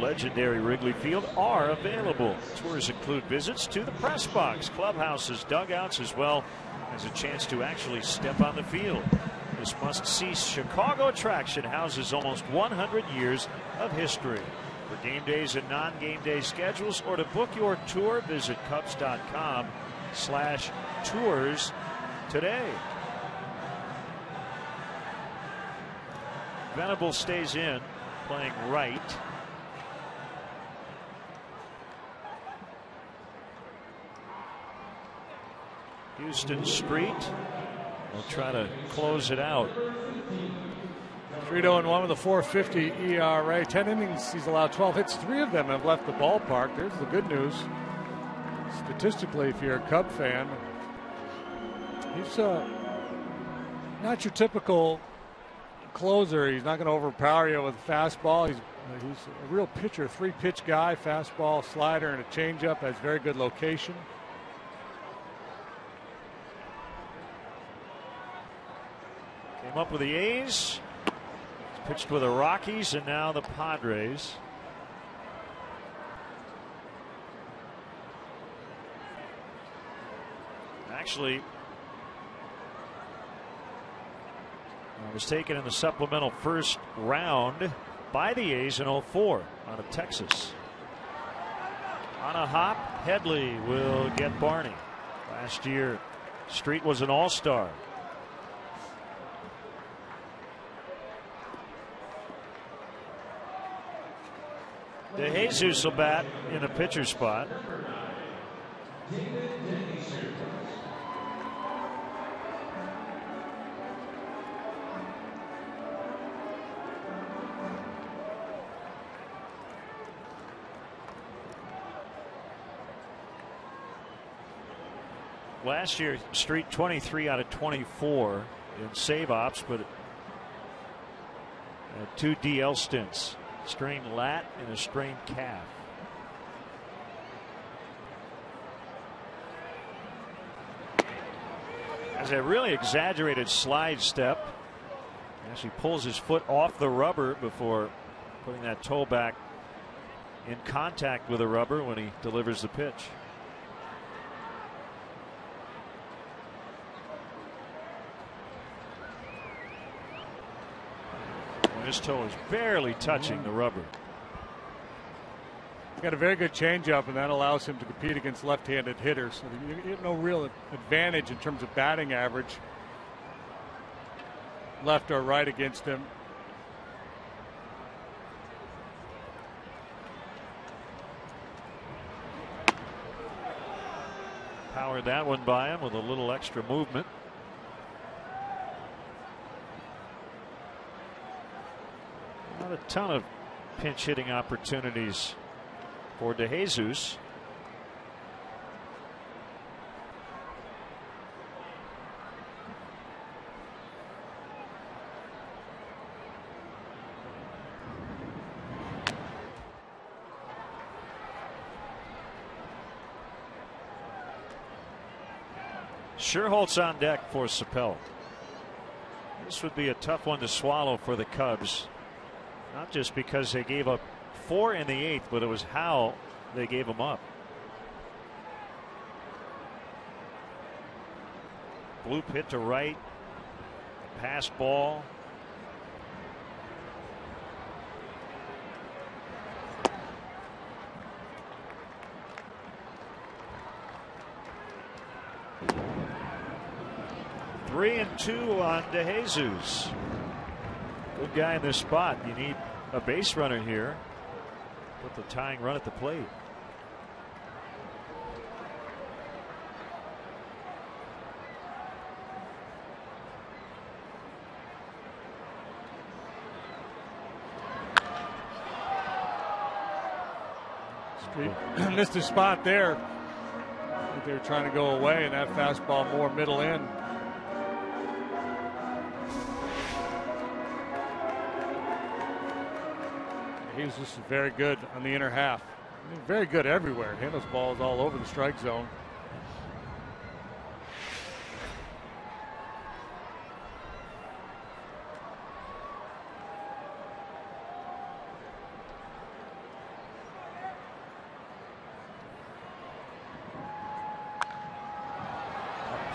legendary Wrigley Field are available. Tours include visits to the press box, clubhouses, dugouts, as well as a chance to actually step on the field. This must-see Chicago attraction houses almost 100 years of history. For game days and non-game day schedules or to book your tour, visit Cubs.com/tours today. Venable stays in, playing right. Houston Street will try to close it out. 3-0-1 with a 4.50 ERA. 10 innings, he's allowed 12 hits. 3 of them have left the ballpark. There's the good news. Statistically, if you're a Cub fan, he's not your typical closer. He's not going to overpower you with a fastball. He's a real pitcher, 3-pitch guy, fastball, slider, and a changeup. Has very good location. Came up with the A's. Pitched with the Rockies and now the Padres. Actually, was taken in the supplemental first round by the A's in 04 out of Texas. On a hop, Headley will get Barney. Last year, Street was an all-star. DeJesus will bat in the pitcher spot. Last year, Street 23 out of 24 in save ops, but had 2 DL stints. Strained lat and a strained calf. Has a really exaggerated slide step. Actually pulls his foot off the rubber before putting that toe back in contact with the rubber when he delivers the pitch. His toe is barely touching the rubber. He's got a very good changeup, and that allows him to compete against left-handed hitters. So you have no real advantage in terms of batting average, left or right against him. Powered that one by him with a little extra movement. Not a ton of pinch hitting opportunities for DeJesus. Sherholtz on deck for Sapel. This would be a tough one to swallow for the Cubs. Not just because they gave up 4 in the 8th, but it was how they gave them up. Bloop hit to right. Pass ball. Three and 2 on DeJesus. Good guy in this spot. You need a base runner here. Put the tying run at the plate. Street missed his spot there. I think they were trying to go away, and that fastball more middle in. He's just very good on the inner half. I mean, very good everywhere. Handles balls all over the strike zone.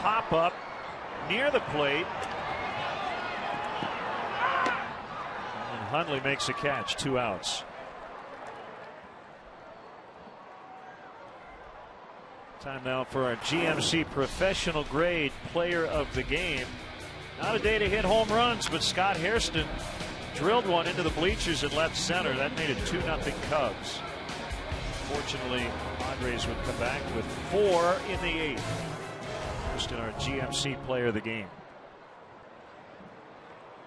pop up near the plate. And Hundley makes a catch, 2 outs. Time now for our GMC Professional Grade Player of the Game. Not a day to hit home runs, but Scott Hairston drilled one into the bleachers at left center. That made it 2-0 Cubs. Fortunately, Padres would come back with 4 in the 8th. First in our GMC Player of the Game.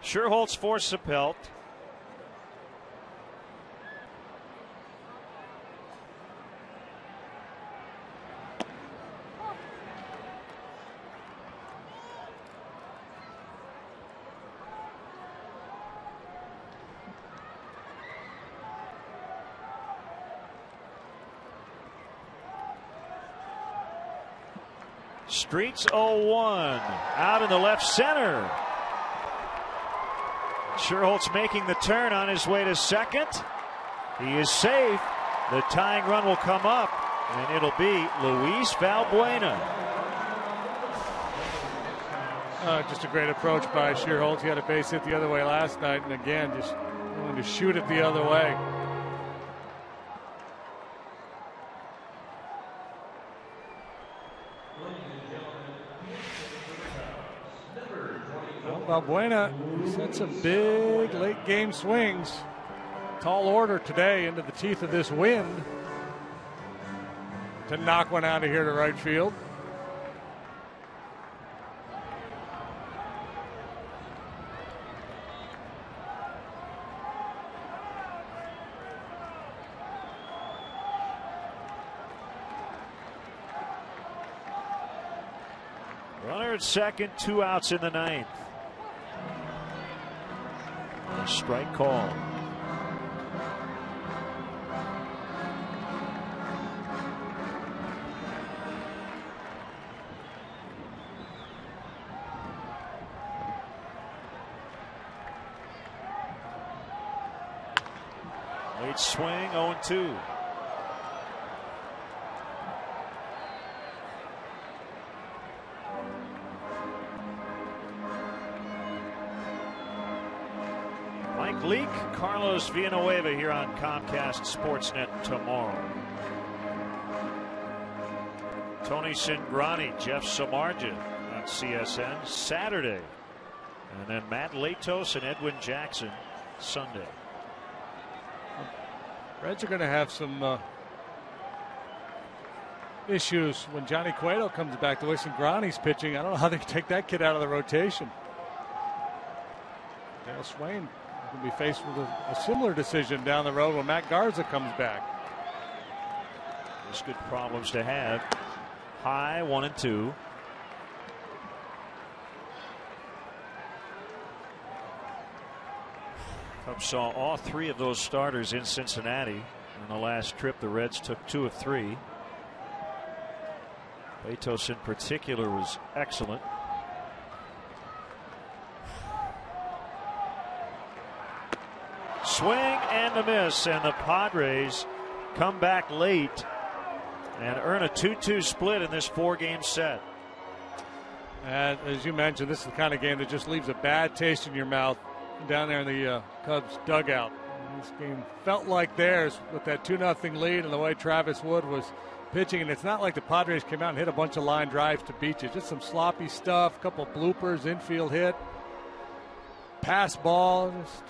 Scherholtz for Sapelt. Streets 0-1 out in the left center. Scherholtz making the turn on his way to second. He is safe. The tying run will come up, and it'll be Luis Valbuena. Just a great approach by Scherholtz. He had a base hit the other way last night, and again, just willing to shoot it the other way. Valbuena had some big late game swings. Tall order today into the teeth of this wind to knock one out of here to right field. Runner at second, 2 outs in the 9th. A strike call. Late swing, 0-2. Leak, Carlos Villanueva here on Comcast Sportsnet tomorrow. Tony Cingrani, Jeff Samardzija on CSN Saturday. And then Matt Latos and Edwin Jackson Sunday. Reds are going to have some issues when Johnny Cueto comes back. The way Cingrani's pitching, I don't know how they can take that kid out of the rotation. Dale Swain will be faced with a similar decision down the road when Matt Garza comes back. Just good problems to have. High, 1-2. Cubs saw all 3 of those starters in Cincinnati. On the last trip, the Reds took 2 of 3. Latos in particular was excellent. Swing and a miss, and the Padres come back late and earn a 2-2 split in this 4-game set. And as you mentioned, this is the kind of game that just leaves a bad taste in your mouth down there in the Cubs dugout. This game felt like theirs with that 2-0 lead and the way Travis Wood was pitching. And it's not like the Padres came out and hit a bunch of line drives to beat you. Just some sloppy stuff, a couple bloopers, infield hit, pass ball. Just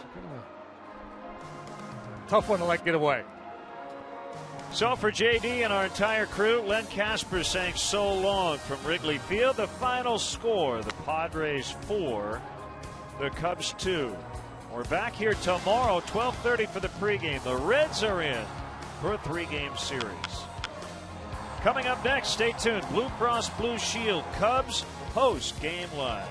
tough one to let get away. So for JD and our entire crew, Len Casper saying so long from Wrigley Field. The final score, the Padres 4, the Cubs 2. We're back here tomorrow, 12:30 for the pregame. The Reds are in for a 3-game series. Coming up next, stay tuned. Blue Cross Blue Shield Cubs post game live.